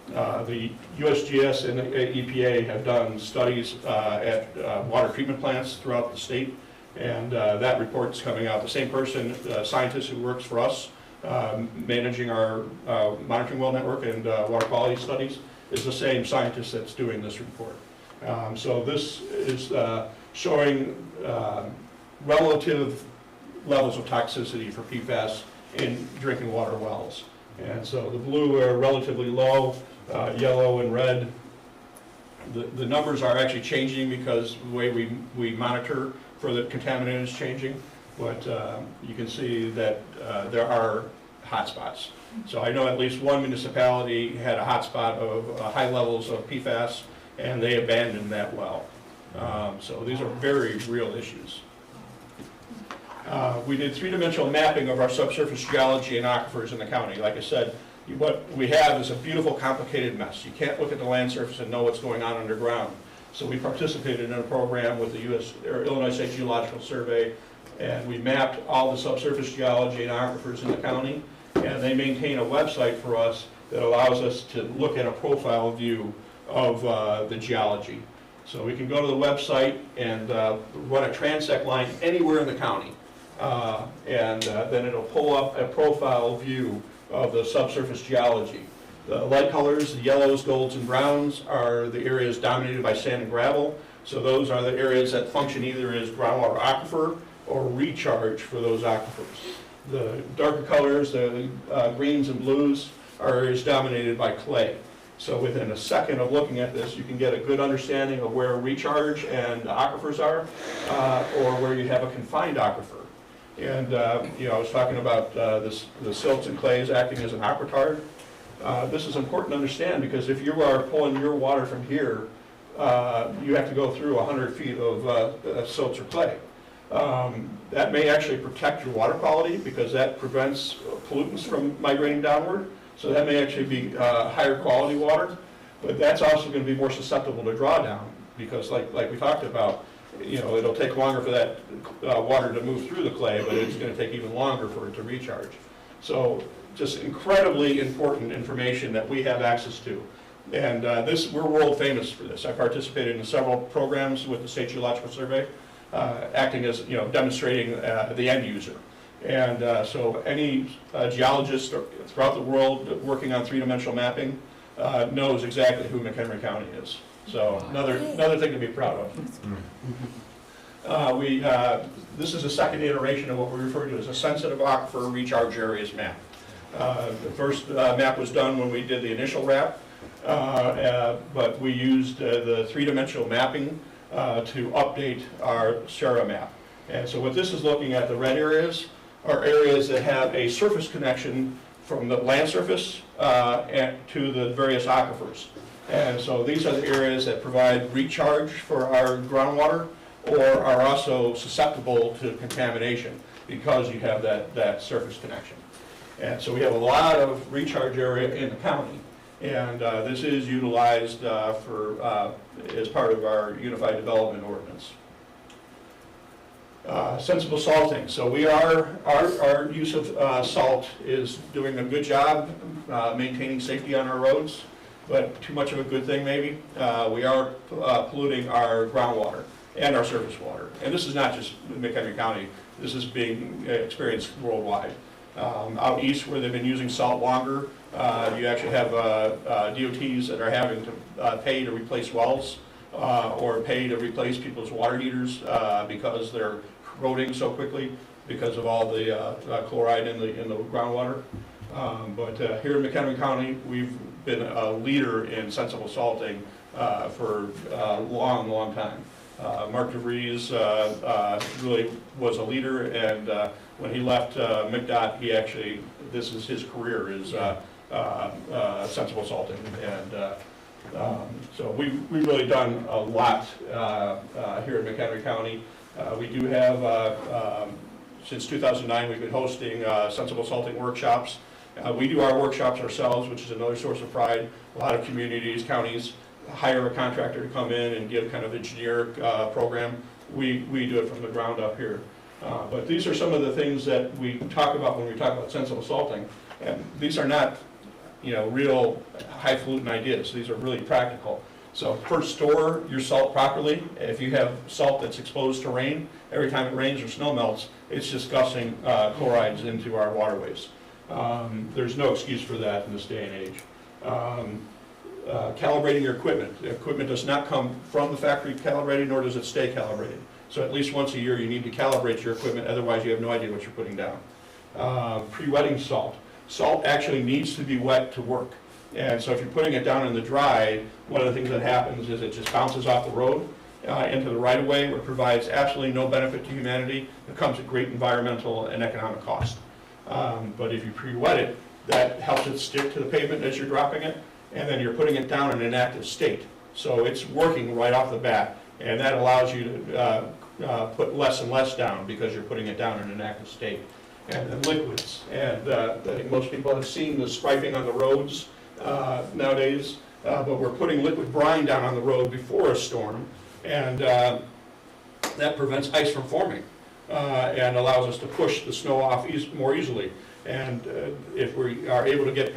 The USGS and the EPA have done studies at water treatment plants throughout the state, and that report's coming out. The same person, scientist who works for us, managing our monitoring well network and water quality studies, is the same scientist that's doing this report. So this is showing relative levels of toxicity for PFAS in drinking water wells. And so the blue are relatively low, yellow and red. The numbers are actually changing because the way we monitor for the contaminant is changing. But you can see that there are hotspots. So I know at least one municipality had a hotspot of high levels of PFAS, and they abandoned that well. So these are very real issues. We did three-dimensional mapping of our subsurface geology and aquifers in the county. Like I said, what we have is a beautiful, complicated mess. You can't look at the land surface and know what's going on underground. So we participated in a program with the Illinois State Geological Survey, and we mapped all the subsurface geology and aquifers in the county, and they maintain a website for us that allows us to look at a profile view of the geology. So we can go to the website and run a transect line anywhere in the county. Then it'll pull up a profile view of the subsurface geology. The light colors, the yellows, golds, and browns, are the areas dominated by sand and gravel. So those are the areas that function either as groundwater aquifer or recharge for those aquifers. The darker colors, the greens and blues, are areas dominated by clay. So within a second of looking at this, you can get a good understanding of where recharge and aquifers are, or where you have a confined aquifer. And I was talking about the silts and clays acting as an aquitard. This is important to understand because if you are pulling your water from here, you have to go through 100 feet of silts or clay. That may actually protect your water quality because that prevents pollutants from migrating downward. So that may actually be higher quality water, but that's also going to be more susceptible to drawdown because like we talked about, it'll take longer for that water to move through the clay, but it's going to take even longer for it to recharge. So just incredibly important information that we have access to. And we're world famous for this. I participated in several programs with the State Geological Survey, acting as, demonstrating the end user. And so any geologist throughout the world working on three-dimensional mapping knows exactly who McHenry County is. So another thing to be proud of. This is a second iteration of what we refer to as a sensitive aquifer recharge areas map. The first map was done when we did the initial RAP, but we used the three-dimensional mapping to update our SARA map. And so what this is looking at, the red areas, are areas that have a surface connection from the land surface to the various aquifers. And so these are the areas that provide recharge for our groundwater or are also susceptible to contamination because you have that surface connection. And so we have a lot of recharge area in the county. And this is utilized as part of our Unified Development Ordinance. Sensible salting. So our use of salt is doing a good job maintaining safety on our roads, but too much of a good thing maybe. We are polluting our groundwater. and our surface water. And this is not just McHenry County, this is being experienced worldwide. Out east where they've been using salt longer, you actually have DOTs that are having to pay to replace wells or pay to replace people's water heaters because they're corroding so quickly because of all the chloride in the groundwater. But here in McHenry County, we've been a leader in sensible salting for a long, long time. Mark DeVries really was a leader, and when he left McDOT, he actually, this is his career, is sensible salting. And so we've really done a lot here in McHenry County. We do have, since 2009, we've been hosting sensible salting workshops. We do our workshops ourselves, which is another source of pride. A lot of communities, counties, hire a contractor to come in and give kind of a generic program. We do it from the ground up here. But these are some of the things that we talk about when we talk about sensible salting. And these are not, real highfalutin ideas. These are really practical. So first, store your salt properly. If you have salt that's exposed to rain, every time it rains or snow melts, it's just gushing chlorides into our waterways. There's no excuse for that in this day and age. Calibrating your equipment. The equipment does not come from the factory calibrated, nor does it stay calibrated. So at least once a year you need to calibrate your equipment, otherwise you have no idea what you're putting down. Pre-wetting salt. Salt actually needs to be wet to work. And so if you're putting it down in the dry, one of the things that happens is it just bounces off the road into the right-of-way, where it provides absolutely no benefit to humanity. It comes at great environmental and economic cost. But if you pre-wet it, that helps it stick to the pavement as you're dropping it, and then you're putting it down in an active state. So it's working right off the bat, and that allows you to put less and less down because you're putting it down in an active state. And then liquids, and I think most people have seen the striping on the roads nowadays, but we're putting liquid brine down on the road before a storm, and that prevents ice from forming and allows us to push the snow off more easily. And if we are able to get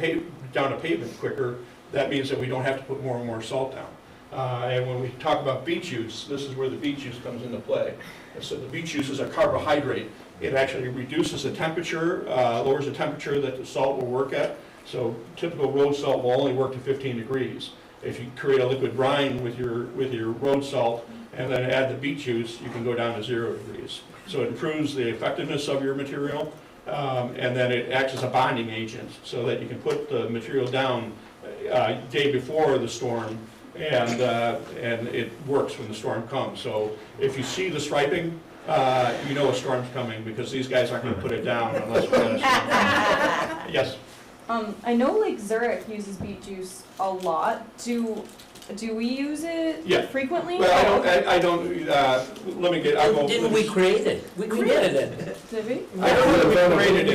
down to pavement quicker, that means that we don't have to put more and more salt down. And when we talk about beet juice, this is where the beet juice comes into play. And so the beet juice is a carbohydrate. It actually reduces the temperature, lowers the temperature that the salt will work at. So typical road salt will only work to 15 degrees. If you create a liquid brine with your road salt and then add the beet juice, you can go down to 0 degrees. So it improves the effectiveness of your material, and then it acts as a bonding agent so that you can put the material down day before the storm, and it works when the storm comes. So if you see the striping, you know a storm's coming, because these guys aren't going to put it down unless we get a storm. Yes? I know Lake Zurich uses beet juice a lot. Do we use it frequently? Well, I don't, let me get, I'll go. Didn't we create it? We created it. Did we? I don't know if we created it,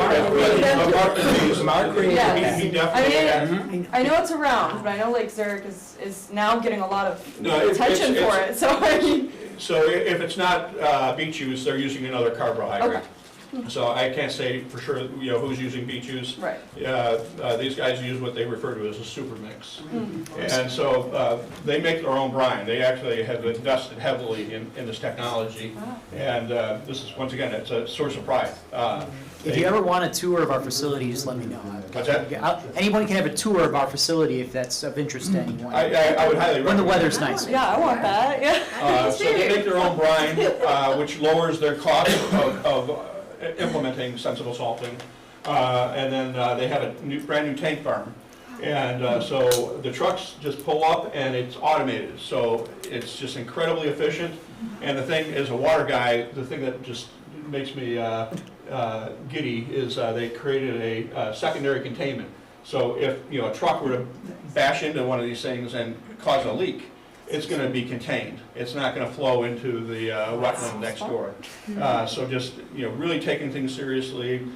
but Mark created it. He definitely. I know it's around, but I know Lake Zurich is now getting a lot of No, attention for it, so I mean. So if it's not beet juice, they're using another carbohydrate. Okay. So I can't say for sure, who's using beet juice. Right. These guys use what they refer to as a super mix. And so they make their own brine. They actually have invested heavily in this technology. And this is, once again, it's a source of pride. If you ever want a tour of our facility, just let me know. What's that? Anyone can have a tour of our facility if that's of interest to anyone. I would highly recommend. When the weather's nice. Yeah, I want that, yeah. So they make their own brine, which lowers their cost of implementing sensible salting. And then they have a brand new tank farm. And so the trucks just pull up and it's automated. So it's just incredibly efficient. And the thing, as a water guy, the thing that just makes me giddy is they created a secondary containment. So if a truck were to bash into one of these things and cause a leak, it's going to be contained. It's not going to flow into the wetland next door. So just really taking things seriously,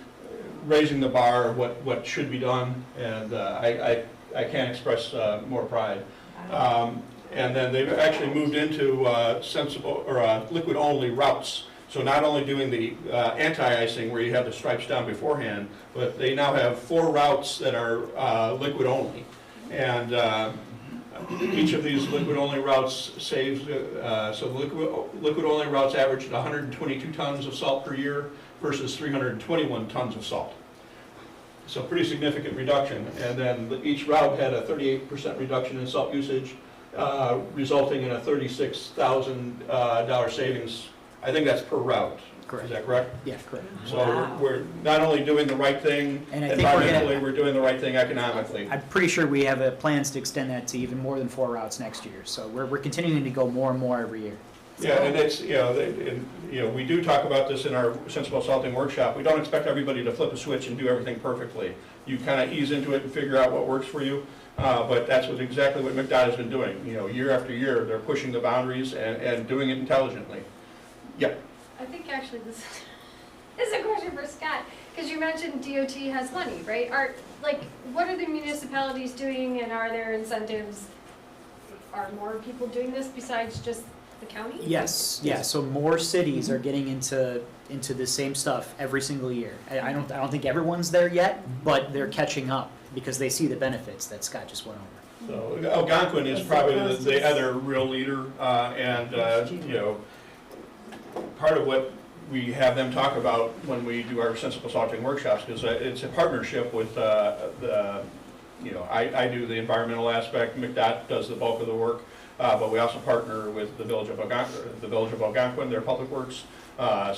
raising the bar of what should be done, and I can't express more pride. And then they've actually moved into sensible or liquid-only routes. So not only doing the anti-icing where you have the stripes down beforehand, but they now have 4 routes that are liquid-only. And Each of these liquid-only routes saves, so the liquid-only routes averaged 122 tons of salt per year versus 321 tons of salt. So pretty significant reduction. And then each route had a 38% reduction in salt usage, resulting in a $36,000 savings. I think that's per route. Correct. Is that correct? Yeah, correct. So we're not only doing the right thing And I think we're environmentally, we're doing the right thing economically. I'm pretty sure we have plans to extend that to even more than 4 routes next year. So we're continuing to go more and more every year. Yeah, and it's, we do talk about this in our sensible salting workshop. We don't expect everybody to flip a switch and do everything perfectly. You kind of ease into it and figure out what works for you. But that's exactly what McDOT has been doing. Year after year, they're pushing the boundaries and doing it intelligently. Yep. I think actually this is a question for Scott, because you mentioned DOT has money, right? What are the municipalities doing, and are there incentives? Are more people doing this besides just the county? Yes, yeah. So more cities are getting into the same stuff every single year. I don't think everyone's there yet, but they're catching up because they see the benefits that Scott just went over. So Algonquin is probably the other real leader, part of what we have them talk about when we do our sensible salting workshops is it's a partnership with I do the environmental aspect, McDOT does the bulk of the work, but we also partner with the Village of Algonquin, their public works,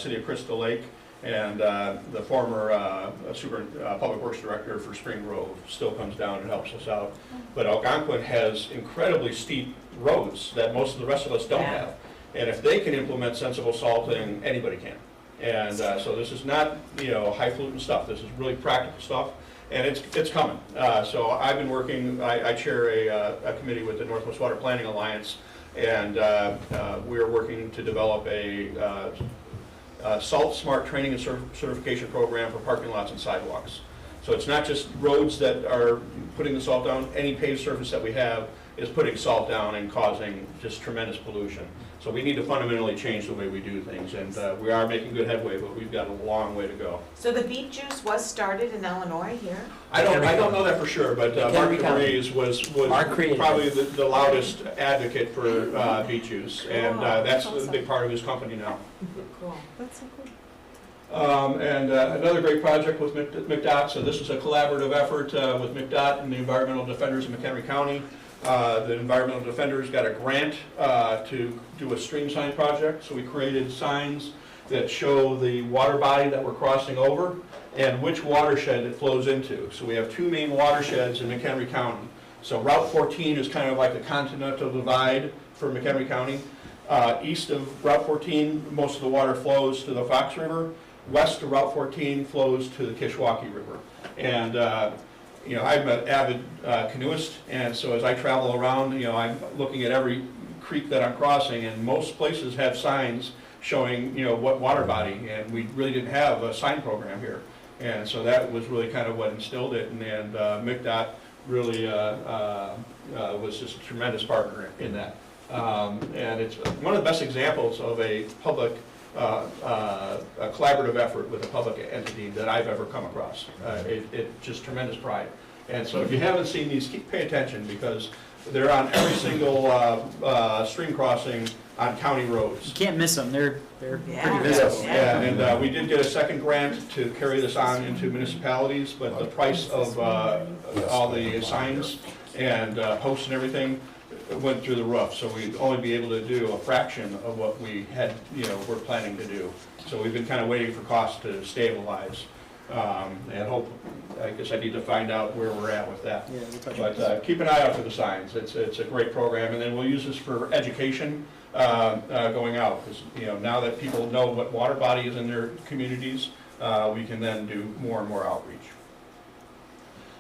City of Crystal Lake, and the former public works director for Spring Grove still comes down and helps us out. But Algonquin has incredibly steep roads that most of the rest of us don't have. And if they can implement sensible salting, anybody can. And so this is not, highfalutin stuff. This is really practical stuff, and it's coming. So I've been working. I chair a committee with the Northwest Water Planning Alliance, and we're working to develop a Salt Smart training and certification program for parking lots and sidewalks. So it's not just roads that are putting the salt down. Any paved surface that we have is putting salt down and causing just tremendous pollution. So we need to fundamentally change the way we do things, and we are making good headway, but we've got a long way to go. So the beet juice was started in Illinois here? I don't know that for sure, but Mark DeVries was probably the loudest advocate for beet juice, and that's a big part of his company now. Cool. That's so cool. And another great project with McDOT, so this is a collaborative effort with McDOT and the Environmental Defenders of McHenry County. The Environmental Defenders got a grant to do a stream sign project, so we created signs that show the water body that we're crossing over and which watershed it flows into. So we have 2 main watersheds in McHenry County. So Route 14 is kind of like the continental divide for McHenry County. East of Route 14, most of the water flows to the Fox River. West of Route 14 flows to the Kishwaukee River. And I'm an avid canoeist, and so as I travel around, I'm looking at every creek that I'm crossing, and most places have signs showing, what water body, and we really didn't have a sign program here. And so that was really kind of what instilled it, and McDOT really was just a tremendous partner in that. And it's one of the best examples of a public a collaborative effort with a public entity that I've ever come across. It's just tremendous pride. And so if you haven't seen these, pay attention, because they're on every single stream crossing on county roads. You can't miss them. They're pretty visible. Yeah, and we did get a second grant to carry this on into municipalities, but the price of all the signs and posts and everything went through the roof, so we'd only be able to do a fraction of what we had, we're planning to do. So we've been kind of waiting for costs to stabilize, and hope. I guess I need to find out where we're at with that. But keep an eye out for the signs. It's a great program, and then we'll use this for education going out. Because now that people know what water body is in their communities, we can then do more and more outreach.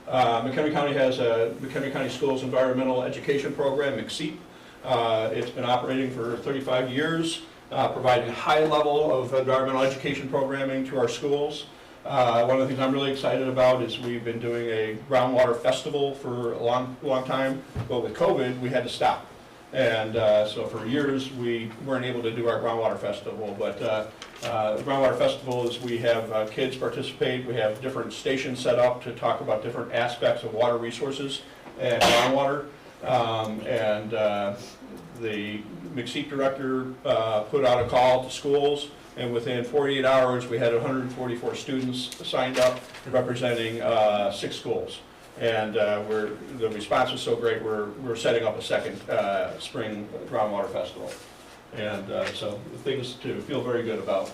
McHenry County has a McHenry County Schools Environmental Education Program, MCEEP. It's been operating for 35 years, providing a high level of environmental education programming to our schools. One of the things I'm really excited about is we've been doing a groundwater festival for a long time, but with COVID we had to stop. And so for years we weren't able to do our groundwater festival, but the groundwater festival is we have kids participate, we have different stations set up to talk about different aspects of water resources and groundwater. The McSeek director put out a call to schools, and within 48 hours, we had 144 students signed up representing 6 schools. And the response was so great, we're setting up a second spring groundwater festival. And so things to feel very good about.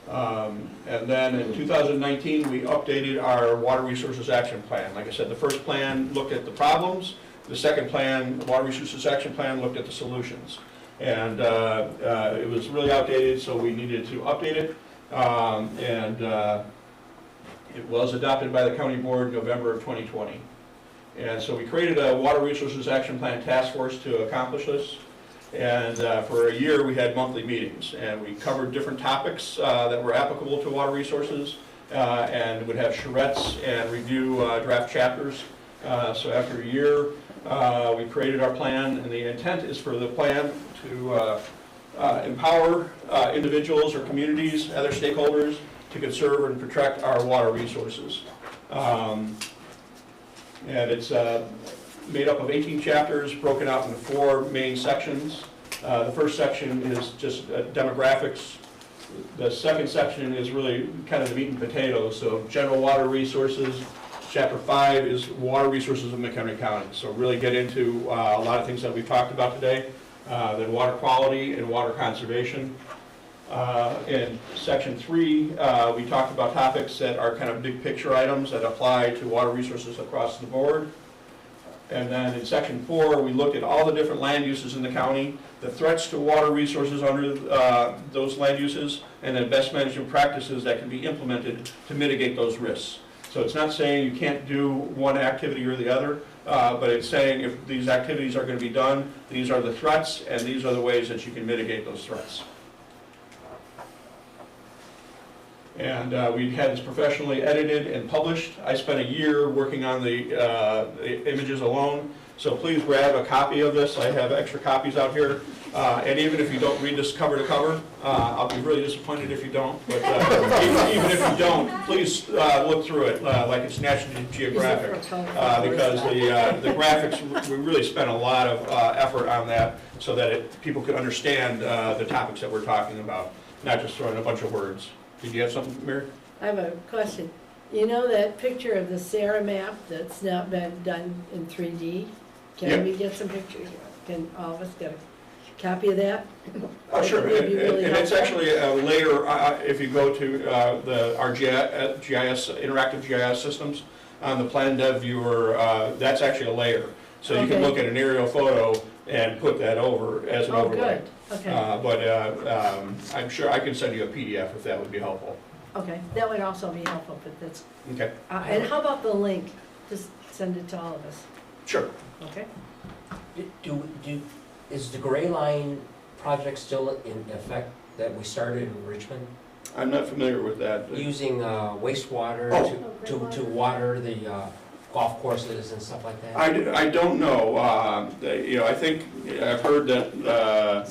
And then in 2019, we updated our Water Resources Action Plan. Like I said, the first plan looked at the problems. The second plan, the Water Resources Action Plan, looked at the solutions. And it was really outdated, so we needed to update it. It was adopted by the county board in November of 2020. And so we created a Water Resources Action Plan task force to accomplish this. And for a year, we had monthly meetings, and we covered different topics that were applicable to water resources, and would have charrettes and review draft chapters. So after a year, we created our plan, and the intent is for the plan to empower individuals or communities, other stakeholders, to conserve and protect our water resources. And it's made up of 18 chapters broken out into 4 main sections. The first section is just demographics. The second section is really kind of the meat and potatoes, so general water resources. Chapter 5 is water resources of McHenry County. So really get into a lot of things that we've talked about today. Then water quality and water conservation. In section 3, we talked about topics that are kind of big picture items that apply to water resources across the board. And then in section 4, we looked at all the different land uses in the county, the threats to water resources under those land uses, and then best management practices that can be implemented to mitigate those risks. So it's not saying you can't do one activity or the other, but it's saying if these activities are going to be done, these are the threats, and these are the ways that you can mitigate those threats. And we had this professionally edited and published. I spent a year working on the images alone, so please grab a copy of this. I have extra copies out here. And even if you don't read this cover to cover, I'll be really disappointed if you don't. But even if you don't, please look through it like it's National Geographic, because the graphics, we really spent a lot of effort on that so that people could understand the topics that we're talking about, not just throwing a bunch of words. Did you have something, Mary? I have a question. You know that picture of the Sarah map that's not been done in 3D? Can we get some pictures? Can all of us get a copy of that? Sure, and it's actually a layer, if you go to our GIS, interactive GIS systems, on the Plan Dev Viewer, that's actually a layer. So you can look at an aerial photo and put that over as an overlay. Good. Okay. But I'm sure I can send you a PDF if that would be helpful. Okay, that would also be helpful, but that's, Okay. and how about the link? Just send it to all of us, Sure. okay? Is the Gray Line project still in effect that we started in Richmond? I'm not familiar with that. Using wastewater to water the golf courses and stuff like that? I don't know. I think I've heard that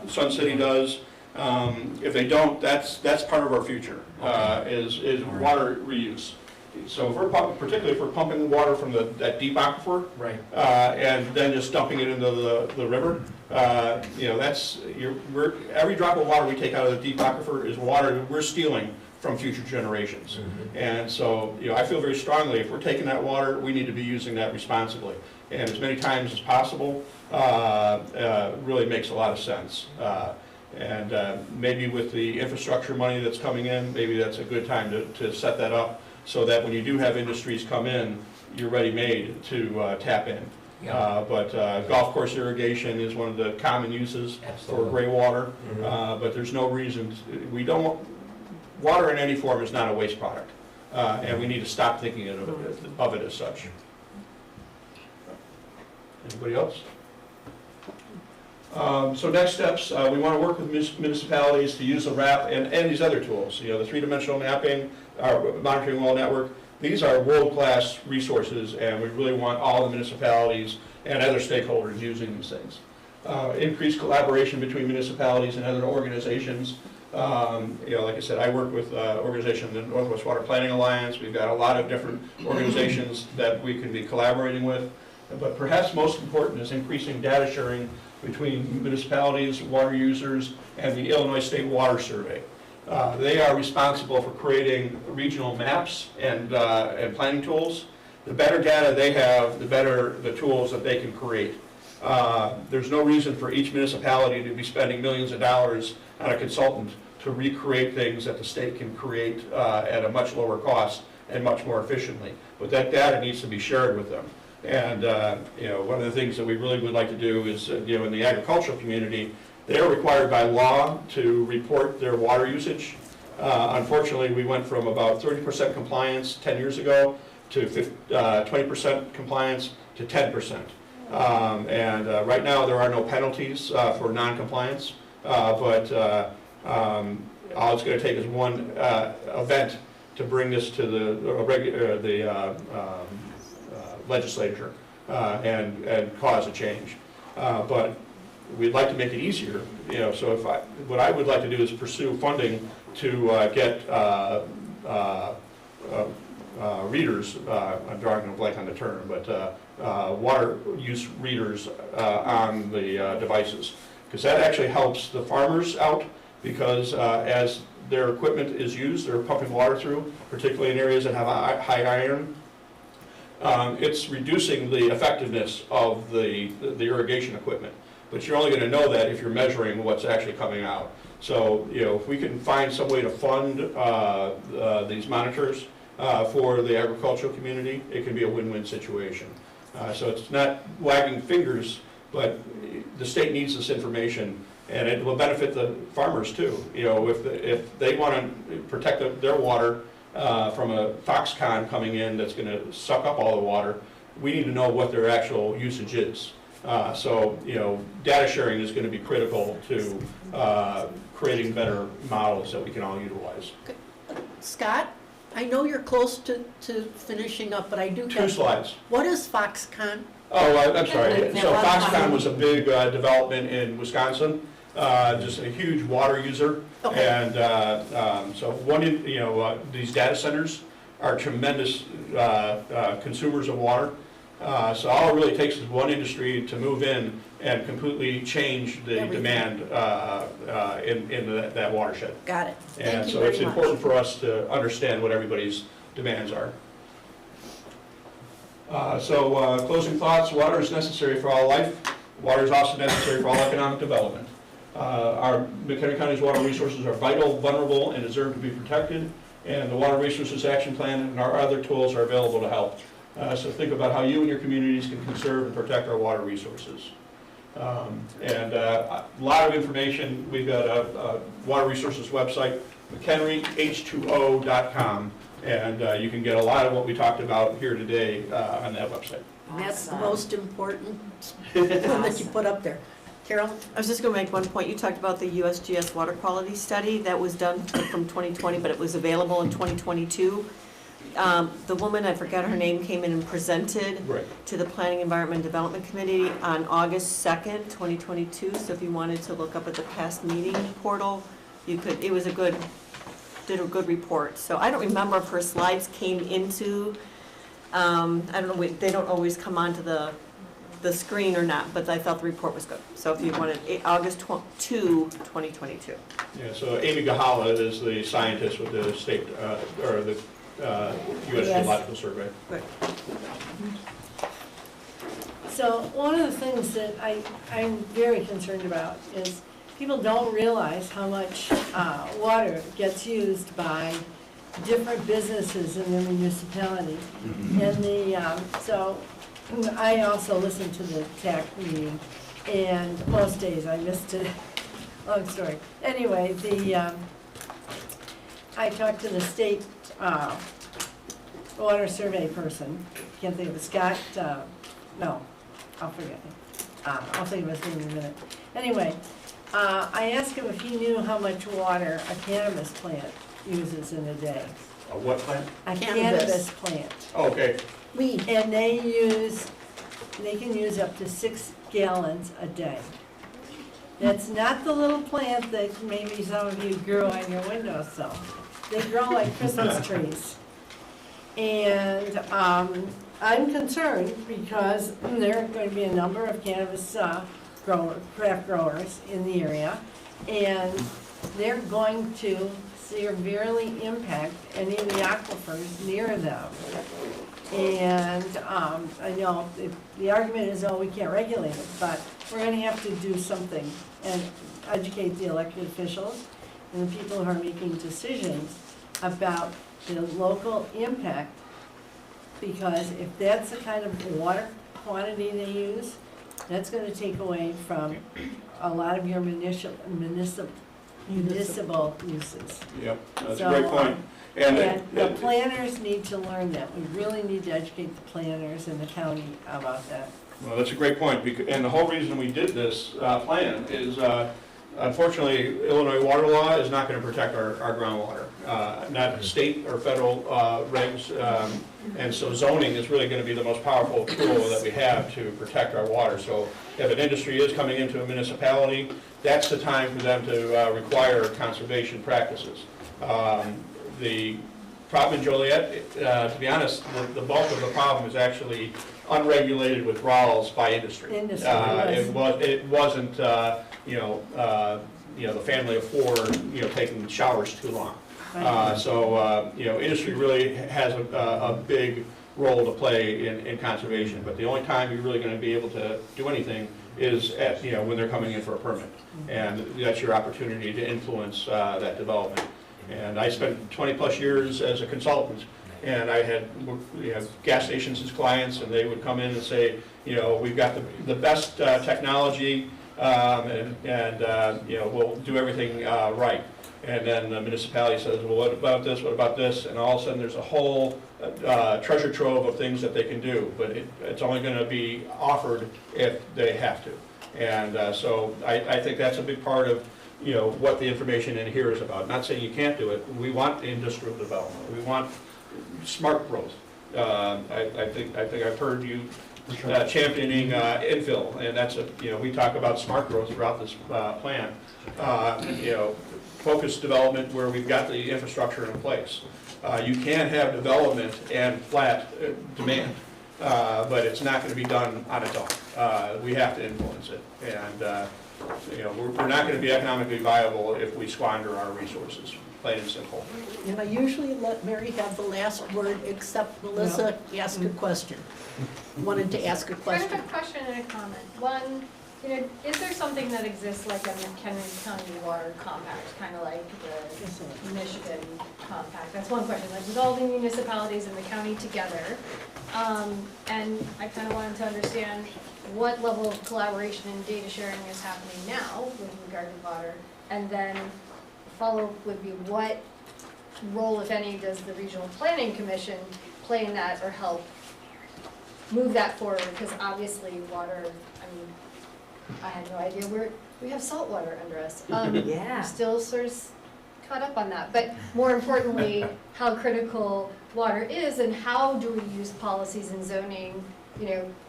Sun City does. If they don't, that's part of our future. Is water reuse. So if we're particularly if we're pumping water from that deep aquifer, right, and then just dumping it into the river, that's every drop of water we take out of the deep aquifer is water we're stealing from future generations. Mm-hmm. And so, I feel very strongly if we're taking that water, we need to be using that responsibly, and as many times as possible. Really makes a lot of sense. Maybe with the infrastructure money that's coming in, maybe that's a good time to set that up, so that when you do have industries come in, you're ready-made to tap in. Yeah. But golf course irrigation is one of the common uses for gray water. Mm-hmm. But there's no reason we don't. Water in any form is not a waste product, and we need to stop thinking of it as such. Anybody else? So next steps, we want to work with municipalities to use the RAP and these other tools. The three-dimensional mapping, our monitoring well network. These are world-class resources, and we really want all the municipalities and other stakeholders using these things. Increased collaboration between municipalities and other organizations. Like I said, I work with organization, the Northwest Water Planning Alliance. We've got a lot of different organizations that we can be collaborating with. but perhaps most important is increasing data sharing between municipalities, water users, and the Illinois State Water Survey. They are responsible for creating regional maps and planning tools. The better data they have, the better the tools that they can create. There's no reason for each municipality to be spending millions of dollars on a consultant to recreate things that the state can create at a much lower cost and much more efficiently. But that data needs to be shared with them. And one of the things that we really would like to do is, in the agricultural community, they're required by law to report their water usage. Unfortunately, we went from about 30% compliance 10 years ago to 20% compliance to 10%. Right now, there are no penalties for non-compliance, but all it's going to take is one event to bring this to the legislature and cause a change. But we'd like to make it easier, so what I would like to do is pursue funding to get readers, I'm drawing a blank on the term, but water use readers on the devices. Because that actually helps the farmers out, because as their equipment is used, they're pumping water through, particularly in areas that have high iron. It's reducing the effectiveness of the irrigation equipment. But you're only going to know that if you're measuring what's actually coming out. So, if we can find some way to fund these monitors for the agricultural community, it can be a win-win situation. So it's not wagging fingers, but the state needs this information, and it will benefit the farmers too. If they want to protect their water from a Foxconn coming in that's going to suck up all the water, we need to know what their actual usage is. So data sharing is going to be critical to creating better models that we can all utilize. Scott, I know you're close to finishing up, but I do have... 2 slides. What is Foxconn? Oh, I'm sorry. So Foxconn was a big development in Wisconsin, just a huge water user. Okay. And so these data centers are tremendous consumers of water. So all it really takes is one industry to move in and completely change the demand in that watershed. Got it. And so it's important for us to understand what everybody's demands are. Closing thoughts, water is necessary for all life. Water is also necessary for all economic development. Our McHenry County's water resources are vital, vulnerable, and deserve to be protected. And the Water Resources Action Plan and our other tools are available to help. So think about how you and your communities can conserve and protect our water resources. A lot of information. We've got a Water Resources website, McHenryH2O.com, and you can get a lot of what we talked about here today on that website. And that's the most important one that you put up there. Carol? I was just going to make one point. You talked about the USGS water quality study that was done from 2020, but it was available in 2022. The woman, I forgot her name, came in and presented to the Planning Environment Development Committee on August 2nd, 2022. So if you wanted to look up at the past meeting portal, you could. It was did a good report. So I don't remember if her slides came into, I don't know, they don't always come onto the screen or not, but I thought the report was good. So if you wanted, August 2, 2022. Yeah, so Amy Gahala is the scientist with the state, or the U.S. Geological Survey. Right. So one of the things that I'm very concerned about is people don't realize how much water gets used by different businesses in the municipality. And so I also listened to the TAC meeting, and most days I missed it. Long story. Anyway, I talked to the state water survey person. Can't think of it. Scott. No, I'll forget him. I'll think of his name in a minute. Anyway, I asked him if he knew how much water a cannabis plant uses in a day. A what plant? A cannabis plant. Oh, okay. Weed. And they can use up to 6 gallons a day. That's not the little plant that maybe some of you grow on your windowsill. They grow like Christmas trees. And I'm concerned because there are going to be a number of cannabis craft growers in the area, and they're going to severely impact any of the aquifers near them. And I know the argument is, oh, we can't regulate it, but we're going to have to do something and educate the elected officials and the people who are making decisions about the local impact, because if that's the kind of water quantity they use, that's going to take away from a lot of your municipal uses. Yep, that's a So, great point. And the planners need to learn that. We really need to educate the planners in the county about that. Well, that's a great point, and the whole reason we did this plan is, unfortunately, Illinois water law is not going to protect our groundwater, not state or federal regs, and so zoning is really going to be the most powerful tool that we have to protect our water. So if an industry is coming into a municipality, that's the time for them to require conservation practices. The problem in Joliet, to be honest, the bulk of the problem is actually unregulated withdrawals by industry. It wasn't, the family of four, taking showers too long. Industry really has a big role to play in conservation, but the only time you're really going to be able to do anything is at, when they're coming in for a permit. And that's your opportunity to influence that development. And I spent 20 plus years as a consultant, and I had gas stations as clients, and they would come in and say, we've got the best technology, and we'll do everything right. And then the municipality says, well, what about this, what about this? And all of a sudden there's a whole treasure trove of things that they can do, but it's only going to be offered if they have to. And so I think that's a big part of what the information in here is about. Not saying you can't do it. We want industrial development. We want smart growth. I think I've heard you championing infill, and that's we talk about smart growth throughout this plan. Focused development where we've got the infrastructure in place. You can have development and flat demand, but it's not going to be done on its own. We have to influence it, and we're not going to be economically viable if we squander our resources, plain and simple. And I usually let Mary have the last word, except Melissa asked a question. Wanted to ask a I question. have a question and a comment. One, is there something that exists like a McHenry County Water Compact, kind of like the Michigan Compact? That's one question, like with all the municipalities in the county together. And I kind of wanted to understand what level of collaboration and data sharing is happening now with regard to water, and then follow-up would be what role, if any, does the Regional Planning Commission play in that or help move that forward? Because obviously water, I had no idea we have salt water under us. Yeah. I'm still sort of caught up on that, but more importantly, how critical water is and how do we use policies and zoning.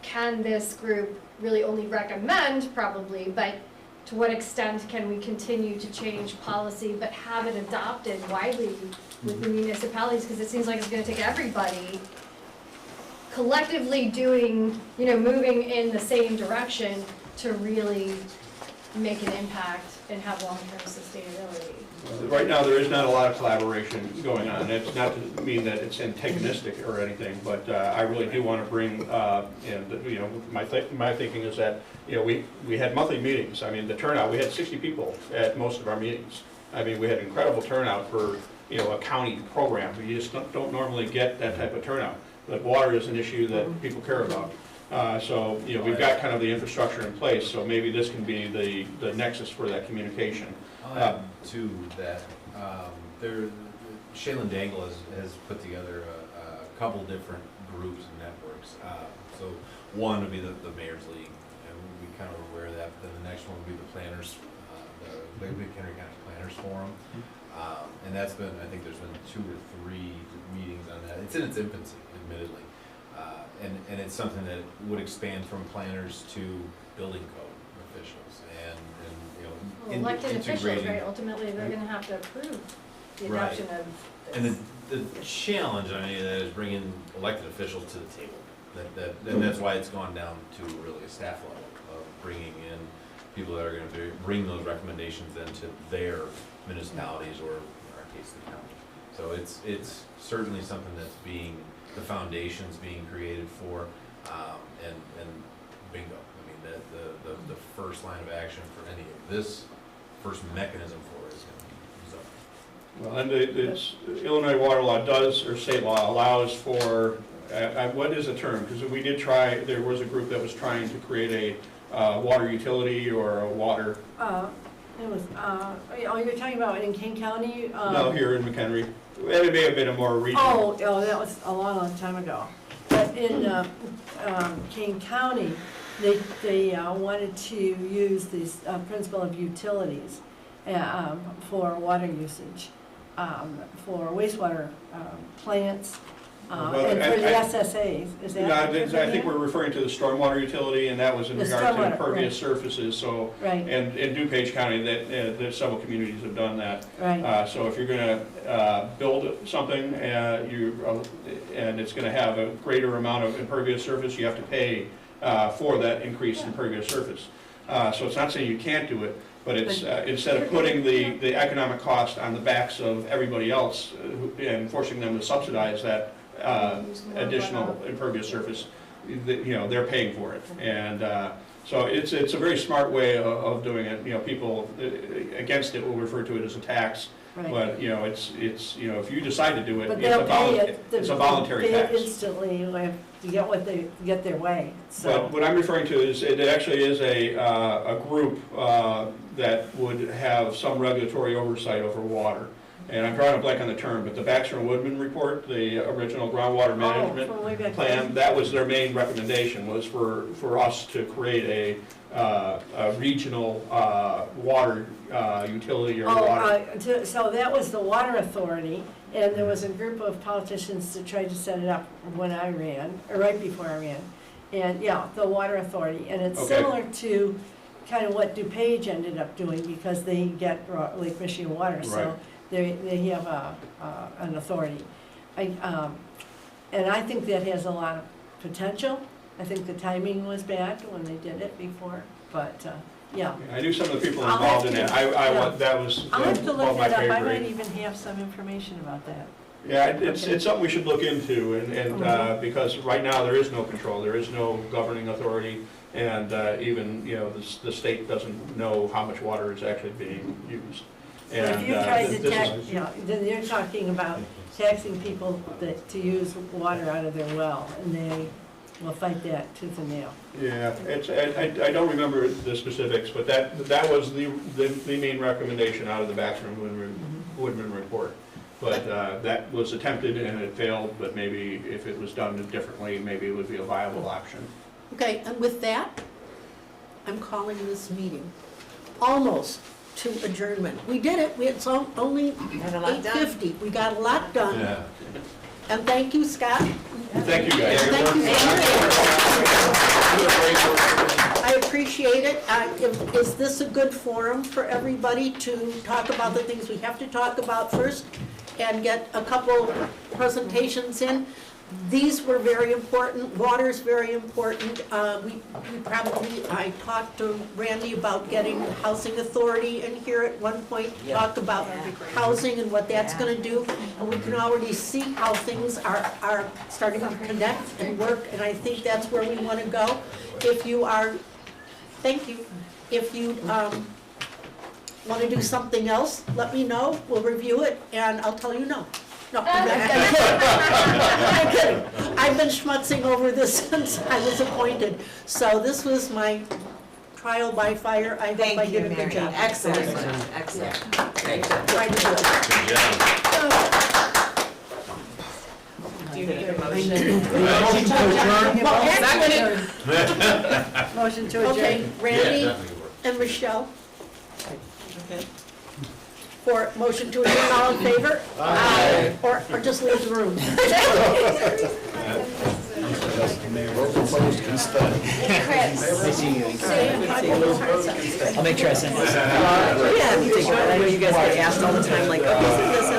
Can this group really only recommend, probably, but to what extent can we continue to change policy but have it adopted widely with the municipalities? Because it seems like it's going to take everybody collectively doing, moving in the same direction to really make an impact and have long-term sustainability. Right now, there is not a lot of collaboration going on. It's not to mean that it's antagonistic or anything, but I really do want to bring, my thinking is that, we had monthly meetings. I mean, the turnout, we had 60 people at most of our meetings. I mean, we had incredible turnout for, a county program. You just don't normally get that type of turnout. But water is an issue that people care about. We've got kind of the infrastructure in place, so maybe this can be the nexus for that communication. I'll add to that. Shaylin Dangle has put together a couple different groups and networks. So one would be the Mayor's League, and we'd be kind of aware of that. But then the next one would be the Planners, the McHenry County Planners Forum. And that's been, I think there's been 2 or 3 meetings on that. It's in its infancy, admittedly. And it's something that would expand from planners to building code officials and Elected officials, integrating. right, ultimately, they're gonna have to approve the Right. adoption of And this. the challenge on any of that is bringing elected officials to the table. And that's why it's gone down to really a staff level of bringing in people that are going to bring those recommendations then to their municipalities, or in our case, the county. So it's certainly something that's the foundation's being created for, and bingo. I mean, the first line of action for any of this, first mechanism for it is going to be zoning. Well, and it's, Illinois water law does, or state law allows for, what is the term? Because we did try, there was a group that was trying to create a water utility or a water, It was, you're talking about in Kane County? no, here in McHenry. It may have been a more regional. Oh, that was a long, long time ago. But in Kane County, they wanted to use this principle of utilities for water usage, for wastewater plants, Well, and for the I- SSAs. Is that No, what you're I think thinking we're referring to the stormwater utility, and that was in The regard to stormwater, impervious right. surfaces, so. Right. And in DuPage County, there's several communities have done that. Right. So if you're gonna build something, and it's gonna have a greater amount of impervious surface, you have to pay for that increased impervious surface. So it's not saying you can't do it, but it's, instead of putting the economic cost on the backs of everybody else and forcing them to subsidize that additional impervious surface, they're paying for it. And so it's a very smart way of doing it. People against it will refer to it as a tax. Right. But, it's if you decide to do it, But they'll pay it. it's a voluntary tax. Pay it instantly to get their way, so. But what I'm referring to is, it actually is a group that would have some regulatory oversight over water. And I'm drawing a blank on the term, but the Baxter and Woodman report, the original groundwater management from way back plan, then. that was their main recommendation, was for us to create a regional water utility or water. So that was the water authority, and there was a group of politicians that tried to set it up when I ran, or right before I ran. And, yeah, the water authority, and it's Okay. similar to kind of what DuPage ended up doing, because they get Lake Michigan water, Right. so they have an authority. And I think that has a lot of potential. I think the timing was bad when they did it before, but, yeah. I knew some of the people I'll involved have in to- it. yeah. That was I'll have to above look my it up, pay I grade. might even have some information about that. Yeah, it's Okay. something we should look into, and because right now there is no control, there is no governing authority, and even, the state doesn't know how much water is actually being used. So if And you tried to this tax, is, then you're talking about taxing people to use water out of their well, and they will fight that tooth and nail. yeah, I don't remember the specifics, but that was the main recommendation out of the Baxter and Woodman report. But that was attempted and it failed, but maybe if it was done differently, maybe it would be a viable option. Okay, and with that, I'm calling this meeting almost to adjournment. We did it, it's only Got a lot done. 8:50. We got a lot done. Yeah. And thank you, Scott. Thank you, guys. Thank you. I appreciate it. Is this a good forum for everybody to talk about the things we have to talk about first and get a couple presentations in? These were very important. Water's very important. I talked to Randy about getting Housing Authority in here at one point, talk about housing and what that's gonna do. And we can already see how things are starting to connect and work, and I think that's where we wanna go. If you are, thank you, if you, wanna do something else, let me know, we'll review it, and I'll tell you no. No, I'm kidding. I'm kidding. I've been schmutzing over this since I was appointed. So this was my trial by fire. I hope I Thank you, did a good Mary. job. Excellent, excellent. Great job. Tried to do it. Good job. Do you need a motion? Motion to adjourn. Okay, Randy and Michelle. Okay. For motion to adjourn, all in favor? Aye. Or just leave the room. I'll make sure I send this. Yeah, me too. I know you guys get asked all the time, like, oh, isn't this